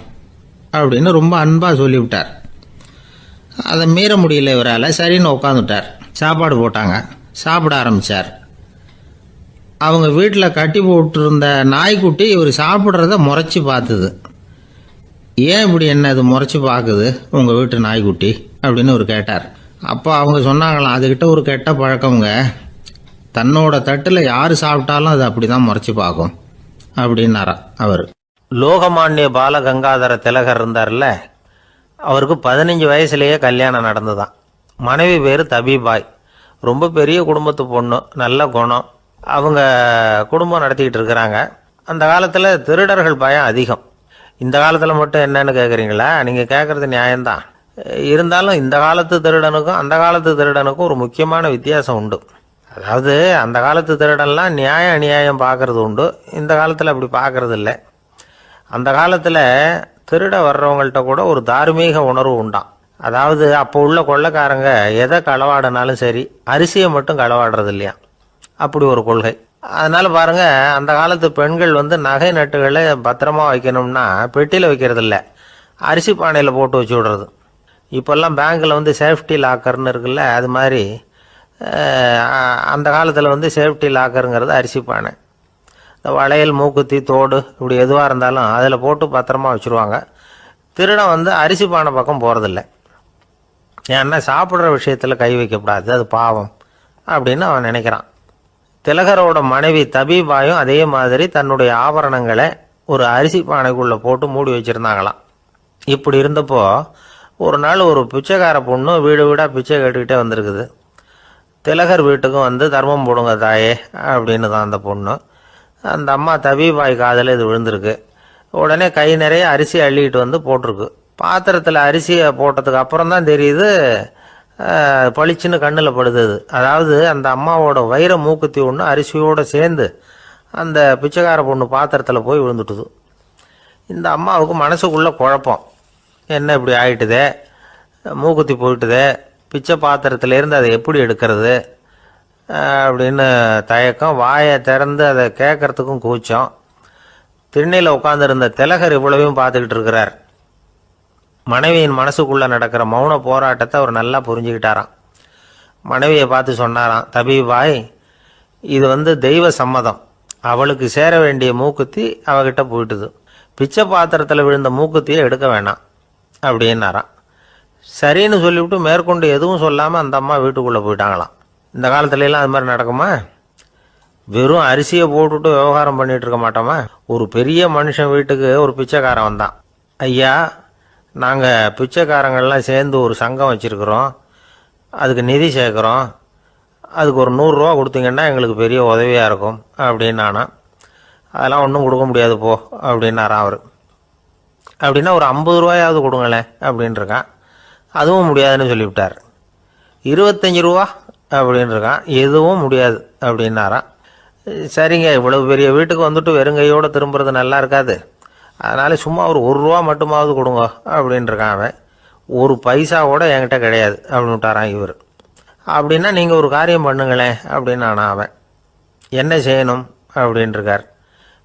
அப்படின்னு ரொம்ப அன்பாக சொல்லிவிட்டார். அதை மீற முடியல இவரால். சரின்னு உட்காந்துட்டார். சாப்பாடு போட்டாங்க, சாப்பிட ஆரம்பித்தார். அவங்க வீட்டில் கட்டி போட்டிருந்த நாய்க்குட்டி இவர் சாப்பிட்றத முறைச்சி பார்த்துது. ஏன் இப்படி என்ன இது முறைச்சி பார்க்குது உங்கள் வீட்டு நாய்க்குட்டி அப்படின்னு அவர் கேட்டார். அப்போ அவங்க சொன்னாங்களாம், அதுக்கிட்ட ஒரு கெட்ட பழக்கங்க, தன்னோட தட்டில் யார் சாப்பிட்டாலும் அது அப்படி தான் முறைச்சி பார்க்கும் அப்படின்னாரா அவர். லோகமானிய பாலகங்காதர திலகர் இருந்தார்ல, அவருக்கு 15 வயசுலேயே கல்யாணம் நடந்துதான். மனைவி பேர் தபிபாய். ரொம்ப பெரிய குடும்பத்து பொண்ணு, நல்ல குணம். அவங்க குடும்பம் நடத்திக்கிட்டு இருக்கிறாங்க. அந்த காலத்தில் திருடர்கள் பயம் அதிகம். இந்த காலத்தில் மட்டும் என்னன்னு கேட்குறீங்களா? நீங்கள் கேட்குறது நியாயம்தான். இருந்தாலும் இந்த காலத்து திருடனுக்கும் அந்த காலத்து திருடனுக்கும் ஒரு முக்கியமான வித்தியாசம் உண்டு. அதாவது அந்த காலத்து திருடன்லாம் நியாயம் அநியாயம் பார்க்கறது உண்டு, இந்த காலத்தில் அப்படி பார்க்கறது இல்லை. அந்த காலத்தில் திருட வர்றவங்கள்ட்ட கூட ஒரு தார்மீக உணர்வு உண்டாம். அதாவது அப்போ உள்ள கொள்ளைக்காரங்க எதை களவாடினாலும் சரி, அரிசியை மட்டும் களவாடுறது இல்லையா, அப்படி ஒரு கொள்கை. அதனால பாருங்க, அந்த காலத்து பெண்கள் நகை நட்டுகளை பத்திரமா வைக்கணும்னா பெட்டியில் வைக்கிறது இல்லை, அரிசி பானையில் போட்டு வச்சு விடுறது. இப்போல்லாம் பேங்க்கில் சேஃப்டி லாக்கர்னு இருக்குல்ல, அது மாதிரி அந்த காலத்தில் சேஃப்டி லாக்கருங்கிறது அரிசி பானை. இந்த வளையல், மூக்குத்தி, தோடு இப்படி எதுவாக இருந்தாலும் அதில் போட்டு பத்திரமா வச்சுருவாங்க. திருடன் அரிசி பானை பக்கம் போகிறதில்ல. ஏன்னா சாப்பிட்ற விஷயத்தில் கை வைக்கக்கூடாது, அது பாவம் அப்படின்னு அவன் நினைக்கிறான். திலகரோட மனைவி தபீபாயும் அதே மாதிரி தன்னுடைய ஆபரணங்களை ஒரு அரிசி பானைக்குள்ளே போட்டு மூடி வச்சுருந்தாங்களாம். இப்படி இருந்தப்போ ஒரு நாள் ஒரு பிச்சைக்கார பொண்ணு வீடு வீடாக பிச்சை கேட்டுக்கிட்டே வந்திருக்குது. திலகர் வீட்டுக்கும் தர்மம் போடுங்க தாயே அப்படின்னு தான் அந்த பொண்ணு. அந்த அம்மா தபீபாய் காதில் இது விழுந்திருக்கு. உடனே கை நிறைய அரிசி அள்ளிக்கிட்டு போட்டிருக்கு. பாத்திரத்தில் அரிசியை போட்டதுக்கு அப்புறம் தான் தெரியுது, பளிச்சுன்னு கண்ணில் படுது. அதாவது அந்த அம்மாவோட வைர மூக்குத்தி ஒன்று அரிசியோடு சேர்ந்து அந்த பிச்சைக்கார பொண்ணு பாத்திரத்தில் போய் விழுந்துட்டுது. இந்த அம்மாவுக்கு மனசுக்குள்ளே குழப்பம், என்ன இப்படி ஆகிட்டுதே, மூக்குத்தி போயிட்டுதே, பிச்சை பாத்திரத்திலேருந்து அதை எப்படி எடுக்கிறது அப்படின்னு தயக்கம். வாயை திறந்து அதை கேட்கறதுக்கும் கூச்சம். திண்ணையில் உட்காந்துருந்த திலகர் இவ்வளவையும் பார்த்துக்கிட்டு இருக்கிறார். மனைவியின் மனசுக்குள்ளே நடக்கிற மௌன போராட்டத்தை அவர் நல்லா புரிஞ்சுக்கிட்டாராம். மனைவியை பார்த்து சொன்னாராம், தபீபாய், இது தெய்வ சம்மதம். அவளுக்கு சேர வேண்டிய மூக்குத்தி அவகிட்ட போயிட்டுது. பிச்சை பாத்திரத்தில் விழுந்த மூக்குத்தியை எடுக்க வேணாம் அப்படின்னாராம். சரின்னு சொல்லிவிட்டு மேற்கொண்டு எதுவும் சொல்லாமல் அந்த அம்மா வீட்டுக்குள்ளே போயிட்டாங்களாம். இந்த காலத்துலலாம் அது மாதிரி நடக்குமா? வெறும் அரிசியை போட்டுட்டு விவகாரம் பண்ணிகிட்டு இருக்க மாட்டோமா? ஒரு பெரிய மனுஷன் வீட்டுக்கு ஒரு பிச்சைக்காரன் வந்தான். ஐயா, நாங்கள் பிச்சைக்காரங்கள்லாம் சேர்ந்து ஒரு சங்கம் வச்சுருக்குறோம், அதுக்கு நிதி சேர்க்குறோம், அதுக்கு ஒரு 100 ரூபா கொடுத்தீங்கன்னா எங்களுக்கு பெரிய உதவியாக இருக்கும் அப்படின்னானா. அதெல்லாம் ஒன்றும் கொடுக்க முடியாது போ அப்படின்னாரான் அவர். அப்படின்னா ஒரு 50 ரூபாயாவது கொடுங்களேன் அப்படின்ட்டுருக்கான். அதுவும் முடியாதுன்னு சொல்லிவிட்டார். 25 ரூபா அப்படின்னு இருக்கான். எதுவும் முடியாது அப்படின்னாரான். சரிங்க, இவ்வளவு பெரிய வீட்டுக்கு வந்துட்டு வெறுங்கையோடு திரும்புறது நல்லா இருக்காது, அதனால சும்மா ஒரு 1 ரூபா மட்டுமாவது கொடுங்க அப்படின்ட்டுருக்கான் அவன். 1 பைசா கூட என்கிட்ட கிடையாது அப்படின்னு விட்டாரான் இவர். அப்படின்னா நீங்கள் ஒரு காரியம் பண்ணுங்களேன் அப்படின்னானா அவன். என்ன செய்யணும் அப்படின்ட்டுருக்கார்.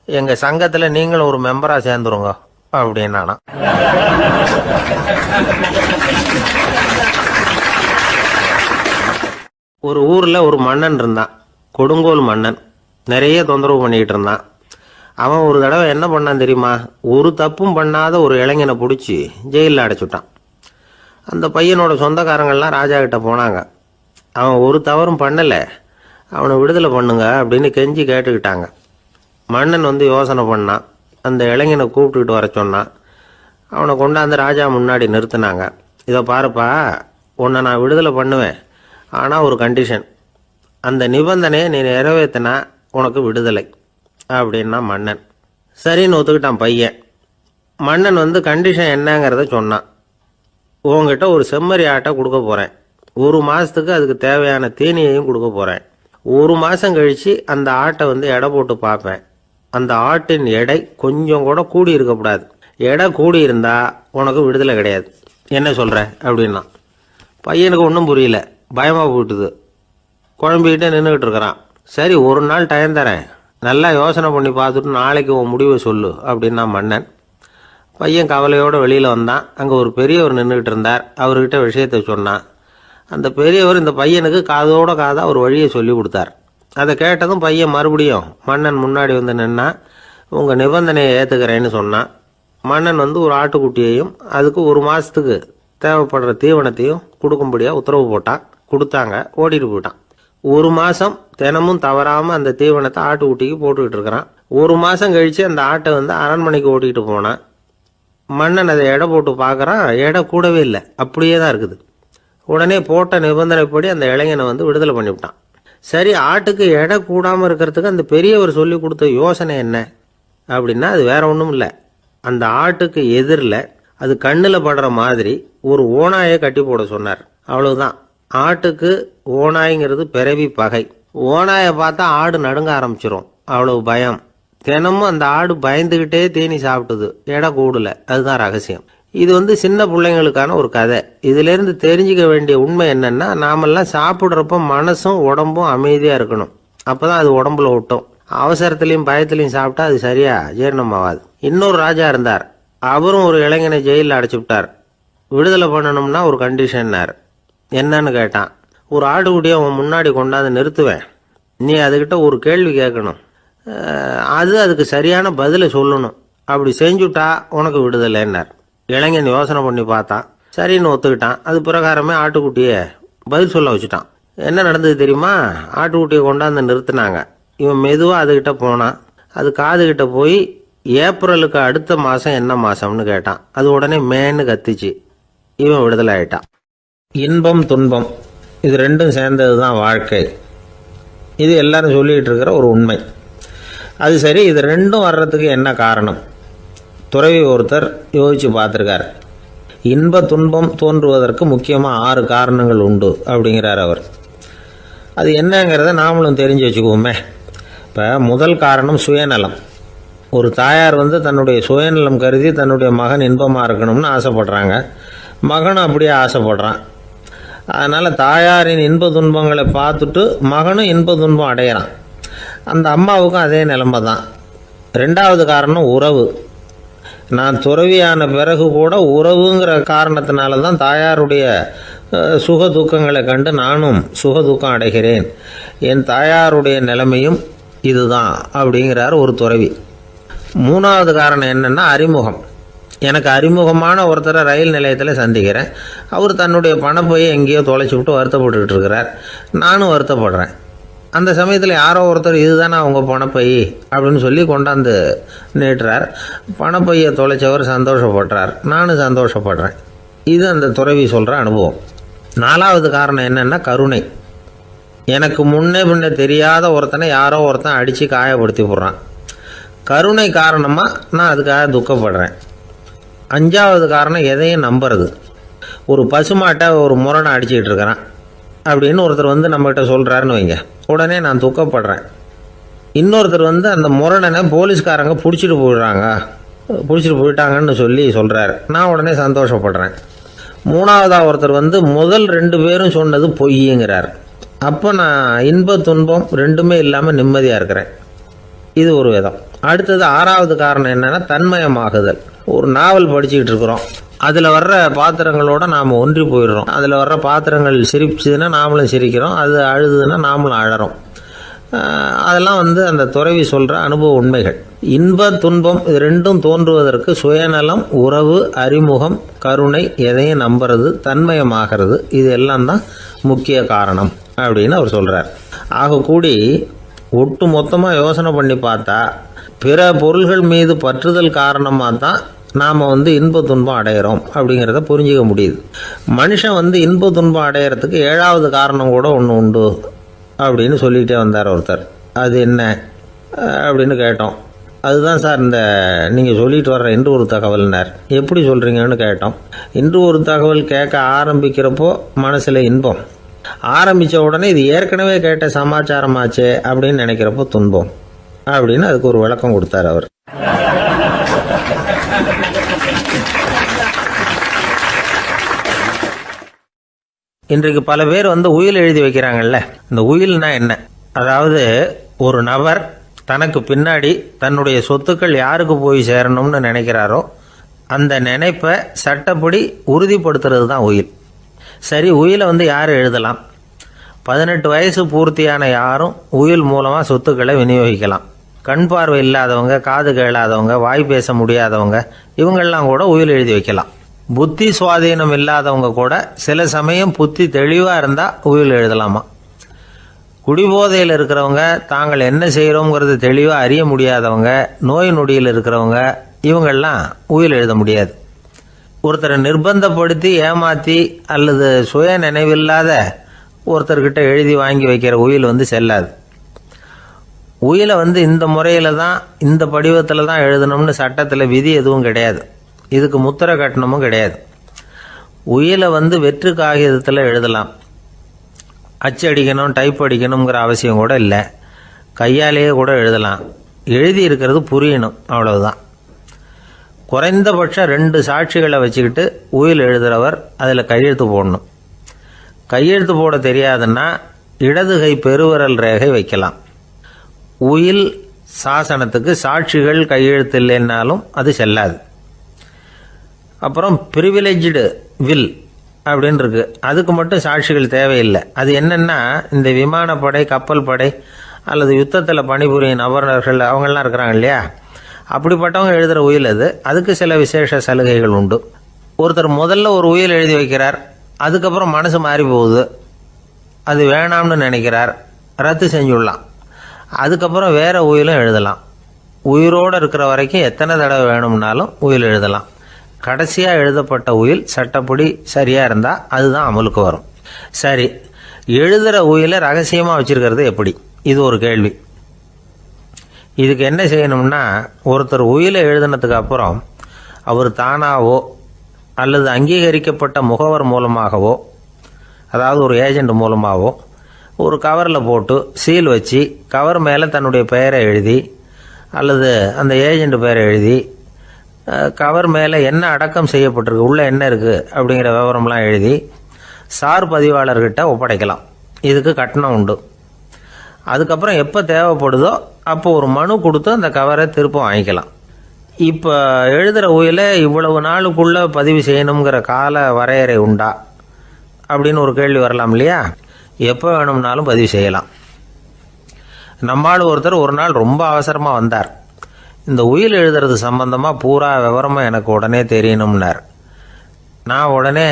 எங்கள் சங்கத்தில் நீங்களும் ஒரு மெம்பராக சேர்ந்துருங்க அப்படின்னானா. ஒரு ஊரில் ஒரு மன்னன் இருந்தான், கொடுங்கோல் மன்னன். நிறைய தொந்தரவு பண்ணிக்கிட்டு இருந்தான். அவன் ஒரு தடவை என்ன பண்ணான் தெரியுமா? ஒரு தப்பும் பண்ணாத ஒரு இளைஞனை பிடிச்சி ஜெயிலில் அடைச்சுட்டான். அந்த பையனோட சொந்தக்காரங்கள்லாம் ராஜா கிட்ட போனாங்க. அவன் ஒரு தவறும் பண்ணலை, அவனை விடுதலை பண்ணுங்க அப்படின்னு கெஞ்சி கேட்டுக்கிட்டாங்க. மன்னன் வந்து யோசனை பண்ணான். அந்த இளைஞனை கூப்பிட்டுக்கிட்டு வர சொன்னான். அவனை கொண்டாந்து ராஜா முன்னாடி நிறுத்தினாங்க. இதை பாருப்பா, உன்னை நான் விடுதலை பண்ணுவேன், ஆனால் ஒரு கண்டிஷன். அந்த நிபந்தனையை நீ நிறைவேற்றினா உனக்கு விடுதலை அப்படின்னா மன்னன். சரின்னு ஒத்துக்கிட்டான் பையன். மன்னன் வந்து கண்டிஷன் என்னங்கிறத சொன்னான். உங்ககிட்ட ஒரு செம்மறி ஆட்டை கொடுக்க போகிறேன், 1 மாதத்துக்கு அதுக்கு தேவையான தீனியையும் கொடுக்க போகிறேன். 1 மாதம் கழித்து அந்த ஆட்டை வந்து எடை போட்டு பார்ப்பேன். அந்த ஆட்டின் எடை கொஞ்சம் கூட கூடி இருக்கக்கூடாது. எடை கூடி இருந்தால் உனக்கு விடுதலை கிடையாது. என்ன சொல்கிற அப்படின்னா. பையனுக்கு ஒன்றும் புரியல, பயமாக போயிட்டுது. குழம்பிக்கிட்டே நின்றுக்கிட்டு இருக்கிறான். சரி, 1 நாள் டைம் தரேன், நல்லா யோசனை பண்ணி பார்த்துட்டு நாளைக்கு உன் முடிவை சொல்லு அப்படின்னா மன்னன். பையன் கவலையோடு வெளியில் வந்தான். அங்கே ஒரு பெரியவர் நின்றுக்கிட்டு இருந்தார். அவர்கிட்ட விஷயத்தை சொன்னான். அந்த பெரியவர் இந்த பையனுக்கு காதோட காதாக ஒரு வழியை சொல்லி கொடுத்தார். அதை கேட்டதும் பையன் மறுபடியும் மன்னன் முன்னாடி வந்து நின்னா. உங்கள் நிபந்தனையை ஏற்றுக்கிறேன்னு சொன்னான். மன்னன் வந்து ஒரு ஆட்டுக்குட்டியையும் அதுக்கு 1 மாதத்துக்கு தேவைப்படுற தீவனத்தையும் கொடுக்கும்படியாக உத்தரவு போட்டான். கொடுத்தாங்க, ஓடிட்டு போயிட்டான். 1 மாதம் தினமும் தவறாமல் அந்த தீவனத்தை ஆட்டுக்குட்டிக்கு போட்டுக்கிட்டு இருக்கிறான். 1 மாதம் கழித்து அந்த ஆட்டை வந்து அரண்மனைக்கு ஓட்டிகிட்டு போனான். மன்னன் அதை எடை போட்டு பார்க்குறான், எடை கூடவே இல்லை, அப்படியே தான் இருக்குது. உடனே போட்ட நிபந்தனைப்படி அந்த இளைஞனை வந்து விடுதலை பண்ணிவிட்டான். சரி, ஆட்டுக்கு எடை கூடாமல் இருக்கிறதுக்கு அந்த பெரியவர் சொல்லி கொடுத்த யோசனை என்ன அப்படின்னா, அது வேற ஒன்றும் இல்லை. அந்த ஆட்டுக்கு எதிரில் அது கண்ணில் படுற மாதிரி ஒரு ஓநாயை கட்டி போட சொன்னார். அவ்வளவுதான். ஆட்டுக்கு ஓநாய்ங்கிறது பிறவி பகை. ஓநாயை பார்த்தா ஆடு நடுங்க ஆரம்பிச்சிரும், அவ்வளவு பயம். தினமும் அந்த ஆடு பயந்துக்கிட்டே தீனி சாப்பிட்டுது, எடை கூடல. அதுதான் ரகசியம். இது வந்து சின்ன பிள்ளைங்களுக்கான ஒரு கதை. இதிலேருந்து தெரிஞ்சுக்க வேண்டிய உண்மை என்னன்னா, நாமெல்லாம் சாப்பிட்றப்ப மனசும் உடம்பும் அமைதியாக இருக்கணும். அப்போ தான் அது உடம்புல ஒட்டும். அவசரத்துலையும் பயத்துலையும் சாப்பிட்டா அது சரியா ஜீரணமாகாது. இன்னொரு ராஜா இருந்தார். அவரும் ஒரு இளைஞனை ஜெயிலில் அடைச்சி விட்டார். விடுதலை பண்ணணும்னா ஒரு கண்டிஷன்னார். என்னன்னு கேட்டான். ஒரு ஆட்டுக்குட்டியை அவன் முன்னாடி கொண்டாந்து நிறுத்துவேன், நீ அதுக்கிட்ட ஒரு கேள்வி கேட்கணும், அதுக்கு சரியான பதிலை சொல்லணும். அப்படி செஞ்சுட்டா உனக்கு விடுதலைன்னார். இளைஞன் யோசனை பண்ணி பார்த்தான். சரின்னு ஒத்துக்கிட்டான். அது பிரகாரமே ஆட்டுக்குட்டியை பதில் சொல்ல வச்சுட்டான். என்ன நடந்தது தெரியுமா? ஆட்டுக்குட்டியை கொண்டாந்து நிறுத்தினாங்க. இவன் மெதுவாக அதுக்கிட்ட போனான். அது காதுகிட்ட போய் ஏப்ரலுக்கு அடுத்த மாதம் என்ன மாதம்னு கேட்டான். அது உடனே மேன்னு கத்திச்சு. இவன் விடுதலை ஆயிட்டான். இன்பம் துன்பம் இது ரெண்டும் சேர்ந்தது தான் வாழ்க்கை. இது எல்லாரும் சொல்லிகிட்டு இருக்கிற ஒரு உண்மை. அது சரி, இது ரெண்டும் வர்றதுக்கு என்ன காரணம்? துறவி ஒருத்தர் யோசித்து பார்த்துருக்கார். இன்ப துன்பம் தோன்றுவதற்கு முக்கியமாக 6 காரணங்கள் உண்டு அப்படிங்கிறார் அவர். அது என்னங்கிறத நாமளும் தெரிஞ்சு வச்சுக்குவோமே. இப்போ முதல் காரணம் சுயநலம். ஒரு தாயார் வந்து தன்னுடைய சுயநலம் கருதி தன்னுடைய மகன் இன்பமாக இருக்கணும்னு ஆசைப்படுறாங்க. மகனும் அப்படியே ஆசைப்படுறான். அதனால் தாயாரின் இன்ப துன்பங்களை பார்த்துட்டு மகனும் இன்ப துன்பம் அடையிறான். அந்த அம்மாவுக்கும் அதே நிலைமை தான். 2வது காரணம் உறவு. நான் துறவியான பிறகு கூட உறவுங்கிற காரணத்தினால தான் தாயாருடைய சுக துக்கங்களை கண்டு நானும் சுக துக்கம் அடைகிறேன். என் தாயாருடைய நிலைமையும் இதுதான் அப்படிங்கிறார் ஒரு துறவி. 3வது காரணம் என்னென்னா அறிமுகம். எனக்கு அறிமுகமான ஒருத்தரை ரயில் நிலையத்தில் சந்திக்கிறேன். அவர் தன்னுடைய பணப்பையை எங்கேயோ தொலைச்சி விட்டு வருத்தப்பட்டுக்கிட்டு இருக்கிறார். நானும் வருத்தப்படுறேன். அந்த சமயத்தில் யாரோ ஒருத்தர் இதுதானே அவங்க பணப்பை அப்படின்னு சொல்லி கொண்டாந்து நீட்டுறார். பணப்பையை தொலைச்சவர் சந்தோஷப்படுறார், நானும் சந்தோஷப்படுறேன். இது அந்த துறவி சொல்கிற அனுபவம். 4வது காரணம் என்னென்னா கருணை. எனக்கு முன்னே பின்ன தெரியாத ஒருத்தனை யாரோ ஒருத்தன் அடித்து காயப்படுத்தி போடுறான். கருணை காரணமாக நான் அதுக்காக துக்கப்படுறேன். 5வது காரணம் எதையும் நம்புறது. ஒரு பசுமாட்டை ஒரு முரணை அடிச்சுக்கிட்டு இருக்கிறான் அப்படின்னு ஒருத்தர் வந்து நம்மகிட்ட சொல்கிறாருன்னு வைங்க, உடனே நான் துக்கப்படுறேன். இன்னொருத்தர் வந்து அந்த முரணனை போலீஸ்காரங்க பிடிச்சிட்டு போயிட்டாங்கன்னு சொல்லி சொல்கிறாரு, நான் உடனே சந்தோஷப்படுறேன். 3வதாக ஒருத்தர் வந்து முதல் 2 பேரும் சொன்னது பொய்யுங்கிறார். அப்போ நான் இன்ப துன்பம் 2மே இல்லாமல் நிம்மதியாக இருக்கிறேன். இது ஒரு விதம். அடுத்தது 6வது காரணம் என்னென்னா தன்மயமாகுதல். ஒரு நாவல் படிச்சுக்கிட்டு இருக்கிறோம், அதில் வர்ற பாத்திரங்களோட நாம் ஒன்றி போயிடுறோம். அதில் வர்ற பாத்திரங்கள் சிரிச்சுதுன்னா நாமளும் சிரிக்கிறோம், அது அழுதுன்னா நாமளும் அழறோம். அதெல்லாம் வந்து அந்த துறவி சொல்கிற அனுபவ உண்மைகள். இன்ப துன்பம் இது 2ம் தோன்றுவதற்கு சுயநலம், உறவு, அறிமுகம், கருணை, எதையும் நம்புறது, தன்மயமாகிறது, இது எல்லாம் தான் முக்கிய காரணம் அப்படின்னு அவர் சொல்கிறார். ஆக கூடி ஒட்டு மொத்தமாக யோசனை பண்ணி பார்த்தா பிற பொருள்கள் மீது பற்றுதல் காரணமாக தான் நாம் வந்து இன்ப துன்பம் அடையிறோம் அப்படிங்கிறத புரிஞ்சிக்க முடியுது. மனுஷன் வந்து இன்ப துன்பம் அடையிறதுக்கு 7வது காரணம் கூட ஒன்று உண்டு அப்படின்னு சொல்லிகிட்டே வந்தார் ஒருத்தர். அது என்ன அப்படின்னு கேட்டோம். அதுதான் சார் இந்த நீங்கள் சொல்லிட்டு வர்ற இன்று ஒரு தகவல்னார். எப்படி சொல்கிறீங்கன்னு கேட்டோம். இன்று ஒரு தகவல் கேட்க ஆரம்பிக்கிறப்போ மனசில் இன்பம், ஆரம்பித்த உடனே இது ஏற்கனவே கேட்ட சமாச்சாரமாச்சே அப்படின்னு நினைக்கிறப்போ துன்பம் அப்படின்னு அதுக்கு ஒரு விளக்கம் கொடுத்தார் அவர். இன்றைக்கு பல பேர் வந்து உயில் எழுதி வைக்கிறாங்கல்ல. இந்த உயில்னா என்ன? அதாவது ஒரு நபர் தனக்கு பின்னாடி தன்னுடைய சொத்துக்கள் யாருக்கு போய் சேரணும்னு நினைக்கிறாரோ அந்த நினைப்பை சட்டப்படி உறுதிப்படுத்துறது தான் உயில். சரி, உயிலை வந்து யார் எழுதலாம்? 18 வயசு பூர்த்தியான யாரும் உயில் மூலமாக சொத்துக்களை விநியோகிக்கலாம். கண் பார்வை இல்லாதவங்க, காது கேளாதவங்க, வாய் பேச முடியாதவங்க, இவங்கெல்லாம் கூட உயில் எழுதி வைக்கலாம். புத்தி சுவாதீனம் இல்லாதவங்க கூட சில சமயம் புத்தி தெளிவாக இருந்தால் உயில் எழுதலாமா. குடிபோதையில் இருக்கிறவங்க, தாங்கள் என்ன செய்கிறோங்கிறது தெளிவாக அறிய முடியாதவங்க, நோய் நொடியில் இருக்கிறவங்க, இவங்கெல்லாம் உயில் எழுத முடியாது. ஒருத்தரை நிர்பந்தப்படுத்தி ஏமாற்றி அல்லது சுய நினைவில்லாத ஒருத்தர்கிட்ட எழுதி வாங்கி வைக்கிற உயில் வந்து செல்லாது. உயிலை வந்து இந்த முறையில் தான், இந்த படிவத்தில் தான் எழுதணும்னு சட்டத்தில் விதி எதுவும் கிடையாது. இதுக்கு முத்திரை கட்டணமும் கிடையாது. உயிலை வந்து வெற்று காகிதத்தில் எழுதலாம். அச்சடிக்கணும், டைப் அடிக்கணுங்கிற அவசியம் கூட இல்லை. கையாலேயே கூட எழுதலாம். எழுதி இருக்கிறது புரியணும், அவ்வளவுதான். குறைந்தபட்சம் 2 சாட்சிகளை வச்சுக்கிட்டு உயில் எழுதுகிறவர் அதில் கையெழுத்து போடணும். கையெழுத்து போட தெரியாதுன்னா இடது கை பெருவிரல் ரேகை வைக்கலாம். உயில் சாசனத்துக்கு சாட்சிகள் கையெழுத்து இல்லைன்னாலும் அது செல்லாது. அப்புறம் ப்ரிவிலேஜ்டு வில் அப்படின்னு இருக்கு, அதுக்கு மட்டும் சாட்சிகள் தேவையில்லை. அது என்னென்னா, இந்த விமானப்படை, கப்பல் படை அல்லது யுத்தத்தில் பணிபுரியும் நபர்கள் அவங்கெல்லாம் இருக்கிறாங்க இல்லையா, அப்படிப்பட்டவங்க எழுதுகிற உயில் அது. அதுக்கு சில விசேஷ சலுகைகள் உண்டு. ஒருத்தர் முதல்ல ஒரு உயில் எழுதி வைக்கிறார், அதுக்கப்புறம் மனசு மாறி போகுது, அது வேணாம்னு நினைக்கிறார், ரத்து செஞ்சுடலாம். அதுக்கப்புறம் வேற உயிலும் எழுதலாம். உயிரோடு இருக்கிற வரைக்கும் எத்தனை தடவை வேணும்னாலும் உயில் எழுதலாம். கடைசியாக எழுதப்பட்ட உயில் சட்டப்படி சரியாக இருந்தால் அதுதான் அமலுக்கு வரும். சரி, எழுதுகிற உயிலை ரகசியமாக வச்சுருக்கிறது எப்படி? இது ஒரு கேள்வி. இதுக்கு என்ன செய்யணும்னா, ஒருத்தர் உயிலை எழுதினதுக்கு அப்புறம் அவர் தானாவோ அல்லது அங்கீகரிக்கப்பட்ட முகவர் மூலமாகவோ, அதாவது ஒரு ஏஜெண்ட் மூலமாகவோ, ஒரு கவரில் போட்டு சீல் வச்சு கவர் மேலே தன்னுடைய பெயரை எழுதி அல்லது அந்த ஏஜெண்ட் பெயரை எழுதி கவர் மேலே என்ன அடக்கம் செய்யப்பட்டிருக்கு, உள்ளே என்ன இருக்குது அப்படிங்கிற விவரம்லாம் எழுதி சார் பதிவாளர்கிட்ட ஒப்படைக்கலாம். இதுக்கு கட்டணம் உண்டு. அதுக்கப்புறம் எப்போ தேவைப்படுதோ அப்போ ஒரு மனு கொடுத்து அந்த கவரை திரும்ப வாங்கிக்கலாம். இப்போ எழுதுகிற உயிலை இவ்வளவு நாளுக்குள்ளே பதிவு செய்யணுங்கிற கால வரையறை உண்டா அப்படின்னு ஒரு கேள்வி வரலாம் இல்லையா? எப்போ வேணும்னாலும் பதிவு செய்யலாம். நம்மால் ஒருத்தர் ஒரு நாள் ரொம்ப அவசரமாக வந்தார். இந்த உயில் எழுதுறது சம்பந்தமாக பூரா விவரமாக எனக்கு உடனே தெரியணும்னார். நான் உடனே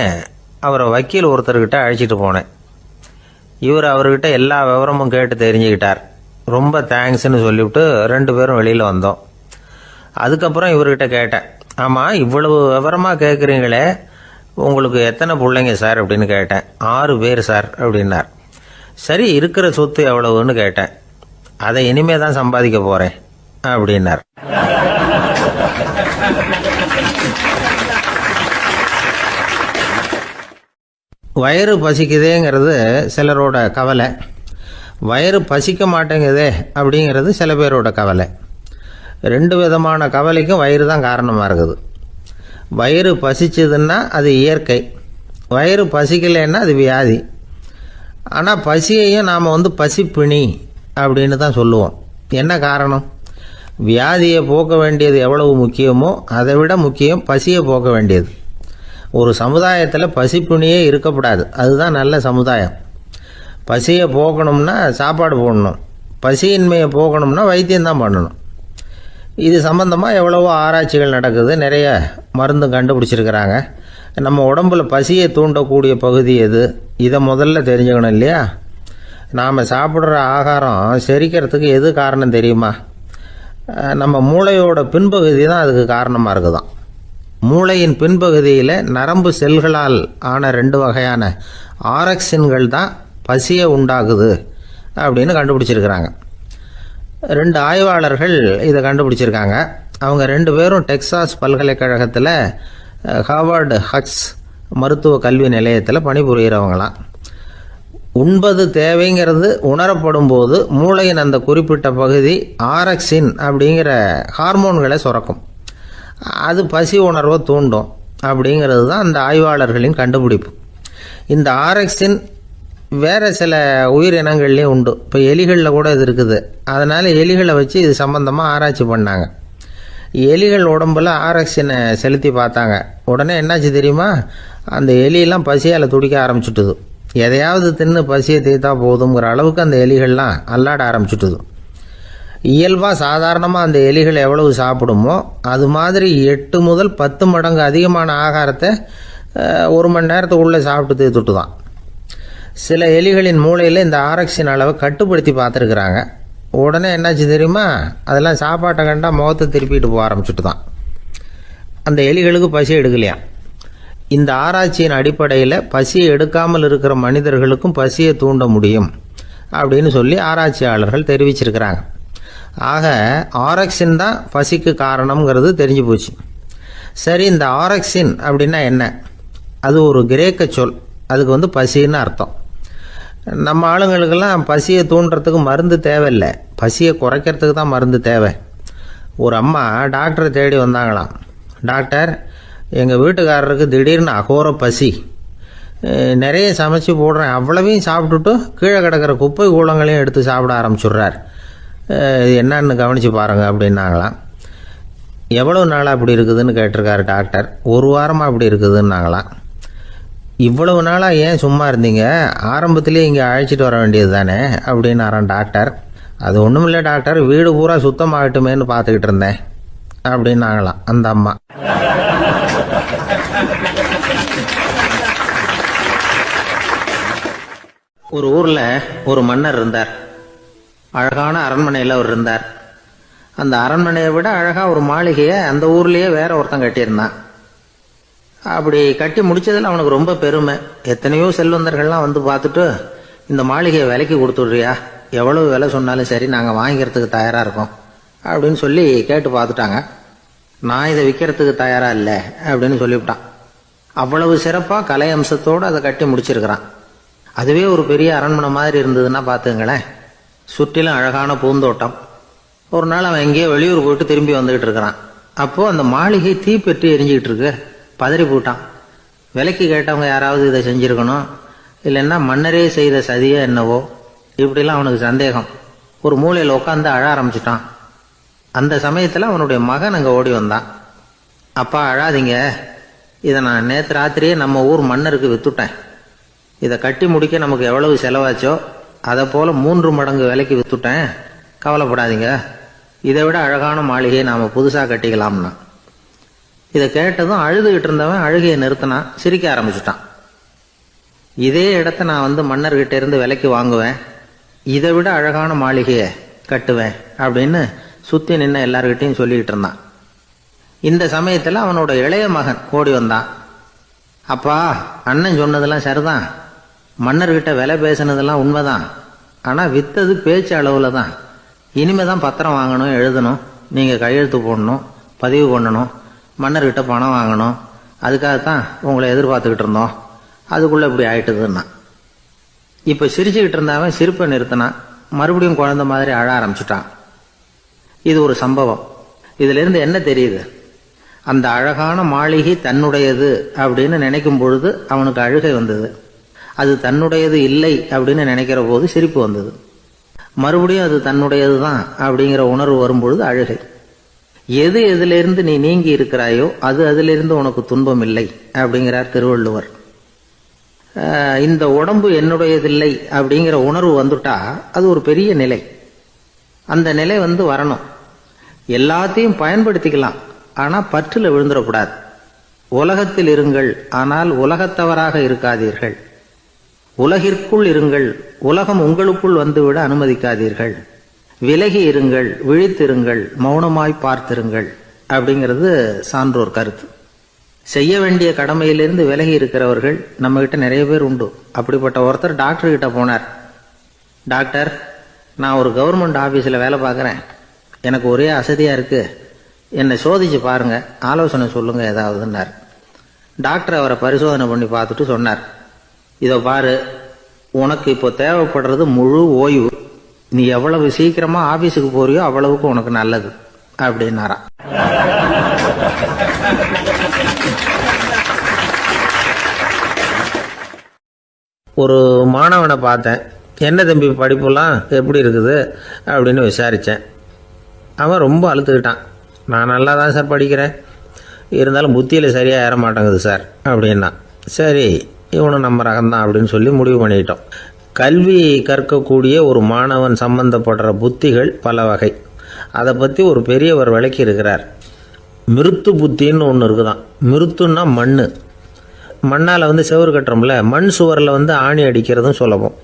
அவரை வக்கீல் ஒருத்தர்கிட்ட அழைச்சிட்டு போனேன். இவர் அவர்கிட்ட எல்லா விவரமும் கேட்டு தெரிஞ்சுக்கிட்டார். ரொம்ப தேங்க்ஸ்ன்னு சொல்லிவிட்டு 2 பேரும் வெளியில் வந்தோம். அதுக்கப்புறம் இவர்கிட்ட கேட்டேன், ஆமாம் இவ்வளவு விவரமாக கேட்குறீங்களே, உங்களுக்கு எத்தனை பிள்ளைங்க சார் அப்படின்னு கேட்டேன். 6 பேர் சார் அப்படின்னார். சரி, இருக்கிற சொத்து எவ்வளவுன்னு கேட்டேன். அதை இனிமே தான் சம்பாதிக்க போகிறேன் அப்படின்னார். வயிறு பசிக்குதேங்கிறது சிலரோட கவலை, வயிறு பசிக்க மாட்டேங்குதே அப்படிங்கிறது சில பேரோட கவலை. 2 விதமான கவலைக்கும் வயிறு தான் காரணமாக இருக்குது. வயிறு பசிச்சதுன்னா அது இயற்கை, வயிறு பசிக்கலைன்னா அது வியாதி. ஆனால் பசியையும் நாம் பசிப்பிணி அப்படின்னு தான் சொல்லுவோம். என்ன காரணம்? வியாதியை போக்க வேண்டியது எவ்வளவு முக்கியமோ அதை விட முக்கியம் பசியை போக்க வேண்டியது. ஒரு சமுதாயத்தில் பசிப்பிணியே இருக்கக்கூடாது, அதுதான் நல்ல சமுதாயம். பசியை போக்கணும்னா சாப்பாடு போடணும், பசியின்மையை போக்கணும்னா வைத்தியம்தான் பண்ணணும். இது சம்பந்தமாக எவ்வளவோ ஆராய்ச்சிகள் நடக்குது, நிறைய மருந்து கண்டுபிடிச்சிருக்கிறாங்க. நம்ம உடம்புல பசியை தூண்டக்கூடிய பகுதி எது, இதை முதல்ல தெரிஞ்சுக்கணும் இல்லையா? நாம் சாப்பிட்ற ஆகாரம் செரிக்கிறதுக்கு எது காரணம் தெரியுமா? நம்ம மூளையோட பின்பகுதி தான் அதுக்கு காரணமாக இருக்குதாம். மூளையின் பின்பகுதியில் நரம்பு செல்களால் ஆன 2 வகையான ஆரக்சின்கள் தான் பசியை உண்டாகுது அப்படின்னு கண்டுபிடிச்சிருக்கிறாங்க. 2 ஆய்வாளர்கள் இதை கண்டுபிடிச்சிருக்காங்க. அவங்க 2 பேரும் டெக்சாஸ் பல்கலைக்கழகத்தில் ஹார்வர்டு ஹக்ஸ் மருத்துவ கல்வி நிலையத்தில் பணிபுரிகிறவங்களாம். உண்பது தேவைங்கிறது உணரப்படும் போது மூளையின் அந்த குறிப்பிட்ட பகுதி ஆரக்சின் அப்படிங்கிற ஹார்மோன்களை சுரக்கும். அது பசி உணர்வை தூண்டும் அப்படிங்கிறது தான் அந்த ஆய்வாளர்களின் கண்டுபிடிப்பு. இந்த ஆரக்சின் வேறு சில உயிரினங்கள்லேயும் உண்டு. இப்போ எலிகளில் கூட இது இருக்குது. அதனால் எலிகளை வச்சு இது சம்பந்தமாக ஆராய்ச்சி பண்ணாங்க. எலிகள் உடம்பில் ஆரக்சினை செலுத்தி பார்த்தாங்க. உடனே என்னாச்சு தெரியுமா? அந்த எலியெல்லாம் பசியால் துடிக்க ஆரம்பிச்சுட்டுது. எதையாவது தின்னு பசியை தீர்த்தா போதுங்கிற அளவுக்கு அந்த எலிகள்லாம் அல்லாட ஆரம்பிச்சுட்டுது. இயல்பாக சாதாரணமாக அந்த எலிகள் எவ்வளவு சாப்பிடுமோ அது மாதிரி 8 முதல் 10 மடங்கு அதிகமான ஆகாரத்தை 1 மணி நேரத்துக்குள்ளே சாப்பிட்டு தீர்த்துட்டு தான். சில எலிகளின் மூளையில் இந்த ஆரக்சின் அளவை கட்டுப்படுத்தி பார்த்துருக்குறாங்க. உடனே என்னாச்சு தெரியுமா? அதெல்லாம் சாப்பாட்டை கண்டா முகத்தை திருப்பிட்டு போக ஆரம்பிச்சுட்டு தான். அந்த எலிகளுக்கு பசி எடுக்கலையா. இந்த ஆராய்ச்சியின் அடிப்படையில் பசியை எடுக்காமல் இருக்கிற மனிதர்களுக்கும் பசியை தூண்ட முடியும் அப்படின்னு சொல்லி ஆராய்ச்சியாளர்கள் தெரிவிச்சிருக்கிறாங்க. ஆக ஆரக்சின் தான் பசிக்கு காரணம்ங்கிறது தெரிஞ்சு போச்சு. சரி, இந்த ஆரக்சின் அப்படின்னா என்ன? அது ஒரு கிரேக்க சொல். அதுக்கு பசின்னு அர்த்தம். நம்ம ஆளுங்களுக்கெல்லாம் பசியை தூண்டுறதுக்கு மருந்து தேவையில்லை, பசியை குறைக்கிறதுக்கு தான் மருந்து தேவை. ஒரு அம்மா டாக்டரை தேடி வந்தாங்களாம். டாக்டர், எங்கள் வீட்டுக்காரருக்கு திடீர்னு அகோர பசி, நிறைய சமைச்சு போடுறேன், அவ்வளவையும் சாப்பிட்டுட்டு கீழே கிடக்கிற குப்பை கூலங்களையும் எடுத்து சாப்பிட ஆரம்பிச்சுட்றார், என்னன்னு கவனித்து பாருங்கள் அப்படின்னாங்களாம். எவ்வளோ நாளாக அப்படி இருக்குதுன்னு கேட்டிருக்காரு டாக்டர். 1 வாரமாக அப்படி இருக்குதுன்னாங்களாம். இவ்வளவு நாளாக ஏன் சும்மா இருந்தீங்க, ஆரம்பத்திலே இங்கே அழைச்சிட்டு வர வேண்டியது தானே அப்படின்னாரான் டாக்டர். அது ஒன்றும் இல்லை டாக்டர், வீடு பூரா சுத்தமாகட்டுமேன்னு பார்த்துக்கிட்டு இருந்தேன் அப்படின்னாங்களாம் அந்த அம்மா. ஒரு ஊரில் ஒரு மன்னர் இருந்தார். அழகான அரண்மனையில் அவர் இருந்தார். அந்த அரண்மனையை விட அழகாக ஒரு மாளிகையை அந்த ஊர்லேயே வேற ஒருத்தன் கட்டியிருந்தான். அப்படி கட்டி முடிச்சதில் அவனுக்கு ரொம்ப பெருமை. எத்தனையோ செல்வந்தர்கள்லாம் வந்து பார்த்துட்டு, இந்த மாளிகையை விலைக்கு கொடுத்துட்றியா, எவ்வளவு விலை சொன்னாலும் சரி நாங்கள் வாங்கிக்கிறதுக்கு தயாராக இருக்கோம் அப்படின்னு சொல்லி கேட்டு பார்த்துட்டாங்க. நான் இதை விற்கிறதுக்கு தயாராக இல்லை அப்படின்னு சொல்லிவிட்டான். அவ்வளவு சிறப்பாக கலை அம்சத்தோடு அதை கட்டி முடிச்சிருக்கிறான். அதுவே ஒரு பெரிய அரண்மனை மாதிரி இருந்ததுன்னா பார்த்துங்களேன். சுற்றிலும் அழகான பூந்தோட்டம். ஒரு நாள் அவன் எங்கேயோ வெளியூர் போயிட்டு திரும்பி வந்துகிட்டு இருக்கிறான். அப்போது அந்த மாளிகை தீப்பெட்டி எரிஞ்சிக்கிட்டு இருக்கு. பதறி போட்டான். விலைக்கு கேட்டவங்க யாராவது இதை செஞ்சுருக்கணும், இல்லைன்னா மன்னரே செய்த சதியோ என்னவோ, இப்படிலாம் அவனுக்கு சந்தேகம். ஒரு மூலையில் உட்காந்து அழ ஆரம்பிச்சிட்டான். அந்த சமயத்தில் அவனுடைய மகன் அங்கே ஓடி வந்தான். அப்பா அழாதீங்க, இதை நான் நேற்று ராத்திரியே நம்ம ஊர் மன்னருக்கு விற்றுட்டேன். இதை கட்டி முடிக்க நமக்கு எவ்வளவு செலவாச்சோ அதை போல் 3 மடங்கு விலைக்கு விற்றுட்டேன், கவலைப்படாதீங்க, இதை விட அழகான மாளிகையை நாம் புதுசாக கட்டிக்கலாம்னா. இதை கேட்டதும் அழுதுகிட்டு இருந்தவன் அழுகையை நிறுத்தினான், சிரிக்க ஆரம்பிச்சிட்டான். இதே இடத்த நான் மன்னர்கிட்ட இருந்து விலைக்கு வாங்குவேன், இதை விட அழகான மாளிகையை கட்டுவேன் அப்படின்னு சுற்றி நின்று எல்லார்கிட்டையும் சொல்லிக்கிட்டு இருந்தான். இந்த சமயத்தில் அவனோட இளைய மகன் ஓடி வந்தான். அப்பா, அண்ணன் சொன்னதெல்லாம் சரிதான், மன்னர்கிட்ட விலை பேசினதெல்லாம் உண்மைதான், ஆனால் வித்தது பேச்சு அளவில் தான். இனிமே தான் பத்திரம் வாங்கணும், எழுதணும், நீங்கள் கையெழுத்து போடணும், பதிவு பண்ணணும், மன்னர்கிட்ட பணம் வாங்கணும், அதுக்காகத்தான் உங்களை எதிர்பார்த்துக்கிட்டு இருந்தோம், அதுக்குள்ளே இப்படி ஆயிட்டுதுன்னா. இப்போ சிரிச்சுக்கிட்டு இருந்தவன் சிரிப்பை நிறுத்தினான், மறுபடியும் குழந்தை மாதிரி அழ ஆரம்பிச்சுட்டான். இது ஒரு சம்பவம். இதிலிருந்து என்ன தெரியுது? அந்த அழகான மாளிகை தன்னுடையது அப்படின்னு நினைக்கும் பொழுது அவனுக்கு அழுகை வந்தது. அது தன்னுடையது இல்லை அப்படின்னு நினைக்கிற போது சிரிப்பு வந்தது. மறுபடியும் அது தன்னுடையது தான் அப்படிங்கிற உணர்வு வரும்பொழுது அழுகை. எது எதிலிருந்து நீ நீங்கி இருக்கிறாயோ அது அதிலிருந்து உனக்கு துன்பம் இல்லை அப்படிங்கிறார் திருவள்ளுவர். இந்த உடம்பு என்னுடையதில்லை அப்படிங்கிற உணர்வு வந்துட்டா அது ஒரு பெரிய நிலை. அந்த நிலை வரணும். எல்லாத்தையும் பயன்படுத்திக்கலாம், ஆனால் பற்றில் விழுந்துடக்கூடாது. உலகத்தில் இருங்கள், ஆனால் உலகத்தவராக இருக்காதீர்கள். உலகிற்குள் இருங்கள், உலகம் உங்களுக்குள் வந்துவிட அனுமதிக்காதீர்கள். விலகி இருங்கள், விழித்திருங்கள், மௌனமாய் பார்த்திருங்கள் அப்படிங்கிறது சான்றோர் கருத்து. செய்ய வேண்டிய கடமையிலிருந்து விலகி இருக்கிறவர்கள் நம்ம கிட்ட நிறைய பேர் உண்டு. அப்படிப்பட்ட ஒருத்தர் டாக்டர் கிட்ட போனார். டாக்டர், நான் ஒரு கவர்மெண்ட் ஆஃபீஸில் வேலை பார்க்குறேன், எனக்கு ஒரே அசதியாக இருக்குது, என்னை சோதிச்சு பாருங்க, ஆலோசனை சொல்லுங்க ஏதாவதுன்னார். டாக்டர் அவரை பரிசோதனை பண்ணி பார்த்துட்டு சொன்னார், இதோ பாரு, உனக்கு இப்போ தேவைப்படுறது முழு ஓய்வு. நீ எவ்வளவு சீக்கிரமா ஆபீஸுக்கு போறியோ அவ்வளவுக்கு உனக்கு நல்லது அப்படின்னாராம். ஒரு மாணவனை பார்த்தேன். என்ன தம்பி படிப்புலாம் எப்படி இருக்குது அப்படின்னு விசாரித்தேன். அவன் ரொம்ப அழுத்துக்கிட்டான். நான் நல்லா தான் சார் படிக்கிறேன், இருந்தாலும் புத்தியில் சரியாக ஏற மாட்டேங்குது சார் அப்படின்னா. சரி, இவனும் நம்ம ரகம்தான் அப்படின்னு சொல்லி முடிவு பண்ணிட்டோம். கல்வி கற்கக்கூடிய ஒரு மாணவன் சம்பந்தப்படுற புத்திகள் பல வகை. அதை பற்றி ஒரு பெரியவர் விளக்கி இருக்கிறார். மிருத்து புத்தின்னு ஒன்று இருக்குதான். மிருத்துன்னா மண். மண்ணால் செவுறு கட்டுறோம்ல, மண் சுவரில் ஆணி அடிக்கிறதும் சுலபம்,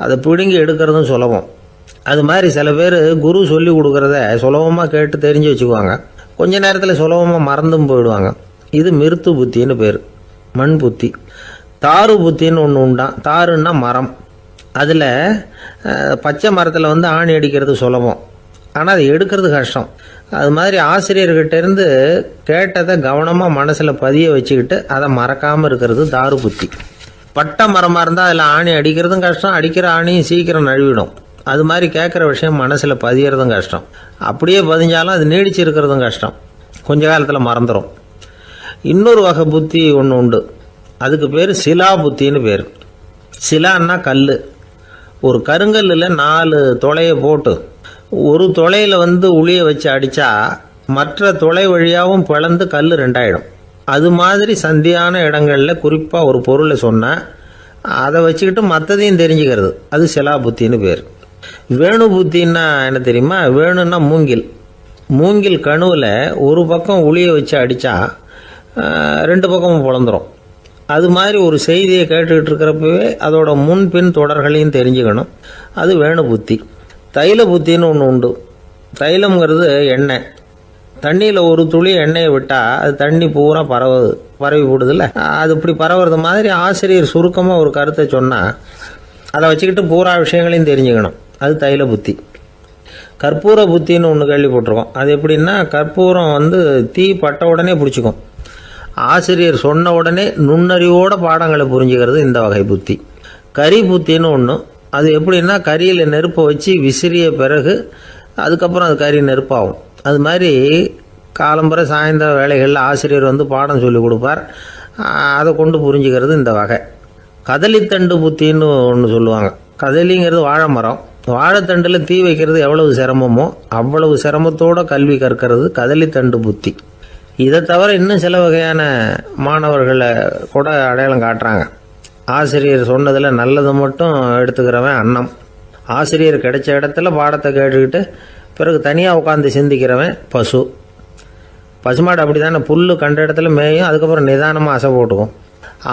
அதை பிடுங்கி எடுக்கிறதும் சுலபம். அது மாதிரி சில பேர் குரு சொல்லி கொடுக்குறத சுலபமாக கேட்டு தெரிஞ்சு வச்சுக்குவாங்க, கொஞ்ச நேரத்தில் சுலபமாக மறந்தும் போயிடுவாங்க. இது மிருத்து புத்தின்னு பேர், மண் புத்தி. தாரு புத்தின்னு ஒன்று உண்டான். தாருன்னா மரம். அதில் பச்சை மரத்தில் ஆணி அடிக்கிறது சுலபம், ஆனால் அதை எடுக்கிறது கஷ்டம். அது மாதிரி ஆசிரியர்கிட்ட இருந்து கேட்டதை கவனமாக மனசில் பதிய வச்சுக்கிட்டு அதை மறக்காமல் இருக்கிறது தாரு புத்தி. பட்டை மரமாக இருந்தால் அதில் ஆணி அடிக்கிறதும் கஷ்டம், அடிக்கிற ஆணியும் சீக்கிரம் நழுவிடும். அது மாதிரி கேட்குற விஷயம் மனசில் பதியறதும் கஷ்டம். அப்படியே பதிஞ்சாலும் அது நீடிச்சு இருக்கிறதும் கஷ்டம், கொஞ்ச காலத்தில் மறந்துடும். இன்னொரு வகை புத்தி ஒன்று உண்டு, அதுக்கு பேர் சிலா புத்தின்னு பேர். சிலான்னா கல். ஒரு கருங்கல்லில் 4 துளையை போட்டு ஒரு துளையில் உளியை வச்சு அடித்தா மற்ற துளை வழியாகவும் பிளந்து கல் 2 ஆகிடும். அது மாதிரி சந்தியான இடங்களில் குறிப்பாக ஒரு பொருளை சொன்னால் அதை வச்சுக்கிட்டு மற்றதையும் தெரிஞ்சுக்கிறது, அது சிலா புத்தின்னு பேர். வேணு புத்தின்னா என்ன தெரியுமா? வேணுன்னா மூங்கில். மூங்கில் கணுவில் ஒரு பக்கம் உளியை வச்சு அடித்தா 2 பக்கமும் பிளந்துடும். அது மாதிரி ஒரு செய்தியை கேட்டுக்கிட்டு இருக்கிறப்பவே அதோட முன்பின் தொடர்களையும் தெரிஞ்சுக்கணும், அது வேணு புத்தி. தைல புத்தின்னு ஒன்று உண்டு. தைலம்ங்கிறது எண்ணெய். தண்ணியில் ஒரு துளி எண்ணெயை விட்டால் அது தண்ணி பூரா பரவி போடுதில்ல, அது இப்படி பரவுறது மாதிரி ஆசிரியர் சுருக்கமாக ஒரு கருத்தை சொன்னால் அதை வச்சுக்கிட்டு பூரா விஷயங்களையும் தெரிஞ்சுக்கணும், அது தைல புத்தி. கற்பூர புத்தின்னு ஒன்று கேள்விப்பட்டிருக்கோம். அது எப்படின்னா, கற்பூரம் தீ பட்ட உடனே பிடிச்சிக்கும். ஆசிரியர் சொன்ன உடனே நுண்ணறிவோட பாடங்களை புரிஞ்சுக்கிறது இந்த வகை புத்தி. கரி புத்தின்னு ஒன்று. அது எப்படின்னா, கரியில் நெருப்பை வச்சு விசிறிய பிறகு அதுக்கப்புறம் அது கறி நெருப்பாகும். அது மாதிரி காலம்பரை சாயந்தர வேலைகளில் ஆசிரியர் பாடம் சொல்லி கொடுப்பார், அதை கொண்டு புரிஞ்சுக்கிறது இந்த வகை. கதலித்தண்டு புத்தின்னு ஒன்று சொல்லுவாங்க. கதலிங்கிறது வாழை மரம். வாழைத்தண்டில் தீ வைக்கிறது எவ்வளவு சிரமமோ அவ்வளவு சிரமத்தோடு கல்வி கற்கிறது கதலித்தண்டு புத்தி. இதை தவிர இன்னும் சில வகையான மாணவர்களை கூட அடையாளம் காட்டுறாங்க. ஆசிரியர் சொன்னதில் நல்லதை மட்டும் எடுத்துக்கிறவன் அன்னம். ஆசிரியர் கிடைச்ச இடத்துல பாடத்தை கேட்டுக்கிட்டு பிறகு தனியாக உட்காந்து சிந்திக்கிறவன் பசு. பசுமாடு அப்படி தானே, புல் கண்ட இடத்துல மேயும், அதுக்கப்புறம் நிதானமாக அசை போட்டுக்கும்.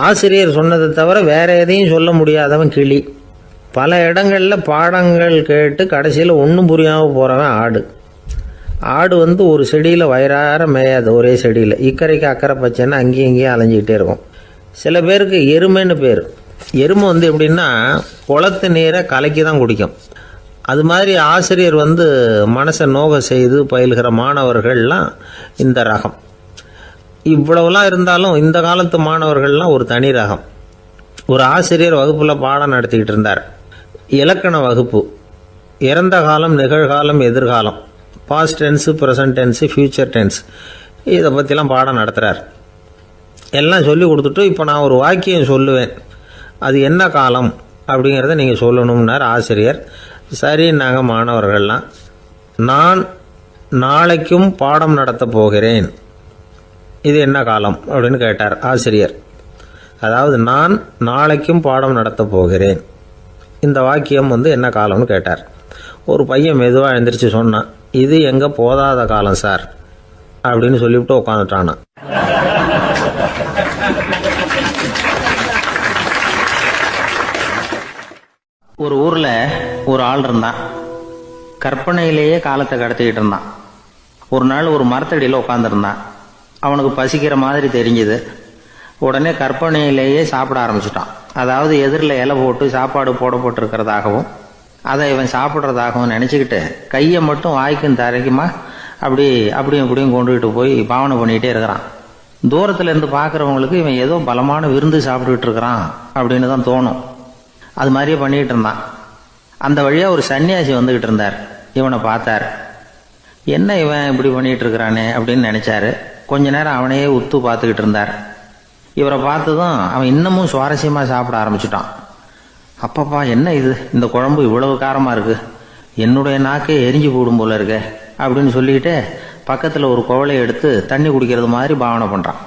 ஆசிரியர் சொன்னதை தவிர வேறு எதையும் சொல்ல முடியாதவன் கிளி. பல இடங்களில் பாடங்கள் கேட்டு கடைசியில் ஒன்றும் புரியாமல் போகிறவன் ஆடு. ஆடு ஒரு செடியில் வயிறார மேயாது, ஒரே செடியில். இக்கரைக்கு அக்கறை பச்சைன்னா அங்கேயும் இங்கேயும் அலைஞ்சிக்கிட்டே இருக்கும். சில பேருக்கு எருமைன்னு பேர். எருமை எப்படின்னா குளத்து நீரை கலக்கி தான் குடிக்கும். அது மாதிரி ஆசிரியர் மனசை நோக செய்து பயில்கிற மாணவர்கள்லாம் இந்த ரகம். இவ்வளவுலாம் இருந்தாலும் இந்த காலத்து மாணவர்கள்லாம் ஒரு தனி ரகம். ஒரு ஆசிரியர் வகுப்பில் பாடம் நடத்திக்கிட்டு இருந்தார். இலக்கண வகுப்பு. இறந்த காலம், நிகழ்காலம், எதிர்காலம், past tense, present tense, future tense, இதை பற்றிலாம் பாடம் நடத்துகிறார். எல்லாம் சொல்லி கொடுத்துட்டு இப்போ நான் ஒரு வாக்கியம் சொல்லுவேன், அது என்ன காலம் அப்படிங்கிறத நீங்கள் சொல்லணும்னார் ஆசிரியர். சரின்னாங்க மாணவர்கள்லாம். நான் நாளைக்கும் பாடம் நடத்தப் போகிறேன், இது என்ன காலம் அப்படின்னு கேட்டார் ஆசிரியர். அதாவது நான் நாளைக்கும் பாடம் நடத்தப் போகிறேன், இந்த வாக்கியம் என்ன காலம்னு கேட்டார். ஒரு பையன் மெதுவாக எழுந்திரிச்சு சொன்னான், இது எங்கே போதாத காலம் சார் அப்படின்னு சொல்லிவிட்டு உட்காந்துட்டானா. ஒரு ஊரில் ஒரு ஆள் இருந்தான். கற்பனையிலேயே காலத்தை கடத்திக்கிட்டு இருந்தான். ஒரு நாள் ஒரு மரத்தடியில் உட்காந்துருந்தான். அவனுக்கு பசிக்கிற மாதிரி தெரிஞ்சுது. உடனே கற்பனையிலேயே சாப்பிட ஆரம்பிச்சிட்டான். அதாவது எதிரில் இலை போட்டு சாப்பாடு போடப்பட்டிருக்கிறதாகவும் அதை இவன் சாப்பிட்றதாகவும் நினச்சிக்கிட்டு கையை மட்டும் வாய்க்கும் தரைக்குமா அப்படியும் இப்படியும் கொண்டுகிட்டு போய் பாவனை பண்ணிக்கிட்டே இருக்கிறான். தூரத்தில் இருந்து பார்க்குறவங்களுக்கு இவன் ஏதோ பலமான விருந்து சாப்பிட்டுக்கிட்டு இருக்கிறான் அப்படின்னு தான் தோணும். அது மாதிரியே பண்ணிக்கிட்டு இருந்தான். அந்த வழியாக ஒரு சன்னியாசி வந்துக்கிட்டு இருந்தார். இவனை பார்த்தார். என்ன இவன் இப்படி பண்ணிகிட்டு இருக்கிறானே அப்படின்னு நினச்சாரு. கொஞ்ச நேரம் அவனையே உத்து பார்த்துக்கிட்டு இருந்தார். இவரை பார்த்ததும் அவன் இன்னமும் சுவாரஸ்யமாக சாப்பிட ஆரம்பிச்சிட்டான். அப்பப்பா என்ன இது, இந்த குழம்பு இவ்வளவு காரமாக இருக்குது, என்னுடைய நாக்கே எரிஞ்சு போடும் போல இருக்கே அப்படின்னு சொல்லிக்கிட்டு பக்கத்தில் ஒரு குவளையை எடுத்து தண்ணி குடிக்கிறது மாதிரி பாவனை பண்ணுறான்.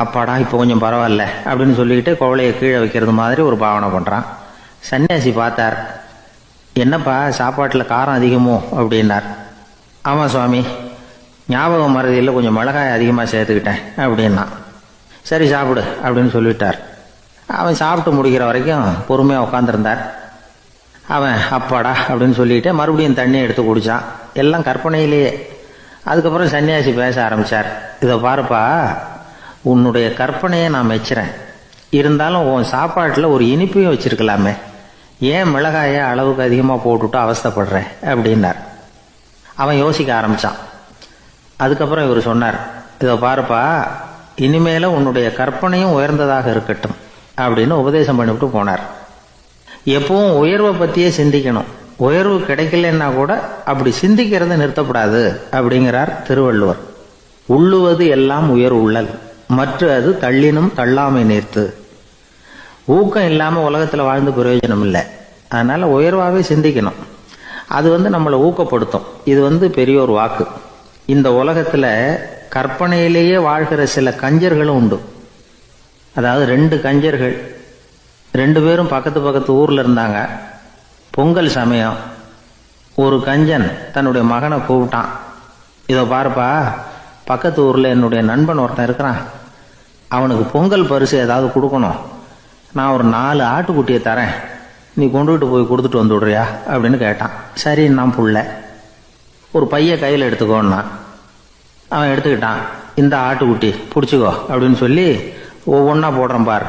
அப்பாடா இப்போ கொஞ்சம் பரவாயில்ல அப்படின்னு சொல்லிக்கிட்டு குவளையை கீழே வைக்கிறது மாதிரி ஒரு பாவனை பண்ணுறான். சன்னியாசி பார்த்தார். என்னப்பா சாப்பாட்டில் காரம் அதிகமோ அப்படின்னார். ஆமாம் சுவாமி, ஞாபகம் மறதியில் கொஞ்சம் மிளகாய் அதிகமாக சேர்த்துக்கிட்டேன் அப்படின்னா. சரி சாப்பிடு அப்படின்னு சொல்லிட்டார். அவன் சாப்பிட்டு முடிக்கிற வரைக்கும் பொறுமையாக உட்காந்துருந்தார். அவன் அப்பாடா அப்படின்னு சொல்லிட்டு மறுபடியும் தண்ணியை எடுத்து குடித்தான். எல்லாம் கற்பனையிலேயே. அதுக்கப்புறம் சன்னியாசி பேச ஆரம்பித்தார். இதை பாருப்பா, உன்னுடைய கற்பனையை நான் மெச்சுறேன். இருந்தாலும் உன் சாப்பாட்டில் ஒரு இனிப்பையும் வச்சிருக்கலாமே, ஏன் மிளகாயை அளவுக்கு அதிகமாக போட்டுவிட்டு அவஸ்தைப்படுறேன் அப்படின்னார். அவன் யோசிக்க ஆரம்பித்தான். அதுக்கப்புறம் இவர் சொன்னார், இதை பாருப்பா, இனிமேல உன்னுடைய கற்பனையும் உயர்ந்ததாக இருக்கட்டும் அப்படின்னு உபதேசம் பண்ணிவிட்டு போனார். எப்பவும் உயர்வை பற்றியே சிந்திக்கணும். உயர்வு கிடைக்கலன்னா கூட அப்படி சிந்திக்கிறத நிறுத்தப்படாது அப்படிங்கிறார் திருவள்ளுவர். உள்ளுவது எல்லாம் உயர் உள்ளல், மற்ற அது தள்ளினும் தள்ளாமை நேர்த்து. ஊக்கம் இல்லாமல் உலகத்தில் வாழ்ந்து பிரயோஜனம் இல்லை. அதனால் உயர்வாகவே சிந்திக்கணும். அது நம்மளை ஊக்கப்படுத்தும். இது பெரிய ஒரு வாக்கு. இந்த உலகத்தில் கற்பனையிலேயே வாழ்கிற சில கஞ்சர்களும் உண்டு. அதாவது 2 கஞ்சர்கள், 2 பேரும் பக்கத்து பக்கத்து ஊரில் இருந்தாங்க. பொங்கல் சமயம் ஒரு கஞ்சன் தன்னுடைய மகனை கூப்பிட்டான். இதை பாருப்பா, பக்கத்து ஊரில் என்னுடைய நண்பன் ஒருத்தன் இருக்கிறான், அவனுக்கு பொங்கல் பரிசு ஏதாவது கொடுக்கணும், நான் ஒரு 4 ஆட்டுக்குட்டியை தரேன், நீ கொண்டுகிட்டு போய் கொடுத்துட்டு வந்துவிடுறியா அப்படின்னு கேட்டான். சரி, நான் புள்ள ஒரு பைய கையில் எடுத்துக்கோன்னா. அவன் எடுத்துக்கிட்டான். இந்த ஆட்டுக்குட்டி பிடிச்சிக்கோ அப்படின்னு சொல்லி ஒவ்வொன்றா போடுறேன் பார்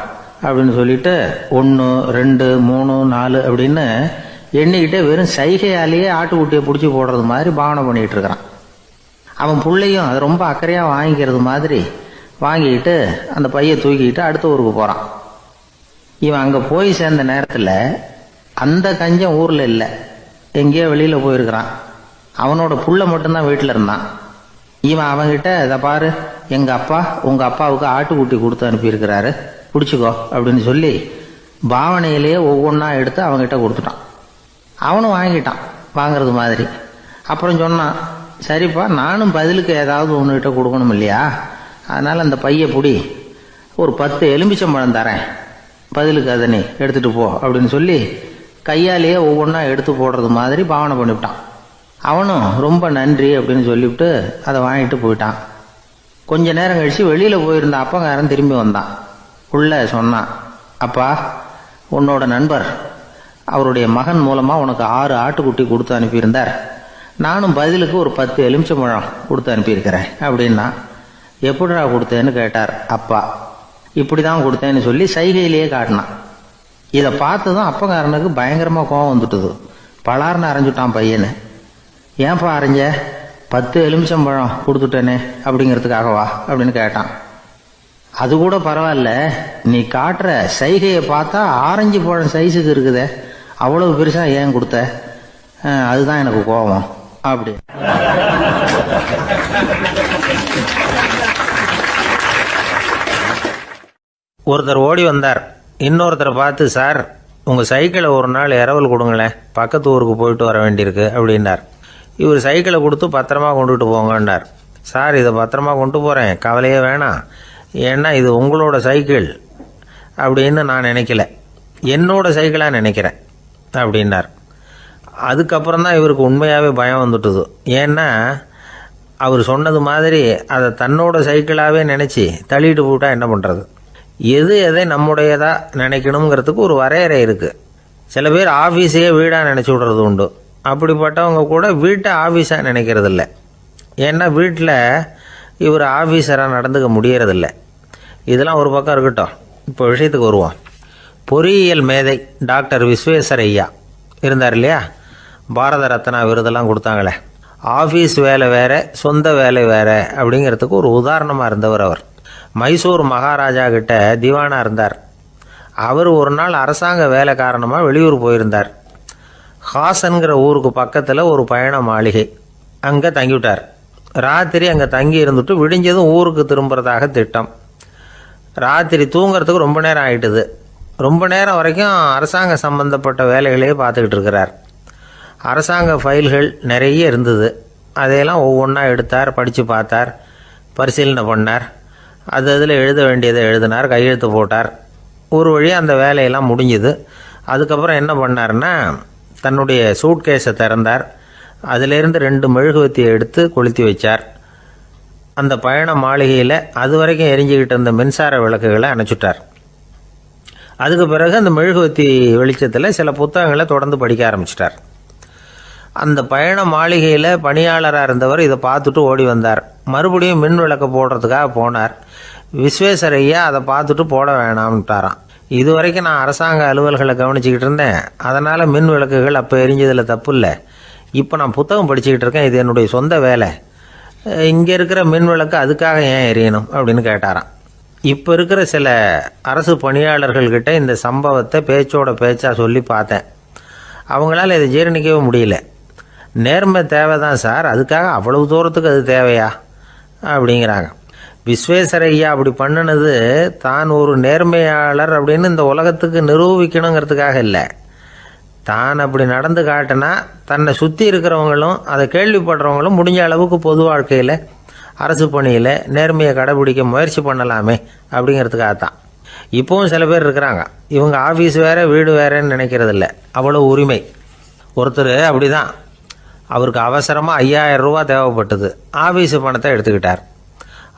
அப்படின்னு சொல்லிட்டு 1 2 3 4 அப்படின்னு எண்ணிக்கிட்டே வெறும் சைகையாலேயே ஆட்டுக்குட்டியை பிடிச்சி போடுறது மாதிரி பாவனை பண்ணிகிட்டு இருக்கிறான். அவன் பிள்ளையும் அது ரொம்ப அக்கறையாக வாங்கிக்கிறது மாதிரி வாங்கிக்கிட்டு அந்த பையை தூக்கிக்கிட்டு அடுத்த ஊருக்கு போகிறான். இவன் அங்கே போய் சேர்ந்த நேரத்தில் அந்த கஞ்சன் ஊரில் இல்லை, எங்கேயோ வெளியில் போயிருக்கிறான். அவனோட புள்ள மட்டும்தான் வீட்டில் இருந்தான். இவன் அவன்கிட்ட, இதை பாரு, எங்கள் அப்பா உங்கள் அப்பாவுக்கு ஆட்டுக்குட்டி கொடுத்து அனுப்பியிருக்கிறாரு, பிடிச்சிக்கோ அப்படின்னு சொல்லி பாவனையிலேயே ஒவ்வொன்றா எடுத்து அவன்கிட்ட கொடுத்துட்டான். அவனும் வாங்கிட்டான் வாங்கிறது மாதிரி. அப்புறம் சொன்னான், சரிப்பா, நானும் பதிலுக்கு ஏதாவது ஒன்றுகிட்ட கொடுக்கணும் இல்லையா, அதனால் அந்த பையை பிடி, ஒரு 10 எலுமிச்சம்பழம் தரேன், பதிலுக்கு அதை நீ எடுத்துகிட்டு போ அப்படின்னு சொல்லி கையாலேயே ஒவ்வொன்றா எடுத்து போடுறது மாதிரி பாவனை பண்ணிவிட்டான். அவனும் ரொம்ப நன்றி அப்படின்னு சொல்லிவிட்டு அதை வாங்கிட்டு போயிட்டான். கொஞ்ச நேரம் கழித்து வெளியில் போயிருந்த அப்பங்காரன் திரும்பி வந்தான். உள்ள சொன்னான், அப்பா, உன்னோட நண்பர் அவருடைய மகன் மூலமாக உனக்கு 6 ஆட்டுக்குட்டி கொடுத்து அனுப்பியிருந்தார். நானும் பதிலுக்கு ஒரு 10 எலுமிச்சம்பழம் கொடுத்து அனுப்பியிருக்கிறேன் அப்படின்னா. எப்படிடா கொடுத்தேன்னு கேட்டார் அப்பா. இப்படி தான் கொடுத்தேன்னு சொல்லி சைகையிலேயே காட்டினான். இதை பார்த்ததும் அப்பங்காரனுக்கு பயங்கரமாக கோவம் வந்துட்டுது. பலார்னு அரைஞ்சுட்டான் பையனை. ஏன்பா அரைஞ்ச? 10 எலுமிச்சம்பழம் கொடுத்துட்டேனே அப்படிங்கிறதுக்காகவா அப்படின்னு கேட்டான். அது கூட பரவாயில்ல, நீ காட்டுற சைகையை பார்த்தா ஆரஞ்சு பழம் சைஸுக்கு இருக்குதே, அவ்வளவு பெருசா ஏன் கொடுத்த? அதுதான் எனக்கு கோபம் அப்படி. ஒருத்தர் ஓடி வந்தார். இன்னொருத்தரை பார்த்து, சார், உங்கள் சைக்கிளை ஒரு நாள் இரவல் கொடுங்களேன், பக்கத்து ஊருக்கு போயிட்டு வர வேண்டியிருக்கு அப்படின்னார். இவர் சைக்கிளை கொடுத்து பத்திரமா கொண்டுட்டு போங்கன்னார். சார், இதை பத்திரமா கொண்டு போகிறேன், கவலையே வேணாம், ஏன்னா இது உங்களோட சைக்கிள் அப்படின்னு நான் நினைக்கல, என்னோட சைக்கிளாக நினைக்கிறேன் அப்படின்னார். அதுக்கப்புறம் தான் இவருக்கு உண்மையாகவே பயம் வந்துட்டுது. ஏன்னா அவர் சொன்னது மாதிரி அதை தன்னோட சைக்கிளாகவே நினச்சி தள்ளிட்டு போட்டால் என்ன பண்ணுறது? எது எதை நம்முடையதாக நினைக்கணுங்கிறதுக்கு ஒரு வரையறை இருக்குது. சில பேர் ஆஃபீஸையே வீடாக நினச்சி விடுறது உண்டு. அப்படிப்பட்டவங்க கூட வீட்டை ஆஃபீஸாக நினைக்கிறது இல்லை. ஏன்னா வீட்டில் இவர் ஆஃபீஸராக நடந்துக்க முடியறதில்ல. இதெல்லாம் ஒரு பக்கம் இருக்கட்டும், இப்போ விஷயத்துக்கு வருவோம். பொறியியல் மேதை டாக்டர் விஸ்வேஸ்வரய்யா இருந்தார் இல்லையா, பாரத ரத்னா விருதெல்லாம் கொடுத்தாங்களே. ஆஃபீஸ் வேலை வேற, சொந்த வேலை வேற அப்படிங்கிறதுக்கு ஒரு உதாரணமாக இருந்தவர் அவர். மைசூர் மகாராஜா கிட்ட திவானா இருந்தார். அவர் ஒரு நாள் அரசாங்க வேலை காரணமாக வெளியூர் போயிருந்தார். ஹாசன்கிற ஊருக்கு பக்கத்தில் ஒரு பயண மாளிகை, அங்கே தங்கிவிட்டார். ராத்திரி அங்கே தங்கி இருந்துட்டு விடிஞ்சதும் ஊருக்கு திரும்புறதாக திட்டம். ராத்திரி தூங்கிறதுக்கு ரொம்ப நேரம் ஆகிட்டுது. ரொம்ப நேரம் வரைக்கும் அரசாங்க சம்பந்தப்பட்ட வேலைகளையே பார்த்துக்கிட்டு இருக்கிறார். அரசாங்க ஃபைல்கள் நிறைய இருந்தது. அதையெல்லாம் ஒவ்வொன்றா எடுத்தார், படித்து பார்த்தார், பரிசீலனை பண்ணார். அதில் எழுத வேண்டியதை எழுதினார், கையெழுத்து போட்டார். ஒரு வழியாக அந்த வேலையெல்லாம் முடிஞ்சுது. அதுக்கப்புறம் என்ன பண்ணார்னா, தன்னுடைய சூட்கேஸை திறந்தார். அதிலிருந்து 2 மெழுகுவத்தியை எடுத்து கொளுத்தி வச்சார். அந்த பயண மாளிகையில் அது வரைக்கும் எரிஞ்சுக்கிட்டு இருந்த மின்சார விளக்குகளை அணைச்சுட்டார். அதுக்கு பிறகு அந்த மெழுகுவத்தி வெளிச்சத்தில் சில புத்தகங்களை தொடர்ந்து படிக்க ஆரம்பிச்சிட்டார். அந்த பயண மாளிகையில் பணியாளராக இருந்தவர் இதை பார்த்துட்டு ஓடி வந்தார். மறுபடியும் மின் விளக்கு போடுறதுக்காக போனார். விஸ்வேஸ்வரய்யா அதை பார்த்துட்டு போட வேணாம்ட்டாராம். இது வரைக்கும் நான் அரசாங்க அலுவல்களை கவனிச்சுக்கிட்டு இருந்தேன், அதனால் மின் விளக்குகள் அப்போ எரிஞ்சதில் தப்பு இல்லை. இப்போ நான் புத்தகம் படிச்சுக்கிட்டு இருக்கேன், இது என்னுடைய சொந்த வேலை, இங்கே இருக்கிற மின் விளக்கு அதுக்காக ஏன் எரியணும் அப்படின்னு கேட்டாராம். இப்போ இருக்கிற சில அரசு பணியாளர்கள்கிட்ட இந்த சம்பவத்தை பேச்சோட பேச்சாக சொல்லி பார்த்தேன். அவங்களால இதை ஜீரணிக்கவே முடியல. நேர்மை தேவை தான் சார், அதுக்காக அவ்வளவு தூரத்துக்கு அது தேவையா அப்படிங்கிறாங்க. விஸ்வேஸ்வரய்யா அப்படி பண்ணினது தான் ஒரு நேர்மையாளர் அப்படின்னு இந்த உலகத்துக்கு நிரூபிக்கணுங்கிறதுக்காக இல்லை. தான் அப்படி நடந்து காட்டினா தன்னை சுற்றி இருக்கிறவங்களும் அதை கேள்விப்படுறவங்களும் முடிஞ்ச அளவுக்கு பொது வாழ்க்கையில், அரசு பணியில் நேர்மையை கடைபிடிக்க முயற்சி பண்ணலாமே அப்படிங்கிறதுக்காகத்தான். இப்போவும் சில பேர் இருக்கிறாங்க, இவங்க ஆஃபீஸ் வேறு வீடு வேறேன்னு நினைக்கிறதில்ல, அவ்வளோ உரிமை. ஒருத்தர் அப்படி தான், அவருக்கு அவசரமாக 5000 ரூபா தேவைப்பட்டது. ஆஃபீஸு பணத்தை எடுத்துக்கிட்டார்.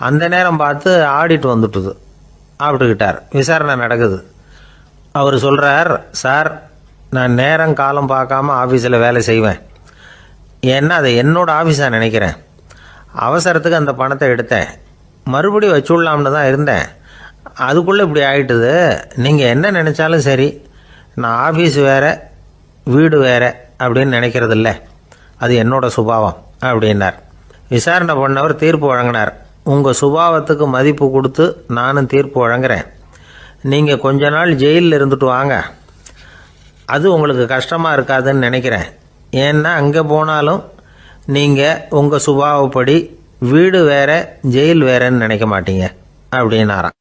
அந்த நேரம் பார்த்து ஆடிட் வந்துட்டுது. ஆப்பிட்டுக்கிட்டார். விசாரணை நடக்குது. அவர் சொல்கிறார், சார், நான் நேரம் காலம் பார்க்காம ஆஃபீஸில் வேலை செய்வேன், ஏன்னா அதை என்னோடய ஆஃபீஸாக நினைக்கிறேன். அவசரத்துக்கு அந்த பணத்தை எடுத்தேன், மறுபடியும் வச்சுடலாம்னு தான் இருந்தேன், அதுக்குள்ளே இப்படி ஆகிட்டுது. நீங்கள் என்ன நினச்சாலும் சரி, நான் ஆஃபீஸ் வேறு வீடு வேறு அப்படின்னு நினைக்கிறதில்ல, அது என்னோட சுபாவம் அப்படின்னார். விசாரணை பண்ணவர் தீர்ப்பு வழங்கினார். உங்கள் சுபாவத்துக்கு மதிப்பு கொடுத்து நானும் தீர்ப்பு வழங்குறேன். நீங்கள் கொஞ்ச நாள் ஜெயிலில் இருந்துட்டு வாங்க, அது உங்களுக்கு கஷ்டமாக இருக்காதுன்னு நினைக்கிறேன். ஏன்னா அங்கே போனாலும் நீங்கள் உங்கள் சுபாவப்படி வீடு வேற ஜெயில் வேறன்னு நினைக்க மாட்டீங்க அப்படின்னாராம்.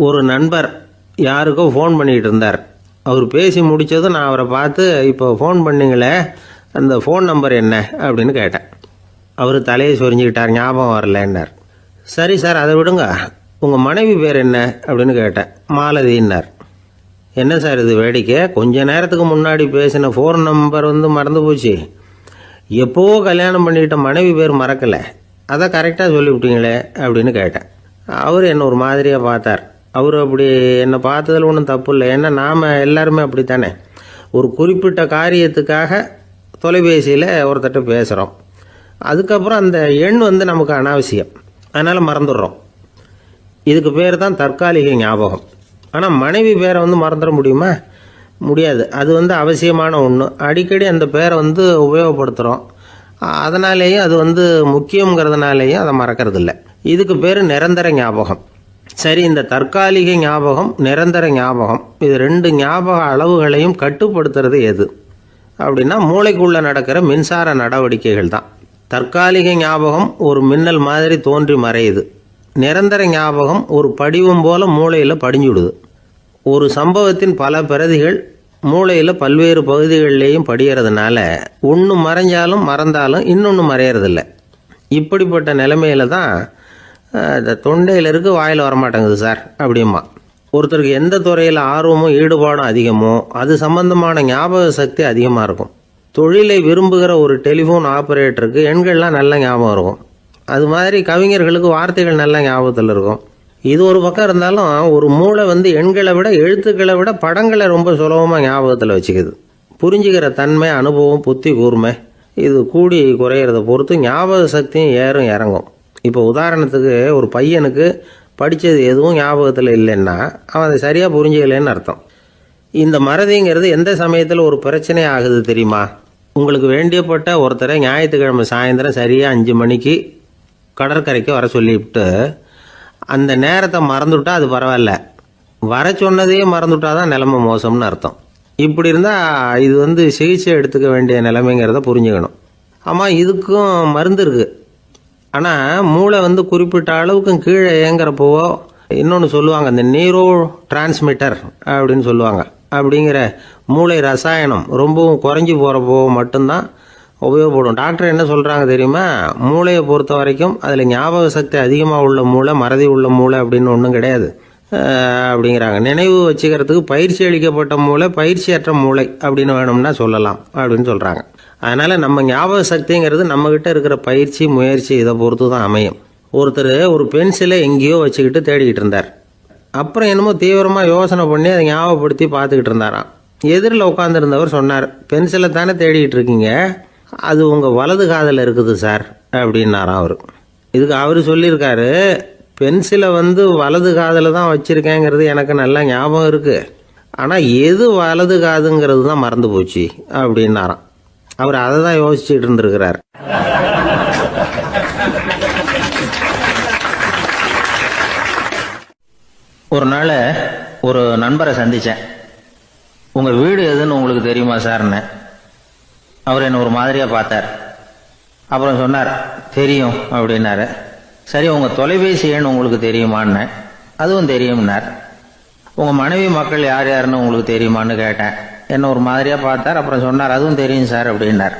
ஒரு நண்பர் யாருக்கோ ஃபோன் பண்ணிகிட்டு இருந்தார். அவர் பேசி முடித்ததும் நான் அவரை பார்த்து, இப்போ ஃபோன் பண்ணிங்களே, அந்த ஃபோன் நம்பர் என்ன அப்படின்னு கேட்டேன். அவர் தலையை சொரிஞ்சுக்கிட்டார், ஞாபகம் வரலன்னார். சரி சார், அதை விடுங்க, உங்கள் மனைவி பேர் என்ன அப்படின்னு கேட்டேன். மாலதின்னார். என்ன சார் இது வேடிக்கை? கொஞ்ச நேரத்துக்கு முன்னாடி பேசின ஃபோன் நம்பர் மறந்து போச்சு. எப்போவோ கல்யாணம் பண்ணிக்கிட்ட மனைவி பேர் மறக்கலை, அதை கரெக்டாக சொல்லிவிட்டீங்களே அப்படின்னு கேட்டேன். அவர் என்ன ஒரு மாதிரியாக பார்த்தார். அவர் அப்படி என்னை பார்த்ததில் ஒன்றும் தப்பு இல்லை. ஏன்னா நாம் எல்லாருமே அப்படித்தானே. ஒரு குறிப்பிட்ட காரியத்துக்காக தொலைபேசியில் ஒருத்தட்ட பேசுகிறோம். அதுக்கப்புறம் அந்த எண் நமக்கு அனாவசியம், அதனால் மறந்துடுறோம். இதுக்கு பேர் தான் தற்காலிக ஞாபகம். ஆனால் மனைவி பேரை மறந்துட முடியுமா? முடியாது. அது அவசியமான ஒன்று. அடிக்கடி அந்த பேரை உபயோகப்படுத்துகிறோம். அதனாலேயும் அது முக்கியங்கிறதுனாலேயும் அதை மறக்கறதில்ல. இதுக்கு பேர் நிரந்தர ஞாபகம். சரி, இந்த தற்காலிக ஞாபகம், நிரந்தர ஞாபகம், இது ரெண்டு ஞாபக அளவுகளையும் கட்டுப்படுத்துறது எது அப்படின்னா மூளைக்குள்ளே நடக்கிற மின்சார நடவடிக்கைகள் தான். தற்காலிக ஞாபகம் ஒரு மின்னல் மாதிரி தோன்றி மறையுது. நிரந்தர ஞாபகம் ஒரு படிவம் போல மூளையில் படிஞ்சுடுது. ஒரு சம்பவத்தின் பல பிரதிகள் மூளையில் பல்வேறு பகுதிகளிலேயும் படிகிறதுனால ஒன்று மறைஞ்சாலும் மறந்தாலும் இன்னொன்று மறையறதில்லை. இப்படிப்பட்ட நிலைமையில தான் இந்த தொண்டையில் இருக்கு, வாயில் வரமாட்டேங்குது சார் அப்படிமா. ஒருத்தருக்கு எந்த துறையில் ஆர்வமும் ஈடுபாடும் அதிகமோ அது சம்பந்தமான ஞாபக சக்தி அதிகமாக இருக்கும். தொழிலை விரும்புகிற ஒரு டெலிஃபோன் ஆப்ரேட்டருக்கு எண்கள்லாம் நல்ல ஞாபகம் இருக்கும். அது மாதிரி கவிஞர்களுக்கு வார்த்தைகள் நல்ல ஞாபகத்தில் இருக்கும். இது ஒரு பக்கம் இருந்தாலும் ஒரு மூளை எண்களை விட எழுத்துக்களை விட படங்களை ரொம்ப சுலபமாக ஞாபகத்தில் வச்சுக்குது. புரிஞ்சுக்கிற தன்மை, அனுபவம், புத்தி கூர்மை இது கூடி குறையிறத பொறுத்து ஞாபக சக்தியும் ஏறும் இறங்கும். இப்போ உதாரணத்துக்கு ஒரு பையனுக்கு படித்தது எதுவும் ஞாபகத்தில் இல்லைன்னா அவன் அதை சரியாக புரிஞ்சுக்கலைன்னு அர்த்தம். இந்த மறதிங்கிறது எந்த சமயத்தில் ஒரு பிரச்சனை ஆகுது தெரியுமா? உங்களுக்கு வேண்டியப்பட்ட ஒருத்தரை ஞாயிற்றுக்கிழமை சாயந்தரம் சரியாக 5 மணிக்கு கடற்கரைக்கு வர சொல்லிவிட்டு அந்த நேரத்தை மறந்துவிட்டா அது பரவாயில்ல, வர சொன்னதையே மறந்துவிட்டா தான் நிலைமை மோசம்னு அர்த்தம். இப்படி இருந்தால் இது சிகிச்சை எடுத்துக்க வேண்டிய நிலைமைங்கிறத புரிஞ்சுக்கணும். ஆமாம், இதுக்கும் மருந்து இருக்குது. ஆனால் மூளை குறிப்பிட்ட அளவுக்கும் கீழே இயங்குறப்போ இன்னொன்று சொல்லுவாங்க, இந்த நியூரோ டிரான்ஸ்மிட்டர் அப்படின்னு சொல்லுவாங்க. அப்படிங்கிற மூளை ரசாயனம் ரொம்பவும் குறைஞ்சி போகிறப்போ மட்டும்தான் உபயோகப்படும். டாக்டர் என்ன சொல்கிறாங்க தெரியுமா? மூளையை பொறுத்த வரைக்கும் அதில் ஞாபக சக்தி அதிகமாக உள்ள மூளை, மறதி உள்ள மூளை அப்படின்னு ஒன்றும் கிடையாது அப்படிங்கிறாங்க. நினைவு வச்சுக்கிறதுக்கு பயிற்சி அளிக்கப்பட்ட மூளை, பயிற்சியற்ற மூளை அப்படின்னு வேணும்னா சொல்லலாம் அப்படின்னு சொல்கிறாங்க. அதனால் நம்ம ஞாபக சக்திங்கிறது நம்மக்கிட்ட இருக்கிற பயிற்சி, முயற்சி இதை பொறுத்து தான் அமையும். ஒருத்தர் ஒரு பென்சிலை எங்கேயோ வச்சுக்கிட்டு தேடிக்கிட்டு இருந்தார். அப்புறம் என்னமோ தீவிரமாக யோசனை பண்ணி அதை ஞாபகப்படுத்தி பார்த்துக்கிட்டு இருந்தாராம். எதிரில் உட்காந்துருந்தவர் சொன்னார், பென்சிலை தானே தேடிக்கிட்டு இருக்கீங்க, அது உங்கள் வலது காதில் இருக்குது சார் அப்படின்னாராம் அவர். இதுக்கு அவர் சொல்லியிருக்காரு, பென்சிலை வலது காதில் தான் வச்சுருக்கேங்கிறது எனக்கு நல்லா ஞாபகம் இருக்குது, ஆனால் எது வலது காதுங்கிறது தான் மறந்து போச்சு அப்படின்னாராம். அவர் அதை தான் யோசிச்சுட்டு இருந்திருக்கிறார். ஒரு நாள் ஒரு நண்பரை சந்தித்தேன். உங்கள் வீடு எதுன்னு உங்களுக்கு தெரியுமா சார்ன்னு. அவர் என்ன ஒரு மாதிரியாக பார்த்தார். அப்புறம் சொன்னார், தெரியும் அப்படின்னாரு. சரி, உங்கள் தொலைபேசி எண் உங்களுக்கு தெரியுமான்னு. அதுவும் தெரியும்னார். உங்கள் மனைவி மக்கள் யார் யாருன்னு உங்களுக்கு தெரியுமான்னு கேட்டேன். என்ன ஒரு மாதிரியாக பார்த்தார். அப்புறம் சொன்னார், அதுவும் தெரியும் சார் அப்படின்னார்.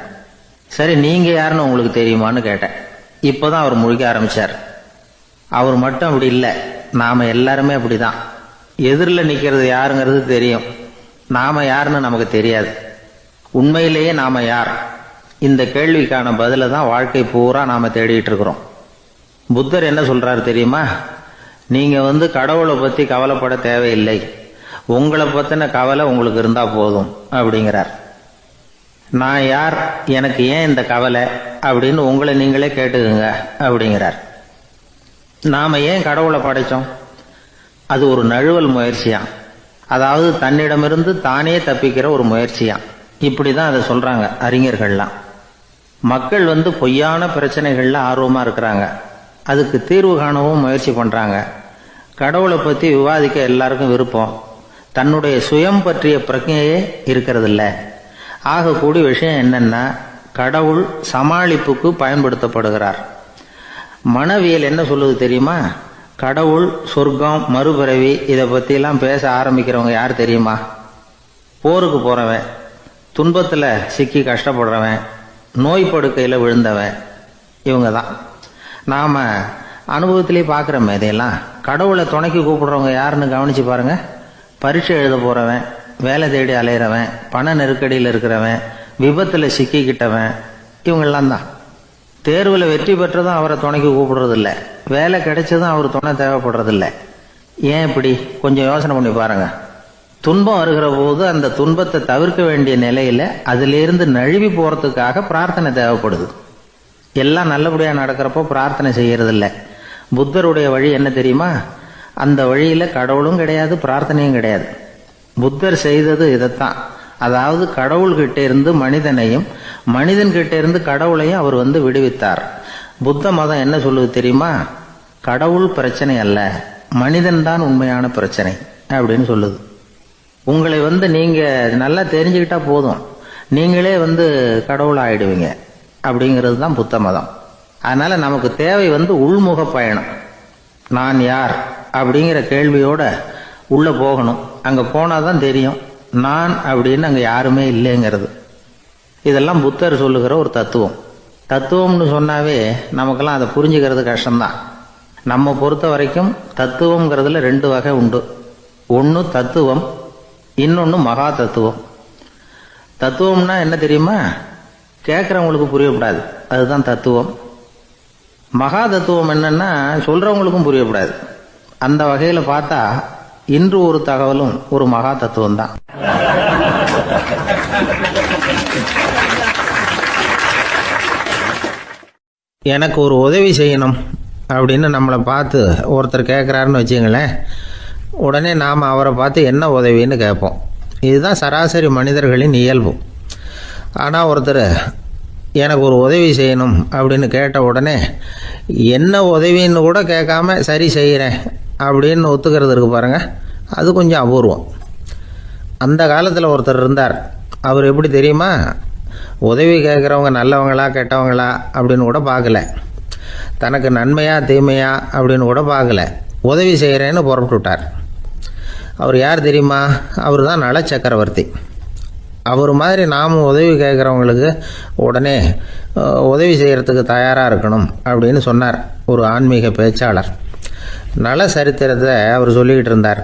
சரி, நீங்கள் யாருன்னு உங்களுக்கு தெரியுமான்னு கேட்டேன். இப்போ தான் அவர் முழிக்க ஆரம்பித்தார். அவர் மட்டும் அப்படி இல்லை, நாம் எல்லாருமே அப்படி தான். எதிரில் நிற்கிறது யாருங்கிறது தெரியும், நாம் யாருன்னு நமக்கு தெரியாது. உண்மையிலேயே நாம் யார்? இந்த கேள்விக்கான பதிலை தான் வாழ்க்கை பூரா நாம் தேடிட்டு இருக்கிறோம். புத்தர் என்ன சொல்கிறாரு தெரியுமா? நீங்கள் கடவுளை பற்றி கவலைப்பட தேவையில்லை, உங்களை பற்றின கவலை உங்களுக்கு இருந்தால் போதும் அப்படிங்கிறார். நான் யார், எனக்கு ஏன் இந்த கவலை அப்படின்னு உங்களை நீங்களே கேட்டுக்குங்க அப்படிங்கிறார். நாம் ஏன் கடவுளை படைத்தோம்? அது ஒரு நழுவல் முயற்சியாம். அதாவது தன்னிடமிருந்து தானே தப்பிக்கிற ஒரு முயற்சியாம். இப்படி தான் அதை சொல்கிறாங்க அறிஞர்கள்லாம். மக்கள் பொய்யான பிரச்சனைகளில் ஆர்வமாக இருக்கிறாங்க, அதுக்கு தீர்வு காணவும் முயற்சி பண்ணுறாங்க. கடவுளை பற்றி விவாதிக்க எல்லாருக்கும் விருப்பம், தன்னுடைய சுயம் பற்றிய பிரஜையே இருக்கிறதில்ல. ஆகக்கூடிய விஷயம் என்னன்னா, கடவுள் சமாளிப்புக்கு பயன்படுத்தப்படுகிறார். மனவியல் என்ன சொல்லுது தெரியுமா? கடவுள், சொர்க்கம், மறுபிறவி இதை பற்றிலாம் பேச ஆரம்பிக்கிறவங்க யார் தெரியுமா? போருக்கு போகிறவன், துன்பத்தில் சிக்கி கஷ்டப்படுறவன், நோய் படுக்கையில் விழுந்தவன், இவங்க தான். நாம் அனுபவத்திலே பார்க்குறோமே இதையெல்லாம். கடவுளை துணைக்கு கூப்பிடுறவங்க யாருன்னு கவனித்து பாருங்கள். பரீட்சை எழுத போகிறவன், வேலை தேடி அலையிறவன், பண நெருக்கடியில் இருக்கிறவன், விபத்தில் சிக்கிக்கிட்டவன், இவங்கெல்லாம் தான். தேர்வில் வெற்றி பெற்றதும் அவரை துணைக்கு கூப்பிடுறதில்ல, வேலை கிடைச்சதும் அவர் துணை தேவைப்படுறதில்ல. ஏன் இப்படி? கொஞ்சம் யோசனை பண்ணி பாருங்க. துன்பம் வருகிற போது அந்த துன்பத்தை தவிர்க்க வேண்டிய நிலையில் அதிலிருந்து நழுவி போகிறதுக்காக பிரார்த்தனை தேவைப்படுது. எல்லாம் நல்லபடியாக நடக்கிறப்போ பிரார்த்தனை செய்யறதில்ல. புத்தருடைய வழி என்ன தெரியுமா? அந்த வழியில் கடவுளும் கிடையாது, பிரார்த்தனையும் கிடையாது. புத்தர் செய்தது இதைத்தான். அதாவது கடவுள்கிட்ட இருந்து மனிதனையும், மனிதன்கிட்ட இருந்து கடவுளையும் அவர் விடுவித்தார். புத்த மதம் என்ன சொல்லுது தெரியுமா? கடவுள் பிரச்சனை அல்ல, மனிதன் தான் உண்மையான பிரச்சனை அப்படின்னு சொல்லுது. உங்களை நீங்க நல்லா தெரிஞ்சுக்கிட்டா போதும், நீங்களே கடவுள் ஆயிடுவீங்க அப்படிங்கிறது தான் புத்த மதம். அதனால நமக்கு தேவை உள்முக பயணம். நான் யார் அப்படிங்கிற கேள்வியோட உள்ள போகணும். அங்க போனாதான் தெரியும் நான் அப்படின்னு அங்க யாருமே இல்லைங்கிறது. இதெல்லாம் புத்தர் சொல்லுகிற ஒரு தத்துவம். தத்துவம்னு சொன்னாவே நமக்கெல்லாம் அதை புரிஞ்சுக்கிறது கஷ்டம்தான். நம்ம பொறுத்த வரைக்கும் தத்துவம்ங்கிறதுல 2 வகை உண்டு. ஒன்று தத்துவம், இன்னொன்று மகா தத்துவம். தத்துவம்னா என்ன தெரியுமா? கேட்குறவங்களுக்கு புரியக்கூடாது, அதுதான் தத்துவம். மகா தத்துவம் என்னன்னா சொல்றவங்களுக்கும் புரியக்கூடாது. அந்த வகையில் பார்த்தா இன்று ஒரு தகவலும் ஒரு மகா தத்துவம் தான். எனக்கு ஒரு உதவி செய்யணும் அப்படின்னு நம்மளை பார்த்து ஒருத்தர் கேட்குறாருன்னு வச்சுங்களேன், உடனே நாம் அவரை பார்த்து என்ன உதவின்னு கேட்போம். இதுதான் சராசரி மனிதர்களின் இயல்பு. ஆனால் ஒருத்தர் எனக்கு ஒரு உதவி செய்யணும் அப்படின்னு கேட்ட உடனே என்ன உதவின்னு கூட கேட்காம சரி செய்கிறேன் அப்படின்னு ஒத்துக்கிறது இருக்கு பாருங்கள், அது கொஞ்சம் அபூர்வம். அந்த காலத்தில் ஒருத்தர் இருந்தார். அவர் எப்படி தெரியுமா? உதவி கேட்குறவங்க நல்லவங்களா கெட்டவங்களா அப்படின்னு கூட பார்க்கல, தனக்கு நன்மையா தீமையா அப்படின்னு கூட பார்க்கல, உதவி செய்கிறேன்னு புறப்பட்டு விட்டார். அவர் யார் தெரியுமா? அவர் தான் நல சக்கரவர்த்தி. அவர் மாதிரி நாமும் உதவி கேட்குறவங்களுக்கு உடனே உதவி செய்கிறதுக்கு தயாராக இருக்கணும் அப்படின்னு சொன்னார் ஒரு ஆன்மீக பேச்சாளர். நல சரித்திரத்தை அவர் சொல்லிக்கிட்டு இருந்தார்.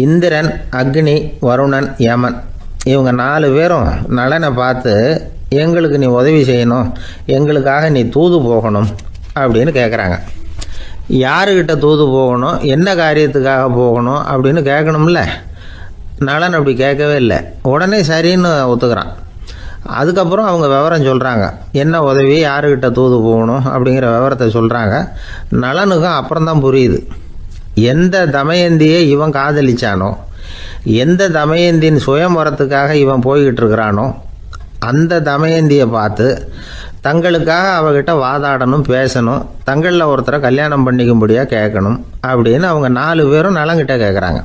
இந்திரன், அக்னி, வருணன், யமன் இவங்க 4 பேரும் நலனை பார்த்து எங்களுக்கு நீ உதவி செய்யணும், எங்களுக்காக நீ தூது போகணும் அப்படின்னு கேட்குறாங்க. யாருக்கிட்ட தூது போகணும், என்ன காரியத்துக்காக போகணும் அப்படின்னு கேட்கணும்ல. நலன் அப்படி கேட்கவே இல்லை, உடனே சரின்னு ஒத்துக்கிறான். அதுக்கப்புறம் அவங்க விவரம் சொல்கிறாங்க, என்ன உதவி, யாருக்கிட்ட தூது போகணும் அப்படிங்கிற விவரத்தை சொல்கிறாங்க. நலனுக்கும் அப்புறம்தான் புரியுது, எந்த தமயந்தியை இவன் காதலிச்சானோ, எந்த தமயந்தின் சுயம்பரத்துக்காக இவன் போய்கிட்டு இருக்கிறானோ அந்த தமயந்தியை பார்த்து தங்களுக்காக அவகிட்ட வாதாடணும், பேசணும், தங்களில் ஒருத்தரை கல்யாணம் பண்ணிக்கும்படியாக கேட்கணும் அப்படின்னு அவங்க 4 பேரும் நலன்கிட்ட கேட்குறாங்க.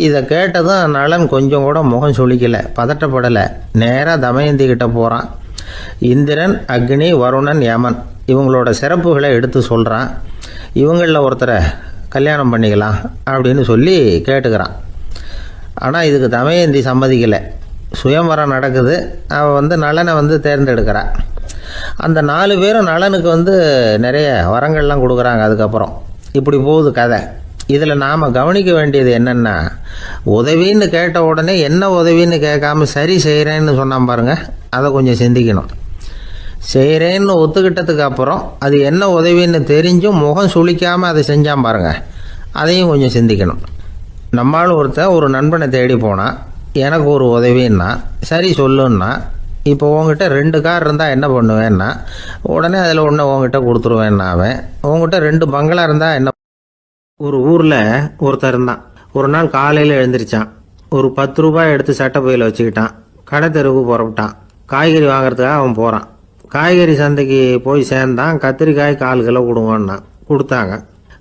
இதை கேட்டதும் நலன் கொஞ்சம் கூட முகம் சுளிக்கலை, பதட்டப்படலை. நேராக தமயந்தி கிட்ட போகிறான். இந்திரன், அக்னி, வருணன், யமன் இவங்களோட சிறப்புகளை எடுத்து சொல்கிறான். இவங்களில் ஒருத்தரை கல்யாணம் பண்ணிக்கலாம் அப்படின்னு சொல்லி கேட்டுக்கிறான். இதுக்கு தமயந்தி சம்மதிக்கலை. சுயம்பரம் நடக்குது, அவள் நலனை தேர்ந்தெடுக்கிறாள். அந்த 4 பேரும் நலனுக்கு நிறைய வரங்கள்லாம் கொடுக்குறாங்க. அதுக்கப்புறம் இப்படி போகுது கதை. இதில் நாம் கவனிக்க வேண்டியது என்னென்னா, உதவின்னு கேட்ட உடனே என்ன உதவின்னு கேட்காம சரி செய்கிறேன்னு சொன்னான் பாருங்க, அதை கொஞ்சம் சிந்திக்கணும். செய்கிறேன்னு ஒத்துக்கிட்டதுக்கு அப்புறம் அது என்ன உதவின்னு தெரிஞ்சும் முகம் சுளிக்காமல் அதை செஞ்சான் பாருங்க, அதையும் கொஞ்சம் சிந்திக்கணும். நம்மளால் ஒருத்தர் ஒரு நண்பனை தேடி போனால் எனக்கு ஒரு உதவின்னா சரி சொல்லுன்னா, இப்போ உங்ககிட்ட 2 கார் இருந்தால் என்ன பண்ணுவேன்னா உடனே அதில் ஒன்று உங்ககிட்ட கொடுத்துருவேன்னா, அவன் உங்ககிட்ட 2 பங்களா இருந்தால் என்ன. ஒரு ஊரில் ஒருத்தர் இருந்தான். ஒரு நாள் காலையில் எழுந்திரிச்சான். ஒரு 10 ரூபாய் எடுத்து சட்டை பையில் வச்சுக்கிட்டான். கடை தெருவுக்கு புறப்பட்டான். காய்கறி வாங்குறதுக்காக அவன் போகிறான். காய்கறி சந்தைக்கு போய் சேர்ந்தான். கத்திரிக்காய் 1/4 கிலோ கொடுங்கன்னா கொடுத்தாங்க.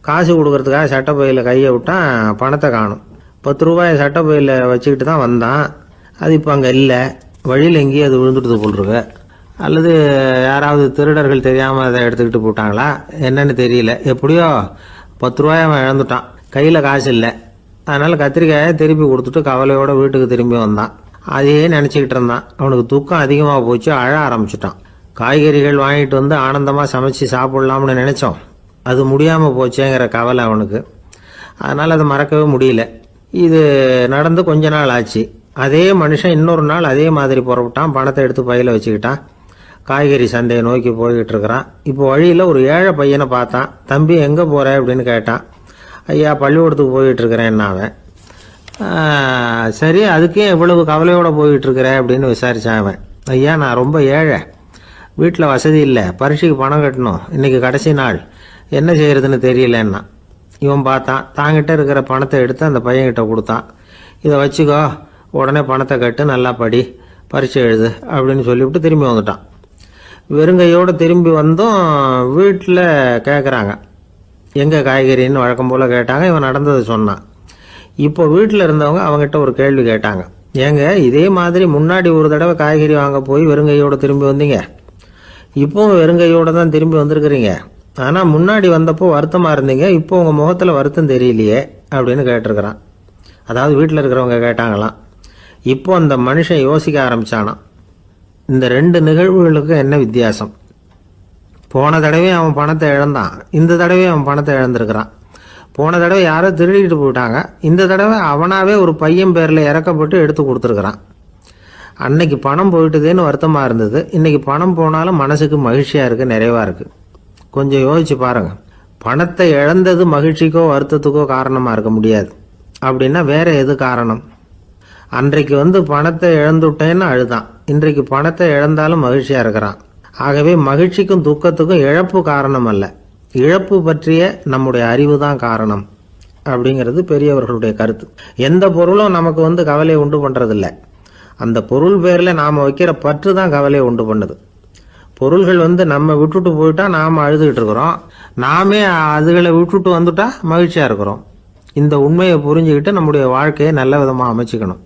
காசு கொடுக்கறதுக்காக சட்டை பையில் கையை விட்டான், பணத்தை காணும். 10 ரூபாய் சட்டை பையில் வச்சுக்கிட்டு தான் வந்தான். அது இப்போ அங்கே இல்லை. வழியில் எங்கேயும் அது விழுந்துடுது போல் இருக்கு. அல்லது யாராவது திருடர்கள் தெரியாமல் அதை எடுத்துக்கிட்டு போட்டாங்களா என்னன்னு தெரியல. எப்படியோ 10 ரூபாய் அவன் இழந்துட்டான். கையில் காசு இல்லை. அதனால் கத்திரிக்காயை திருப்பி கொடுத்துட்டு கவலையோட வீட்டுக்கு திரும்பி வந்தான். அதையே நினச்சிக்கிட்டு இருந்தான். அவனுக்கு துக்கம் அதிகமாக போச்சு, அழ ஆரம்பிச்சிட்டான். காய்கறிகள் வாங்கிட்டு ஆனந்தமாக சமைச்சு சாப்பிட்லாம்னு நினச்சோம், அது முடியாமல் போச்சேங்கிற கவலை அவனுக்கு. அதனால் அதை மறக்கவே முடியல. இது நடந்து கொஞ்ச நாள் ஆச்சு. அதே மனுஷன் இன்னொரு நாள் அதே மாதிரி புறப்பட்டான். பணத்தை எடுத்து பையில வச்சுக்கிட்டான். காய்கறி சந்தையை நோக்கி போய்கிட்டு இருக்கிறான். இப்போ வழியில் ஒரு ஏழை பையனை பார்த்தான். தம்பி எங்கே போகிற அப்படின்னு கேட்டான். ஐயா பள்ளிக்கூடத்துக்கு போய்கிட்டு இருக்கிறேன் அவன். சரி, அதுக்கே இவ்வளவு கவலையோடு போய்கிட்டு இருக்கிற அப்படின்னு விசாரித்தான் அவன். ஐயா நான் ரொம்ப ஏழை, வீட்டில் வசதி இல்லை, பரீட்சைக்கு பணம் கட்டணும், இன்றைக்கி கடைசி நாள், என்ன செய்கிறதுன்னு தெரியலன்னா. இவன் பார்த்தான். தாங்கிட்ட இருக்கிற பணத்தை எடுத்து அந்த பையன்கிட்ட கொடுத்தான். இதை வச்சுக்கோ, உடனே பணத்தை கட்டு, நல்லா படி, பரீட்சை எழுது அப்படின்னு சொல்லிவிட்டு திரும்பி வந்துட்டான். வெறுங்கையோடு திரும்பி வந்தும் வீட்டில் கேட்குறாங்க எங்கே காய்கறின்னு வழக்கம் போல் கேட்டாங்க. இவன் நடந்ததை சொன்னான். இப்போ வீட்டில் இருந்தவங்க அவங்ககிட்ட ஒரு கேள்வி கேட்டாங்க. ஏங்க இதே மாதிரி முன்னாடி ஒரு தடவை காய்கறி வாங்க போய் வெறுங்கையோடு திரும்பி வந்தீங்க, இப்போவும் வெறுங்கையோடு தான் திரும்பி வந்திருக்கிறீங்க. ஆனால் முன்னாடி வந்தப்போ வருத்தமாக இருந்தீங்க, இப்போ உங்கள் முகத்தில் வருத்தம் தெரியலையே அப்படின்னு கேட்டிருக்கிறான். அதாவது வீட்டில் இருக்கிறவங்க கேட்டாங்களாம். இப்போ அந்த மனுஷன் யோசிக்க ஆரம்பித்தானான். இந்த ரெண்டு நிகழ்வுகளுக்கு என்ன வித்தியாசம்? போன தடவை அவன் பணத்தை இழந்தான், இந்த தடவை அவன் பணத்தை இழந்திருக்கிறான். போன தடவை யாரோ திருடிட்டு போயிட்டாங்க, இந்த தடவை அவனாவே ஒரு பையன் பேரில் இறக்கப்பட்டு எடுத்து கொடுத்துருக்குறான். அன்னைக்கு பணம் போயிட்டுதேன்னு வருத்தமாக இருந்தது, இன்னைக்கு பணம் போனாலும் மனசுக்கு மகிழ்ச்சியாக இருக்குது, நிறைவாக இருக்குது. கொஞ்சம் யோசிச்சு பாருங்க. பணத்தை இழந்தது மகிழ்ச்சிக்கோ வருத்தத்துக்கோ காரணமாக இருக்க முடியாது. அப்படின்னா வேற எது காரணம்? அன்றைக்கு பணத்தை இழந்துட்டேன்னு அழுதான், இன்றைக்கு பணத்தை இழந்தாலும் மகிழ்ச்சியாக இருக்கிறான். ஆகவே மகிழ்ச்சிக்கும் துக்கத்துக்கும் இழப்பு காரணம் அல்ல, இழப்பு பற்றிய நம்முடைய அறிவு தான் காரணம் அப்படிங்கிறது பெரியவர்களுடைய கருத்து. எந்த பொருளும் நமக்கு கவலையை உண்டு பண்ணுறதில்ல, அந்த பொருள் பேரில் நாம் வைக்கிற பற்று தான் கவலையை உண்டு பண்ணுது. பொருள்கள் நம்ம விட்டுட்டு போயிட்டா நாம் அழுதுகிட்டு இருக்கிறோம், நாமே அதுகளை விட்டுட்டு வந்துட்டா மகிழ்ச்சியாக இருக்கிறோம். இந்த உண்மையை புரிஞ்சுக்கிட்டு நம்முடைய வாழ்க்கையை நல்ல விதமாக அமைச்சுக்கணும்.